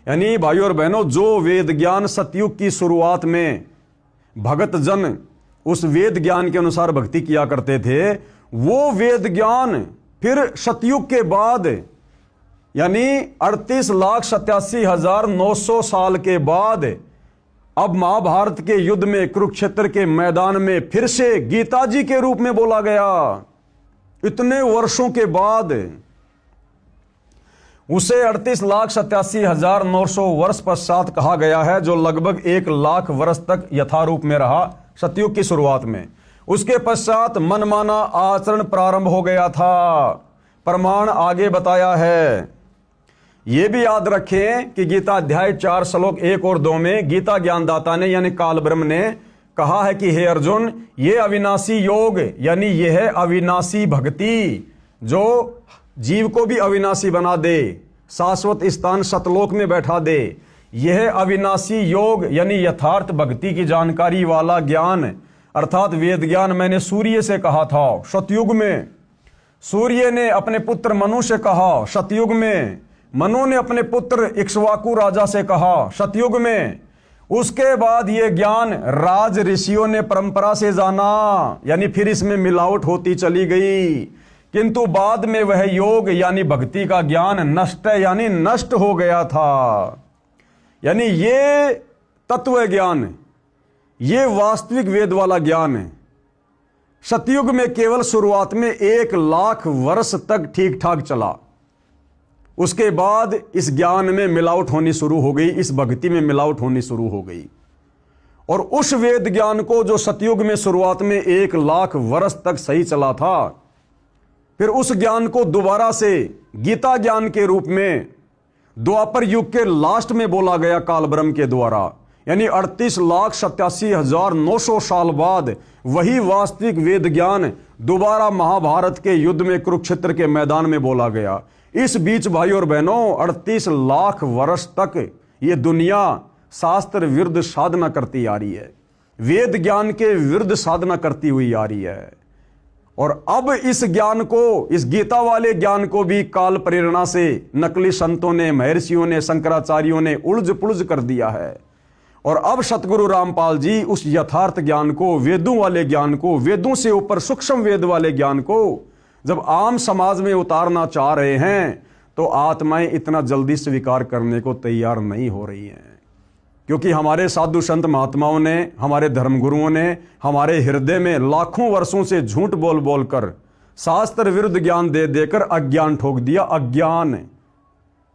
यानी भाइयों और बहनों, जो वेद ज्ञान सतयुग की शुरुआत में भगत जन उस वेद ज्ञान के अनुसार भक्ति किया करते थे, वो वेद ज्ञान फिर सतयुग के बाद यानी 38,87,900 साल के बाद अब महाभारत के युद्ध में कुरुक्षेत्र के मैदान में फिर से गीता जी के रूप में बोला गया। इतने वर्षों के बाद उसे 38,87,900 वर्ष पश्चात कहा गया है, जो लगभग 1,00,000 वर्ष तक यथारूप में रहा सतयुग की शुरुआत में। उसके पश्चात मनमाना आचरण प्रारंभ हो गया था। प्रमाण आगे बताया है। यह भी याद रखें कि गीता अध्याय 4 श्लोक 1 और 2 में गीता ज्ञानदाता ने यानी काल ब्रह्म ने कहा है कि हे अर्जुन, ये अविनाशी योग यानी यह है अविनाशी भक्ति जो जीव को भी अविनाशी बना दे, शाश्वत स्थान सतलोक में बैठा दे। यह अविनाशी योग यानी यथार्थ भक्ति की जानकारी वाला ज्ञान अर्थात वेद ज्ञान मैंने सूर्य से कहा था सतयुग में। सूर्य ने अपने पुत्र मनु से कहा सतयुग में। मनु ने अपने पुत्र इक्ष्वाकु राजा से कहा सतयुग में। उसके बाद ये ज्ञान राज ऋषियों ने परंपरा से जाना, यानी फिर इसमें मिलावट होती चली गई, किंतु बाद में वह योग यानी भक्ति का ज्ञान नष्ट यानी नष्ट हो गया था। यानी ये तत्व ज्ञान, ये वास्तविक वेद वाला ज्ञान है। सतयुग में केवल शुरुआत में 1,00,000 वर्ष तक ठीक ठाक चला। उसके बाद इस ज्ञान में मिलावट होनी शुरू हो गई, इस भक्ति में मिलावट होनी शुरू हो गई। और उस वेद ज्ञान को जो सतयुग में शुरुआत में 1,00,000 वर्ष तक सही चला था, फिर उस ज्ञान को दोबारा से गीता ज्ञान के रूप में द्वापर युग के लास्ट में बोला गया काल ब्रह्म के द्वारा। यानी 38,87,900 साल बाद वही वास्तविक वेद ज्ञान दोबारा महाभारत के युद्ध में कुरुक्षेत्र के मैदान में बोला गया। इस बीच भाई और बहनों 38,00,000 वर्ष तक ये दुनिया शास्त्र विरुद्ध साधना करती आ रही है, वेद ज्ञान के विरुद्ध साधना करती हुई आ रही है। और अब इस ज्ञान को, इस गीता वाले ज्ञान को भी काल प्रेरणा से नकली संतों ने, महर्षियों ने, शंकराचार्यों ने उलझ पुलझ कर दिया है। और अब सतगुरु रामपाल जी उस यथार्थ ज्ञान को, वेदों वाले ज्ञान को, वेदों से ऊपर सूक्ष्म वेद वाले ज्ञान को जब आम समाज में उतारना चाह रहे हैं, तो आत्माएं इतना जल्दी स्वीकार करने को तैयार नहीं हो रही हैं। क्योंकि हमारे साधु संत महात्माओं ने, हमारे धर्मगुरुओं ने हमारे हृदय में लाखों वर्षों से झूठ बोल बोल कर, शास्त्र विरुद्ध ज्ञान दे देकर अज्ञान ठोक दिया। अज्ञान,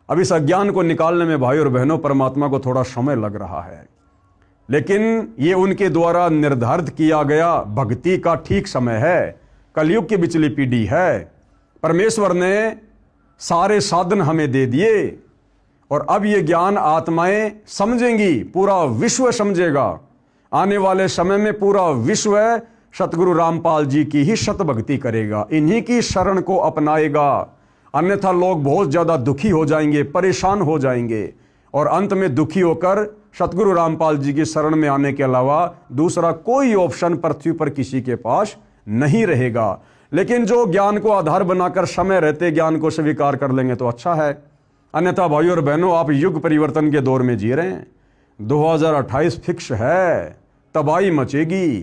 अब इस अज्ञान को निकालने में भाई और बहनों परमात्मा को थोड़ा समय लग रहा है, लेकिन ये उनके द्वारा निर्धारित किया गया भक्ति का ठीक समय है। कलयुग की बिचली पीढ़ी है। परमेश्वर ने सारे साधन हमें दे दिए और अब ये ज्ञान आत्माएं समझेंगी, पूरा विश्व समझेगा। आने वाले समय में पूरा विश्व सतगुरु रामपाल जी की ही शत भक्ति करेगा, इन्हीं की शरण को अपनाएगा। अन्यथा लोग बहुत ज्यादा दुखी हो जाएंगे, परेशान हो जाएंगे और अंत में दुखी होकर सतगुरु रामपाल जी की शरण में आने के अलावा दूसरा कोई ऑप्शन पृथ्वी पर किसी के पास नहीं रहेगा। लेकिन जो ज्ञान को आधार बनाकर समय रहते ज्ञान को स्वीकार कर लेंगे तो अच्छा है। अन्यथा भाई और बहनों, आप युग परिवर्तन के दौर में जी रहे हैं। 2028 फिक्स है, तबाही मचेगी।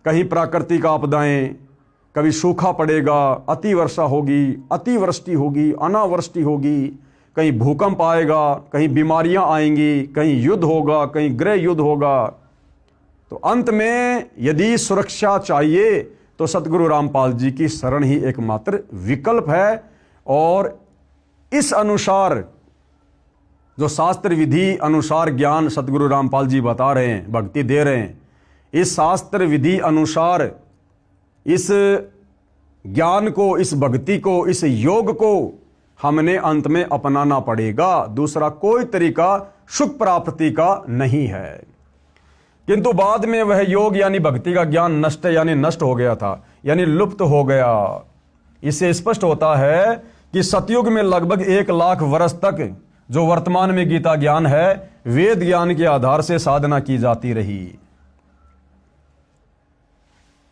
कहीं प्राकृतिक आपदाएं, कभी सूखा पड़ेगा, अति वर्षा होगी, अतिवृष्टि होगी, अनावृष्टि होगी, कहीं भूकंप आएगा, कहीं बीमारियां आएंगी, कहीं युद्ध होगा, कहीं गृह युद्ध होगा। तो अंत में यदि सुरक्षा चाहिए तो सतगुरु रामपाल जी की शरण ही एकमात्र विकल्प है। और इस अनुसार जो शास्त्र विधि अनुसार ज्ञान सतगुरु रामपाल जी बता रहे हैं, भक्ति दे रहे हैं, इस शास्त्र विधि अनुसार इस ज्ञान को, इस भक्ति को, इस योग को हमने अंत में अपनाना पड़ेगा। दूसरा कोई तरीका सुख प्राप्ति का नहीं है। किंतु बाद में वह योग यानी भक्ति का ज्ञान नष्ट यानी नष्ट हो गया था, यानी लुप्त हो गया। इससे स्पष्ट होता है कि सतयुग में लगभग 1,00,000 वर्ष तक जो वर्तमान में गीता ज्ञान है, वेद ज्ञान के आधार से साधना की जाती रही।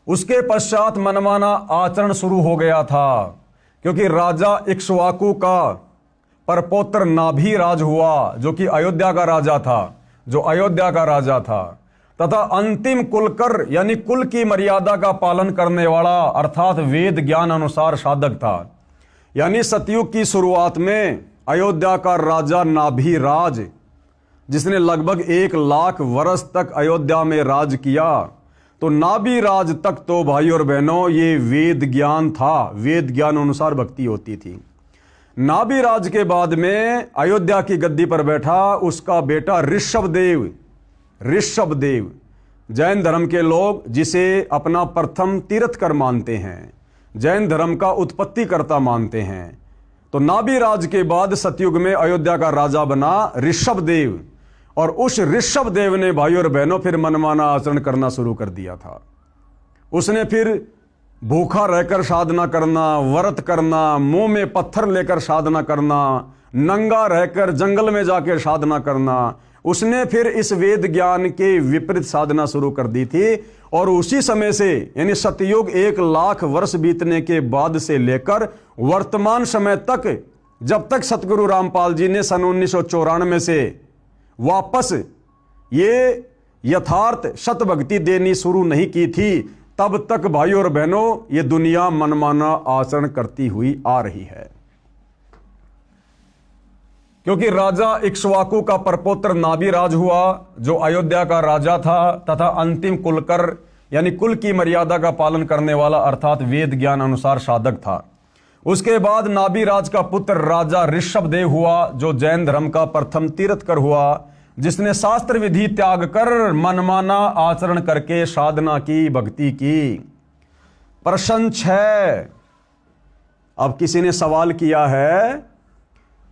उसके पश्चात मनमाना आचरण शुरू हो गया था, क्योंकि राजा इक्ष्वाकु का परपौत्र नाभि राज हुआ, जो कि अयोध्या का राजा था, तथा अंतिम कुलकर यानी कुल की मर्यादा का पालन करने वाला अर्थात वेद ज्ञान अनुसार साधक था। यानी सतयुग की शुरुआत में अयोध्या का राजा नाभिराज, जिसने लगभग 1 लाख वर्ष तक अयोध्या में राज किया, तो नाभिराज तक तो भाई और बहनों ये वेद ज्ञान था, वेद ज्ञान अनुसार भक्ति होती थी। नाभिराज के बाद में अयोध्या की गद्दी पर बैठा उसका बेटा ऋषभदेव। ऋषभदेव जैन धर्म के लोग जिसे अपना प्रथम तीर्थकर मानते हैं, जैन धर्म का उत्पत्ति कर्ता मानते हैं। तो नाभिराज के बाद सतयुग में अयोध्या का राजा बना ऋषभदेव, और उस ऋषभदेव ने भाई और बहनों फिर मनमाना आचरण करना शुरू कर दिया था। उसने फिर भूखा रहकर साधना करना, व्रत करना, मुंह में पत्थर लेकर साधना करना, नंगा रहकर जंगल में जाकर साधना करना। उसने फिर इस वेद ज्ञान के विपरीत साधना शुरू कर दी थी। और उसी समय से यानी सतयुग 1 लाख वर्ष बीतने के बाद से लेकर वर्तमान समय तक, जब तक सतगुरु रामपाल जी ने सन 1994 से वापस ये यथार्थ शतभक्ति देनी शुरू नहीं की थी, तब तक भाई और बहनों ये दुनिया मनमाना आचरण करती हुई आ रही है। क्योंकि राजा इक्ष्वाकु का परपोत्र नाभिराज हुआ, जो अयोध्या का राजा था तथा अंतिम कुलकर यानी कुल की मर्यादा का पालन करने वाला अर्थात वेद ज्ञान अनुसार साधक था। उसके बाद नाभिराज का पुत्र राजा ऋषभदेव हुआ, जो जैन धर्म का प्रथम तीर्थकर हुआ, जिसने शास्त्र विधि त्याग कर मनमाना आचरण करके साधना की, भक्ति की। प्रश्न 6, अब किसी ने सवाल किया है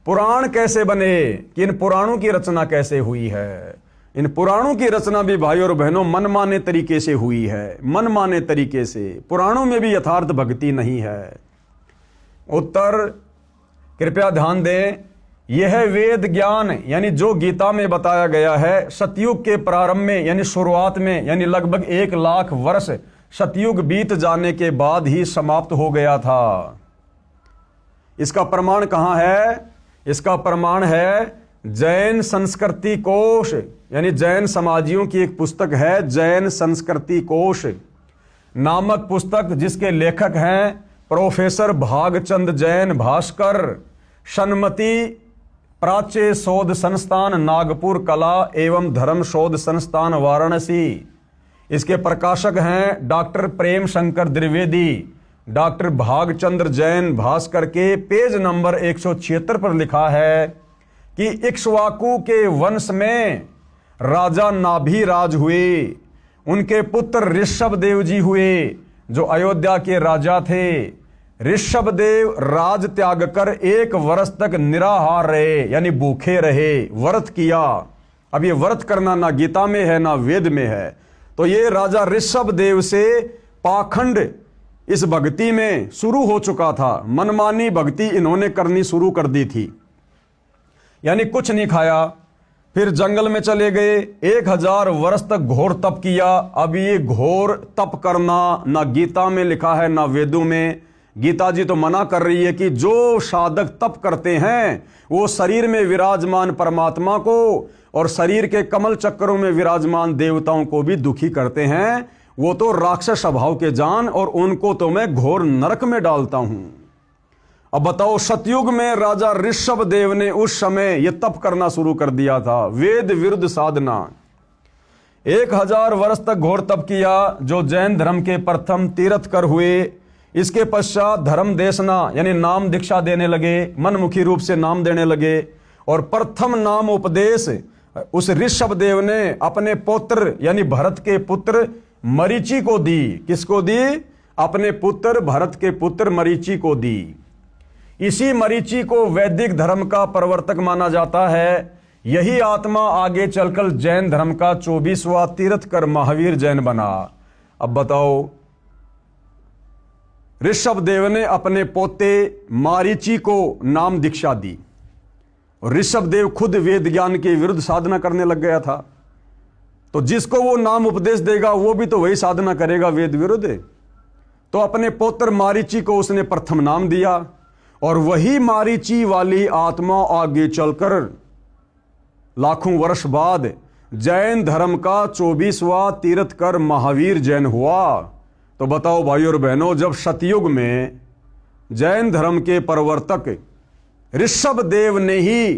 पुराण कैसे बने, कि इन पुराणों की रचना कैसे हुई है। इन पुराणों की रचना भी भाई और बहनों मनमाने तरीके से हुई है, मनमाने तरीके से। पुराणों में भी यथार्थ भक्ति नहीं है। उत्तर कृपया ध्यान दें, यह वेद ज्ञान यानी जो गीता में बताया गया है, सतयुग के प्रारंभ में यानी शुरुआत में, यानी लगभग 1 लाख वर्ष सतयुग बीत जाने के बाद ही समाप्त हो गया था। इसका प्रमाण कहां है? इसका प्रमाण है जैन संस्कृति कोश, यानी जैन समाजियों की एक पुस्तक है, जैन संस्कृति कोश नामक पुस्तक, जिसके लेखक हैं प्रोफेसर भागचंद जैन भास्कर, सन्मति प्राच्य शोध संस्थान नागपुर कला एवं धर्म शोध संस्थान वाराणसी। इसके प्रकाशक हैं डॉक्टर प्रेम शंकर द्विवेदी। डॉक्टर भागचंद्र जैन भास्कर के पेज नंबर 176 पर लिखा है कि इक्ष्वाकु के वंश में राजा नाभिराज हुए, उनके पुत्र ऋषभदेव जी हुए, जो अयोध्या के राजा थे। ऋषभदेव राज त्याग कर 1 वर्ष तक निराहार रहे, यानी भूखे रहे, व्रत किया। अब ये व्रत करना ना गीता में है ना वेद में है। तो ये राजा ऋषभदेव से पाखंड इस भक्ति में शुरू हो चुका था, मनमानी भक्ति इन्होंने करनी शुरू कर दी थी। यानी कुछ नहीं खाया, फिर जंगल में चले गए, 1000 वर्ष तक घोर तप किया। अब ये घोर तप करना ना गीता में लिखा है ना वेदों में। गीता जी तो मना कर रही है कि जो साधक तप करते हैं वो शरीर में विराजमान परमात्मा को और शरीर के कमल चक्रों में विराजमान देवताओं को भी दुखी करते हैं। वो तो राक्षस स्वभाव के जान, और उनको तो मैं घोर नरक में डालता हूं। अब बताओ, सतयुग में राजा ऋषभदेव ने उस समय यह तप करना शुरू कर दिया था, वेद विरुद्ध साधना। 1000 वर्ष तक घोर तप किया, जो जैन धर्म के प्रथम तीर्थकर हुए। इसके पश्चात धर्म देशना यानी नाम दीक्षा देने लगे, मनमुखी रूप से नाम देने लगे। और प्रथम नाम उपदेश उस ऋषभदेव ने अपने पुत्र यानी भरत के पुत्र मरीचि को दी। किसको दी? अपने पुत्र भरत के पुत्र मरीचि को दी। इसी मरीचि को वैदिक धर्म का प्रवर्तक माना जाता है। यही आत्मा आगे चलकर जैन धर्म का 24वां तीर्थकर महावीर जैन बना। अब बताओ, ऋषभदेव ने अपने पोते मारीचि को नाम दीक्षा दी, और ऋषभदेव खुद वेद ज्ञान के विरुद्ध साधना करने लग गया था। तो जिसको वो नाम उपदेश देगा वो भी तो वही साधना करेगा वेद विरुद्ध। तो अपने पुत्र मारीचि को उसने प्रथम नाम दिया, और वही मारीचि वाली आत्मा आगे चलकर लाखों वर्ष बाद जैन धर्म का 24वां तीर्थकर महावीर जैन हुआ। तो बताओ भाई और बहनों, जब सतयुग में जैन धर्म के प्रवर्तक ऋषभ देव ने ही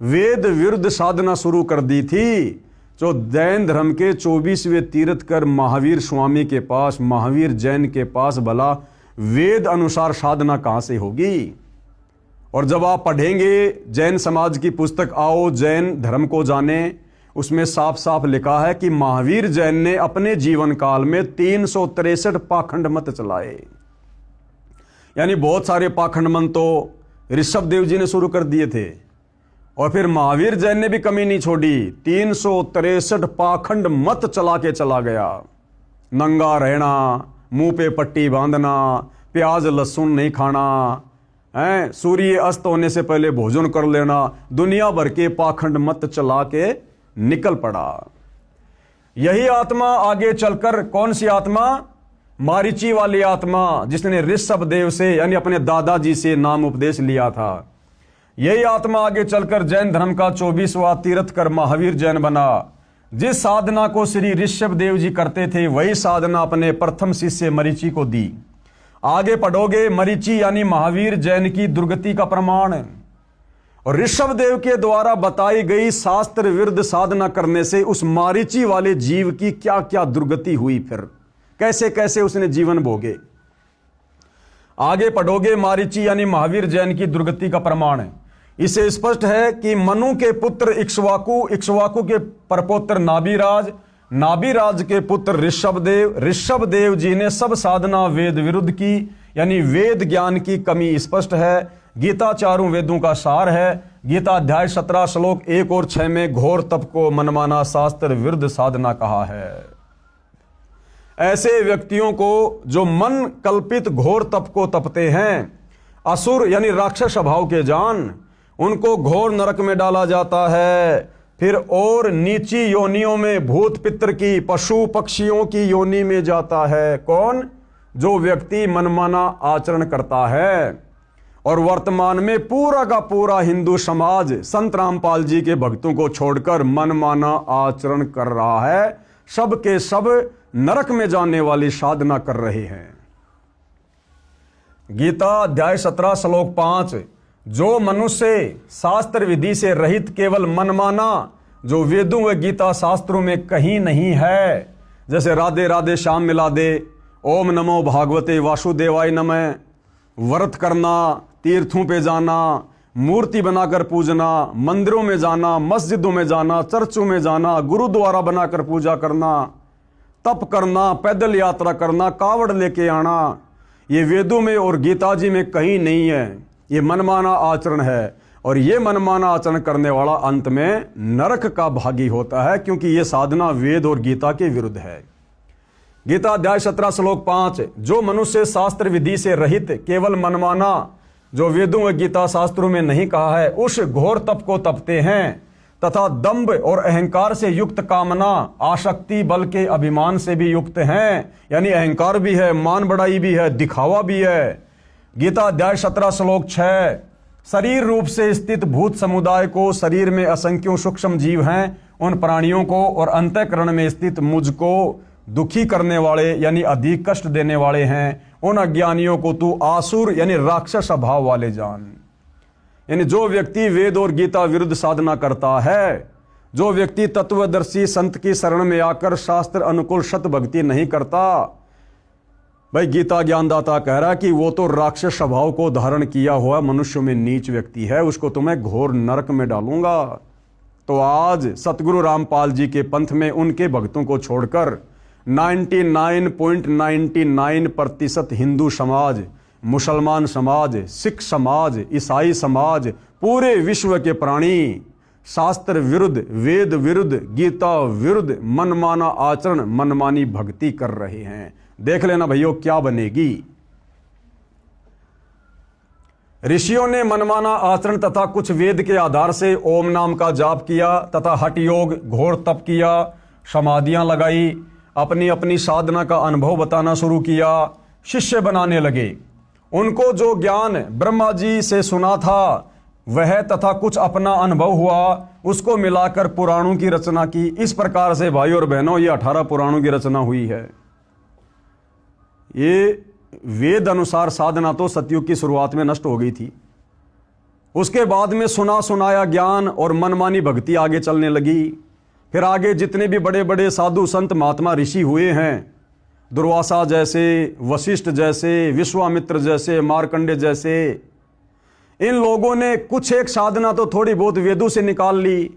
वेद विरुद्ध साधना शुरू कर दी थी। जो जैन धर्म के 24वें तीर्थकर महावीर स्वामी के पास, महावीर जैन के पास भला वेद अनुसार साधना कहां से होगी? और जब आप पढ़ेंगे जैन समाज की पुस्तक आओ जैन धर्म को जाने, उसमें साफ साफ लिखा है कि महावीर जैन ने अपने जीवन काल में 363 पाखंड मत चलाए। यानी बहुत सारे पाखंड मत तो ऋषभ देव जी ने शुरू कर दिए थे, और फिर महावीर जैन ने भी कमी नहीं छोड़ी, 363 पाखंड मत चला के चला गया। नंगा रहना, मुंह पे पट्टी बांधना, प्याज लहसुन नहीं खाना, सूर्य अस्त होने से पहले भोजन कर लेना, दुनिया भर के पाखंड मत चला के निकल पड़ा। यही आत्मा आगे चलकर, कौन सी आत्मा? मारीची वाली आत्मा, जिसने ऋषभ देव से यानी अपने दादाजी से नाम उपदेश लिया था। यही आत्मा आगे चलकर जैन धर्म का 24वां तीर्थकर महावीर जैन बना। जिस साधना को श्री ऋषभ देव जी करते थे, वही साधना अपने प्रथम शिष्य मरीची को दी। आगे पढ़ोगे, मरीची यानी महावीर जैन की दुर्गति का प्रमाण, और ऋषभ देव के द्वारा बताई गई शास्त्र विरुद्ध साधना करने से उस मारीची वाले जीव की क्या क्या दुर्गति हुई, फिर कैसे कैसे उसने जीवन भोगे। आगे पढ़ोगे, मारीची यानी महावीर जैन की दुर्गति का प्रमाण है। इसे स्पष्ट है कि मनु के पुत्र इक्ष्वाकु, इक्ष्वाकु के परपोत्र नाभिराज, नाभिराज के पुत्र ऋषभदेव, ऋषभदेव जी ने सब साधना वेद विरुद्ध की, यानी वेद ज्ञान की कमी स्पष्ट है। गीता चारों वेदों का सार है। गीता अध्याय 17 श्लोक 1 और 6 में घोर तप को मनमाना शास्त्र विरुद्ध साधना कहा है। ऐसे व्यक्तियों को जो मन कल्पित घोर तप को तपते हैं, असुर यानी राक्षस स्वभाव के जान, उनको घोर नरक में डाला जाता है। फिर और नीची योनियों में, भूत पितर की, पशु पक्षियों की योनि में जाता है। कौन? जो व्यक्ति मनमाना आचरण करता है। और वर्तमान में पूरा का पूरा हिंदू समाज संत रामपाल जी के भक्तों को छोड़कर मनमाना आचरण कर रहा है। सब के सब नरक में जाने वाली साधना कर रहे हैं। गीता अध्याय 17 श्लोक 5, जो मनुष्य शास्त्र विधि से रहित केवल मनमाना, जो वेदों व गीता शास्त्रों में कहीं नहीं है, जैसे राधे राधे श्याम मिला दे, ओम नमो भागवते वासुदेवाय नमः, व्रत करना, तीर्थों पे जाना, मूर्ति बनाकर पूजना, मंदिरों में जाना, मस्जिदों में जाना, चर्चों में जाना, गुरुद्वारा बनाकर पूजा करना, तप करना, पैदल यात्रा करना, कावड़ लेके आना, ये वेदों में और गीता जी में कहीं नहीं है। ये मनमाना आचरण है, और ये मनमाना आचरण करने वाला अंत में नरक का भागी होता है, क्योंकि ये साधना वेद और गीता के विरुद्ध है। गीता अध्याय 17 श्लोक 5, जो मनुष्य शास्त्र विधि से रहित केवल मनमाना, जो वेदों व गीता शास्त्रों में नहीं कहा है, उस घोर तप को तपते हैं, तथा दंभ और अहंकार से युक्त कामना, आसक्ति, बल के अभिमान से भी युक्त हैं, यानी अहंकार भी है, मान बढ़ाई भी है, दिखावा भी है। गीता अध्याय 17 श्लोक 6, शरीर रूप से स्थित भूत समुदाय को, शरीर में असंख्यों सूक्ष्म जीव हैं, उन प्राणियों को और अंतःकरण में स्थित मुझको दुखी करने वाले यानी अधिक कष्ट देने वाले हैं, उन अज्ञानियों को तू आसुर यानी राक्षस स्वभाव वाले जान। यानी जो व्यक्ति वेद और गीता विरुद्ध साधना करता है, जो व्यक्ति तत्वदर्शी संत की शरण में आकर शास्त्र अनुकूल सत भक्ति नहीं करता, भाई गीता ज्ञानदाता कह रहा है कि वो तो राक्षस स्वभाव को धारण किया हुआ मनुष्य में नीच व्यक्ति है, उसको तो मैं घोर नरक में डालूंगा। तो आज सतगुरु रामपाल जी के पंथ में उनके भक्तों को छोड़कर 99.99% हिंदू समाज, मुसलमान समाज, सिख समाज, ईसाई समाज, पूरे विश्व के प्राणी शास्त्र विरुद्ध, वेद विरुद्ध, गीता विरुद्ध मनमाना आचरण, मनमानी भक्ति कर रहे हैं। देख लेना भैया क्या बनेगी। ऋषियों ने मनमाना आचरण तथा कुछ वेद के आधार से ओम नाम का जाप किया तथा हठ योग, घोर तप किया, समाधियां लगाई, अपनी अपनी साधना का अनुभव बताना शुरू किया, शिष्य बनाने लगे। उनको जो ज्ञान ब्रह्मा जी से सुना था वह तथा कुछ अपना अनुभव हुआ, उसको मिलाकर पुराणों की रचना की। इस प्रकार से भाइयों और बहनों ये 18 पुराणों की रचना हुई है। ये वेद अनुसार साधना तो सतयुग की शुरुआत में नष्ट हो गई थी। उसके बाद में सुना सुनाया ज्ञान और मनमानी भक्ति आगे चलने लगी। फिर आगे जितने भी बड़े बड़े साधु संत महात्मा ऋषि हुए हैं, दुर्वासा जैसे, वशिष्ठ जैसे, विश्वामित्र जैसे, मार्कंडे जैसे, इन लोगों ने कुछ एक साधना तो थोड़ी बहुत वेदों से निकाल ली,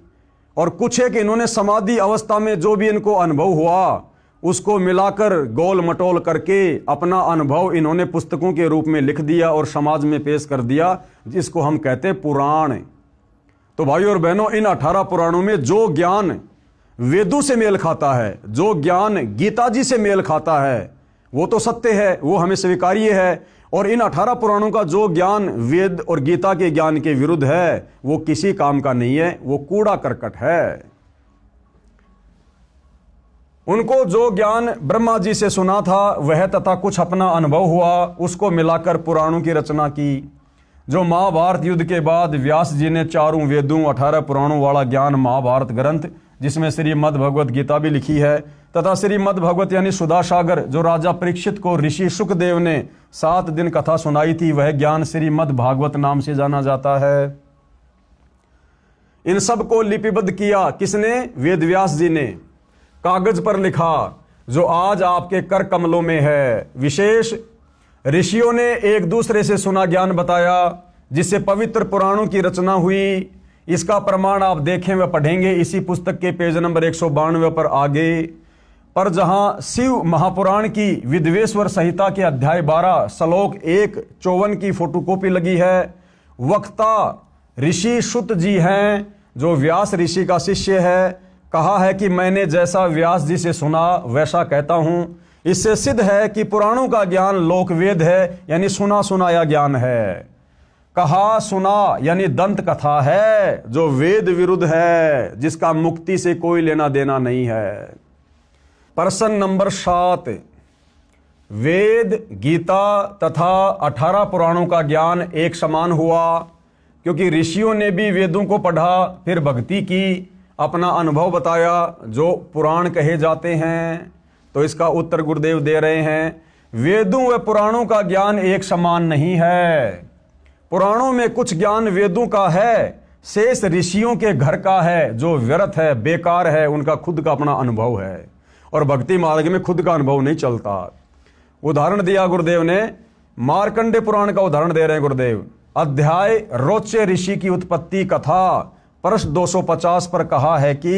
और कुछ एक इन्होंने समाधि अवस्था में जो भी इनको अनुभव हुआ उसको मिलाकर गोल मटोल करके अपना अनुभव इन्होंने पुस्तकों के रूप में लिख दिया और समाज में पेश कर दिया, जिसको हम कहते हैं पुराण। तो भाइयों और बहनों, इन 18 पुराणों में जो ज्ञान वेदों से मेल खाता है, जो ज्ञान गीता जी से मेल खाता है, वो तो सत्य है, वो हमें स्वीकार्य है। और इन 18 पुराणों का जो ज्ञान वेद और गीता के ज्ञान के विरुद्ध है, वो किसी काम का नहीं है, वो कूड़ा करकट है। उनको जो ज्ञान ब्रह्मा जी से सुना था वह तथा कुछ अपना अनुभव हुआ, उसको मिलाकर पुराणों की रचना की। जो महाभारत युद्ध के बाद व्यास जी ने 4 वेदों 18 पुराणों वाला ज्ञान महाभारत ग्रंथ, जिसमें श्रीमद् भगवत गीता भी लिखी है, तथा श्रीमद् भगवत यानी सुधा सागर, जो राजा परीक्षित को ऋषि सुखदेव ने 7 दिन कथा सुनाई थी, वह ज्ञान श्रीमद् भागवत नाम से जाना जाता है। इन सब को लिपिबद्ध किया किसने? वेद व्यास जी ने कागज पर लिखा, जो आज आपके कर कमलों में है। विशेष ऋषियों ने एक दूसरे से सुना ज्ञान बताया, जिससे पवित्र पुराणों की रचना हुई। इसका प्रमाण आप देखें व पढ़ेंगे इसी पुस्तक के पेज नंबर 192 पर आगे। पर जहां शिव महापुराण की विद्वेश्वर संहिता के अध्याय 12 श्लोक 1:54 की फोटोकॉपी लगी है, वक्ता ऋषि सुत जी हैं, जो व्यास ऋषि का शिष्य है। कहा है कि मैंने जैसा व्यास जी से सुना वैसा कहता हूं। इससे सिद्ध है कि पुराणों का ज्ञान लोकवेद है, यानी सुना सुनाया ज्ञान है। कहा सुना यानी दंत कथा है, जो वेद विरुद्ध है, जिसका मुक्ति से कोई लेना देना नहीं है। प्रश्न नंबर 7, वेद, गीता तथा 18 पुराणों का ज्ञान एक समान हुआ, क्योंकि ऋषियों ने भी वेदों को पढ़ा, फिर भक्ति की, अपना अनुभव बताया, जो पुराण कहे जाते हैं। तो इसका उत्तर गुरुदेव दे रहे हैं, वेदों व पुराणों का ज्ञान एक समान नहीं है। पुराणों में कुछ ज्ञान वेदों का है, शेष ऋषियों के घर का है, जो व्यर्थ है, बेकार है, उनका खुद का अपना अनुभव है। और भक्ति मार्ग में खुद का अनुभव नहीं चलता। उदाहरण दिया गुरुदेव ने, मार्कंडे पुराण का उदाहरण दे रहे हैं गुरुदेव। अध्याय रोचे ऋषि की उत्पत्ति कथा प्रश्न 250 पर कहा है कि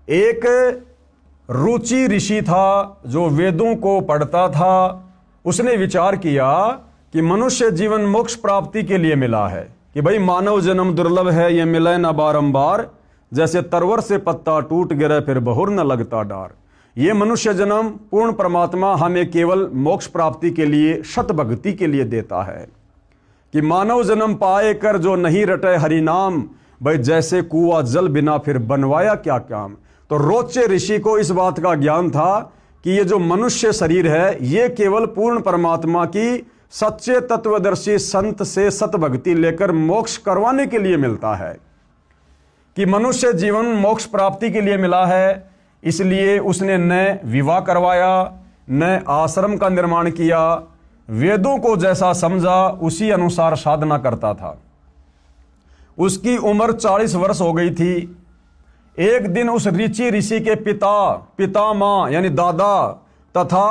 एक रुचि ऋषि था, जो वेदों को पढ़ता था। उसने विचार किया कि मनुष्य जीवन मोक्ष प्राप्ति के लिए मिला है, कि भाई मानव जन्म दुर्लभ है, ये मिले न बारंबार, जैसे तरवर से पत्ता टूट गिरे फिर बहुर न लगता डार। ये मनुष्य जन्म पूर्ण परमात्मा हमें केवल मोक्ष प्राप्ति के लिए, शत भक्ति के लिए देता है, कि मानव जन्म पाए कर जो नहीं रटे हरि नाम, भाई जैसे कुआ जल बिना फिर बनवाया क्या काम। तो रोचे ऋषि को इस बात का ज्ञान था कि ये जो मनुष्य शरीर है, ये केवल पूर्ण परमात्मा की सच्चे तत्वदर्शी संत से सत भक्ति लेकर मोक्ष करवाने के लिए मिलता है, कि मनुष्य जीवन मोक्ष प्राप्ति के लिए मिला है। इसलिए उसने न विवाह करवाया, न आश्रम का निर्माण किया, वेदों को जैसा समझा उसी अनुसार साधना करता था। उसकी उम्र 40 वर्ष हो गई थी। एक दिन उस ऋषि के पितामह यानी दादा तथा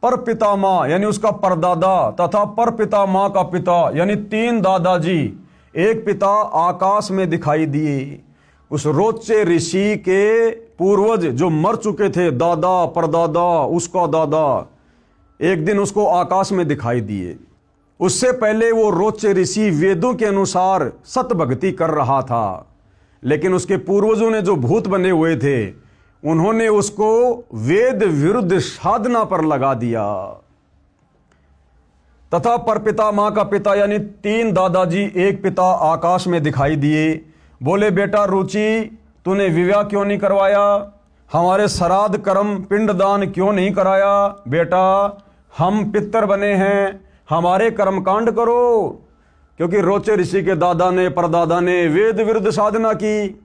पर पितामह यानी उसका परदादा तथा पर पितामह का पिता यानी 3 दादाजी, एक पिता आकाश में दिखाई दिए। उस रोचे ऋषि के पूर्वज जो मर चुके थे, दादा परदादा उसका दादा, एक दिन उसको आकाश में दिखाई दिए। उससे पहले वो रोचे ऋषि वेदों के अनुसार सत भक्ति कर रहा था, लेकिन उसके पूर्वजों ने जो भूत बने हुए थे, उन्होंने उसको वेद विरुद्ध साधना पर लगा दिया। तथा परपितामह का पिता यानी 3 दादाजी, एक पिता आकाश में दिखाई दिए। बोले, बेटा रुचि, तूने विवाह क्यों नहीं करवाया? हमारे श्राद्ध कर्म पिंडदान क्यों नहीं कराया? बेटा हम पितर बने हैं, हमारे कर्मकांड करो। क्योंकि रोचे ऋषि के दादा ने परदादा ने वेद विरुद्ध साधना की,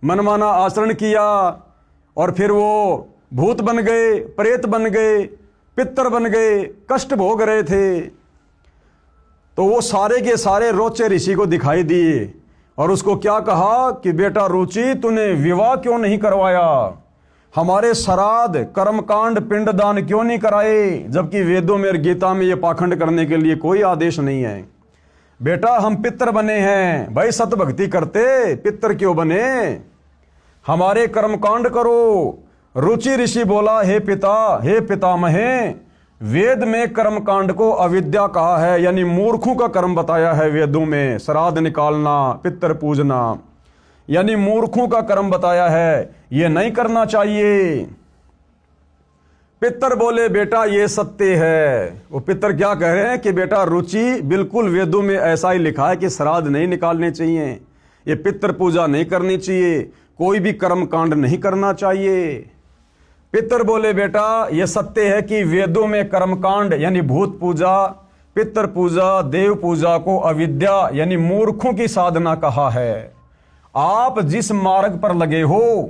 मनमाना आचरण किया, और फिर वो भूत बन गए, प्रेत बन गए। पितर बन गए, कष्ट भोग रहे थे। तो वो सारे के सारे रोचे ऋषि को दिखाई दिए और उसको क्या कहा कि बेटा रुचि, तूने विवाह क्यों नहीं करवाया, हमारे श्राद्ध कर्मकांड पिंडदान क्यों नहीं कराए, जबकि वेदों में और गीता में ये पाखंड करने के लिए कोई आदेश नहीं है। बेटा हम पितर बने हैं, भाई सत भक्ति करते, पितर क्यों बने, हमारे कर्मकांड करो। रुचि ऋषि बोला, हे पिता, हे पितामहे, वेद में कर्मकांड को अविद्या कहा है, यानी मूर्खों का कर्म बताया है वेदों में। श्राद्ध निकालना, पितर पूजना, यानी मूर्खों का कर्म बताया है, ये नहीं करना चाहिए। पितर बोले, बेटा ये सत्य है। वो पितर क्या कह रहे हैं कि बेटा रुचि, बिल्कुल वेदों में ऐसा ही लिखा है कि श्राद्ध नहीं निकालने चाहिए, ये पितर पूजा नहीं करनी चाहिए, कोई भी कर्म कांड नहीं करना चाहिए। पितर बोले, बेटा ये सत्य है कि वेदों में कर्मकांड यानी भूत पूजा, पितर पूजा, देव पूजा को अविद्या यानी मूर्खों की साधना कहा है। आप जिस मार्ग पर लगे हो,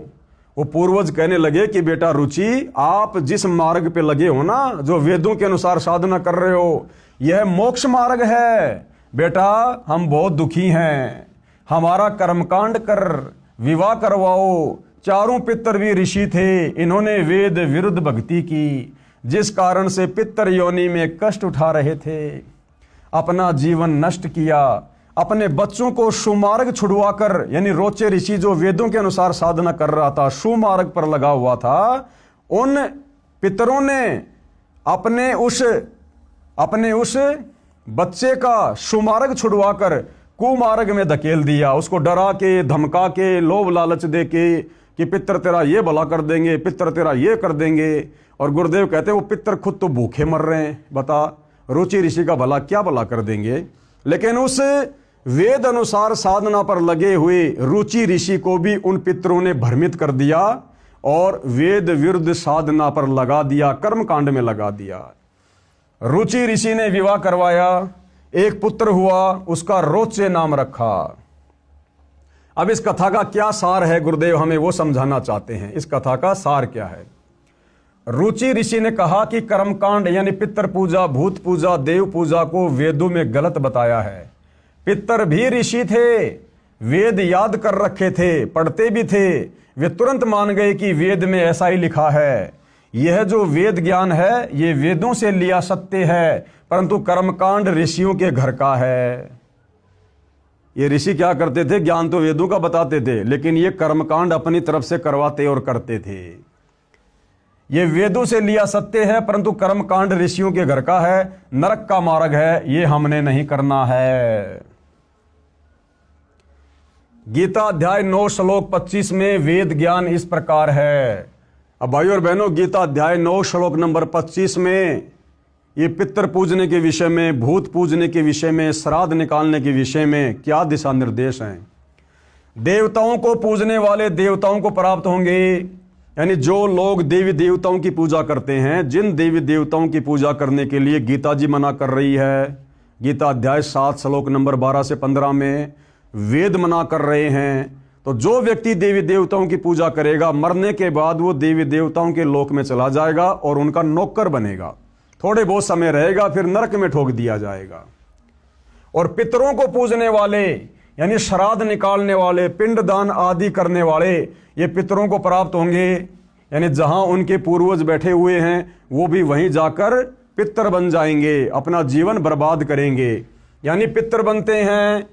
वो पूर्वज कहने लगे कि बेटा रुचि, आप जिस मार्ग पे लगे हो ना, जो वेदों के अनुसार साधना कर रहे हो, यह मोक्ष मार्ग है। बेटा हम बहुत दुखी हैं, हमारा कर्मकांड कर, विवाह करवाओ। चारों पितर भी ऋषि थे, इन्होंने वेद विरुद्ध भक्ति की, जिस कारण से पितर योनि में कष्ट उठा रहे थे, अपना जीवन नष्ट किया, अपने बच्चों को सुमार्ग छुड़वाकर, यानी रोचे ऋषि जो वेदों के अनुसार साधना कर रहा था, सुमार्ग पर लगा हुआ था, उन पितरों ने अपने उस बच्चे का सुमार्ग छुड़वाकर कुमार्ग में धकेल दिया। उसको डरा के, धमका के, लोभ लालच दे के कि पितर तेरा ये भला कर देंगे, पितर तेरा ये कर देंगे। और गुरुदेव कहते हैं वो पितर खुद तो भूखे मर रहे हैं, बता रुचि ऋषि का भला क्या भला कर देंगे। लेकिन उस वेद अनुसार साधना पर लगे हुए रुचि ऋषि को भी उन पितरों ने भ्रमित कर दिया और वेद विरुद्ध साधना पर लगा दिया, कर्म कांड में लगा दिया। रुचि ऋषि ने विवाह करवाया, एक पुत्र हुआ, उसका रोचे नाम रखा। अब इस कथा का क्या सार है, गुरुदेव हमें वो समझाना चाहते हैं। इस कथा का सार क्या है? रुचि ऋषि ने कहा कि कर्मकांड यानी पितर पूजा, भूत पूजा, देव पूजा को वेदों में गलत बताया है। पितर भी ऋषि थे, वेद याद कर रखे थे, पढ़ते भी थे, वे तुरंत मान गए कि वेद में ऐसा ही लिखा है। यह जो वेद ज्ञान है ये वेदों से लिया सत्य है, परंतु कर्मकांड ऋषियों के घर का है। ये ऋषि क्या करते थे, ज्ञान तो वेदों का बताते थे, लेकिन ये कर्मकांड अपनी तरफ से करवाते और करते थे। ये वेदों से लिया सत्य है, परंतु कर्मकांड ऋषियों के घर का है, नरक का मार्ग है, ये हमने नहीं करना है। गीता अध्याय 9 श्लोक 25 में वेद ज्ञान इस प्रकार है। अब भाइयों और बहनों, गीता अध्याय 9 श्लोक नंबर 25 में ये पितर पूजने के विषय में, भूत पूजने के विषय में, श्राद्ध निकालने के विषय में क्या दिशा निर्देश हैं। देवताओं को पूजने वाले देवताओं को प्राप्त होंगे, यानी जो लोग देवी देवताओं की पूजा करते हैं, जिन देवी देवताओं की पूजा करने के लिए गीता जी मना कर रही है, गीता अध्याय 7 श्लोक नंबर 12 से 15 में वेद मना कर रहे हैं, तो जो व्यक्ति देवी देवताओं की पूजा करेगा, मरने के बाद वो देवी देवताओं के लोक में चला जाएगा और उनका नौकर बनेगा, थोड़े बहुत समय रहेगा, फिर नरक में ठोक दिया जाएगा। और पितरों को पूजने वाले यानी श्राद्ध निकालने वाले, पिंडदान आदि करने वाले, ये पितरों को प्राप्त होंगे, यानी जहां उनके पूर्वज बैठे हुए हैं वो भी वहीं जाकर पितर बन जाएंगे, अपना जीवन बर्बाद करेंगे, यानी पितर बनते हैं।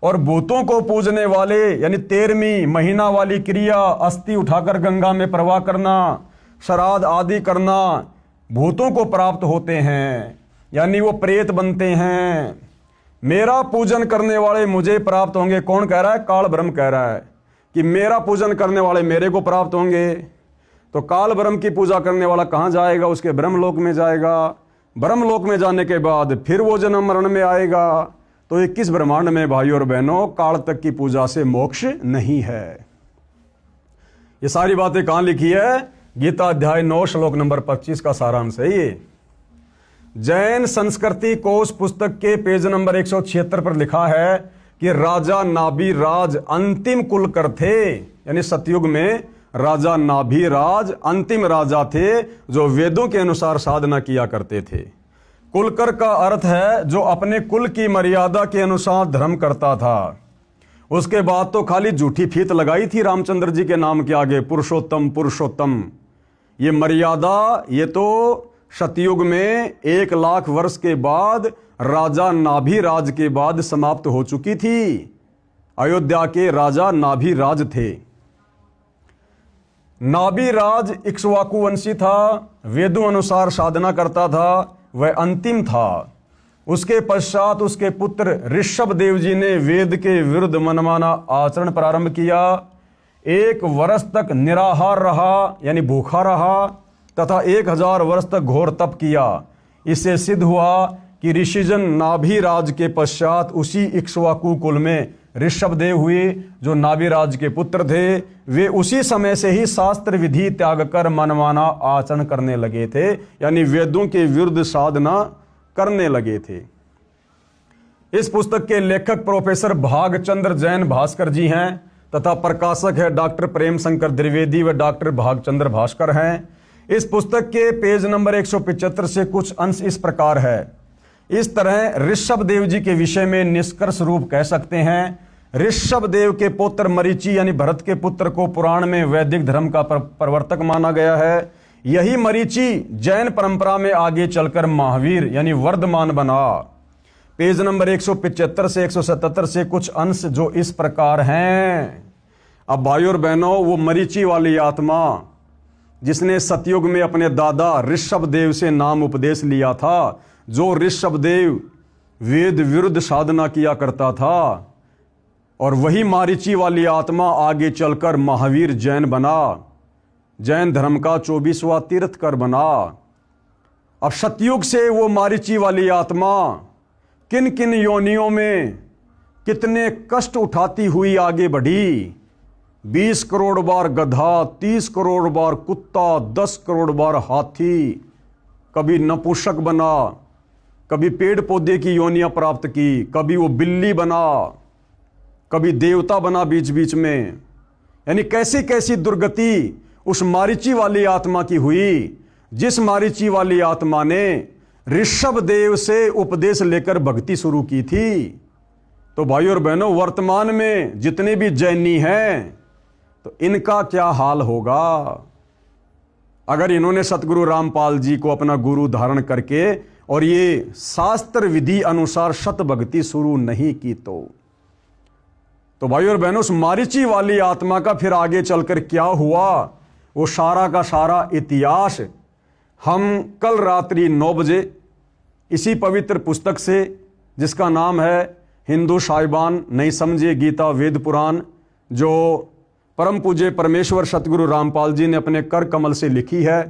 और भूतों को पूजने वाले यानी 13वीं महीना वाली क्रिया, अस्थि उठाकर गंगा में प्रवाह करना, श्राद्ध आदि करना, भूतों को प्राप्त होते हैं, यानी वो प्रेत बनते हैं। मेरा पूजन करने वाले मुझे प्राप्त होंगे। कौन कह रहा है? काल ब्रह्म कह रहा है कि मेरा पूजन करने वाले मेरे को प्राप्त होंगे। तो काल ब्रह्म की पूजा करने वाला कहाँ जाएगा? उसके ब्रह्मलोक में जाएगा। ब्रह्मलोक में जाने के बाद फिर वो जन्म मरण में आएगा। तो 21 ब्रह्मांड में भाइयों और बहनों काल तक की पूजा से मोक्ष नहीं है। ये सारी बातें कहाँ लिखी है? गीता अध्याय 9 श्लोक नंबर 25 का सारांश है ये। जैन संस्कृति कोश पुस्तक के पेज नंबर 176 पर लिखा है कि राजा नाभि राज अंतिम कुल कर थे, यानी सतयुग में राजा नाभिराज अंतिम राजा थे जो वेदों के अनुसार साधना किया करते थे। कुलकर का अर्थ है जो अपने कुल की मर्यादा के अनुसार धर्म करता था। उसके बाद तो खाली झूठी फीत लगाई थी रामचंद्र जी के नाम के आगे, पुरुषोत्तम पुरुषोत्तम। ये मर्यादा ये तो सतयुग में 1 लाख वर्ष के बाद राजा नाभिराज के बाद समाप्त हो चुकी थी। अयोध्या के राजा नाभिराज थे। नाभिराज इक्ष्वाकु वंशी था, वेदों अनुसार साधना करता था, वह अंतिम था। उसके पश्चात उसके पुत्र ऋषभ देव जी ने वेद के विरुद्ध मनमाना आचरण प्रारंभ किया। 1 वर्ष तक निराहार रहा यानी भूखा रहा तथा 1000 वर्ष तक घोर तप किया। इससे सिद्ध हुआ कि ऋषिजन नाभिराज के पश्चात उसी इक्ष्वाकु कुल में ऋषभ देव हुए जो नाभिराज के पुत्र थे। वे उसी समय से ही शास्त्र विधि त्याग कर मनमाना आचरण करने लगे थे, यानी वेदों के विरुद्ध साधना करने लगे थे। इस पुस्तक के लेखक प्रोफेसर भागचंद्र जैन भास्कर जी हैं तथा प्रकाशक है डॉक्टर प्रेम शंकर द्विवेदी व डॉक्टर भागचंद्र भास्कर हैं। इस पुस्तक के पेज नंबर 175 से कुछ अंश इस प्रकार है। इस तरह ऋषभ देव जी के विषय में निष्कर्ष रूप कह सकते हैं, ऋषभ देव के पुत्र मरीचि यानी भरत के पुत्र को पुराण में वैदिक धर्म का प्रवर्तक माना गया है। यही मरीचि जैन परंपरा में आगे चलकर महावीर यानी वर्धमान बना। पेज नंबर 175 से 177 से कुछ अंश जो इस प्रकार हैं। अब भाइयों और बहनों, वो मरीचि वाली आत्मा जिसने सतयुग में अपने दादा ऋषभ देव से नाम उपदेश लिया था, जो ऋषभ देव वेद विरुद्ध साधना किया करता था, और वही मारीची वाली आत्मा आगे चलकर महावीर जैन बना, जैन धर्म का 24वां तीर्थकर बना। अब सतयुग से वो मारीची वाली आत्मा किन किन योनियों में कितने कष्ट उठाती हुई आगे बढ़ी। 20 करोड़ बार गधा, 30 करोड़ बार कुत्ता, 10 करोड़ बार हाथी, कभी नपुंसक बना, कभी पेड़ पौधे की योनियां प्राप्त की, कभी वो बिल्ली बना, कभी देवता बना बीच बीच में। यानी कैसी कैसी दुर्गति उस मारीची वाली आत्मा की हुई, जिस मारीची वाली आत्मा ने ऋषभ देव से उपदेश लेकर भक्ति शुरू की थी। तो भाइयों और बहनों, वर्तमान में जितने भी जैनी हैं तो इनका क्या हाल होगा अगर इन्होंने सतगुरु रामपाल जी को अपना गुरु धारण करके और ये शास्त्र विधि अनुसार सत भक्ति शुरू नहीं की। तो भाइयों और बहनों, उस मारीची वाली आत्मा का फिर आगे चलकर क्या हुआ, वो सारा का सारा इतिहास हम कल रात्रि 9 बजे इसी पवित्र पुस्तक से, जिसका नाम है हिंदू साहिबान नहीं समझे गीता वेद पुराण, जो परम पूज्य परमेश्वर सतगुरु रामपाल जी ने अपने कर कमल से लिखी है,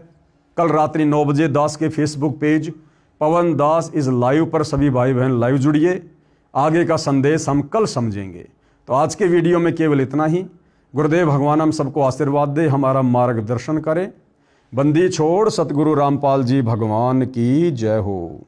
कल रात्रि 9 बजे दास के Facebook page Pawan Das is live पर सभी भाई बहन लाइव जुड़िए। आगे का संदेश हम कल समझेंगे। तो आज के वीडियो में केवल इतना ही। गुरुदेव भगवान हम सबको आशीर्वाद दे, हमारा मार्गदर्शन करें। बंदी छोड़ सतगुरु रामपाल जी भगवान की जय हो।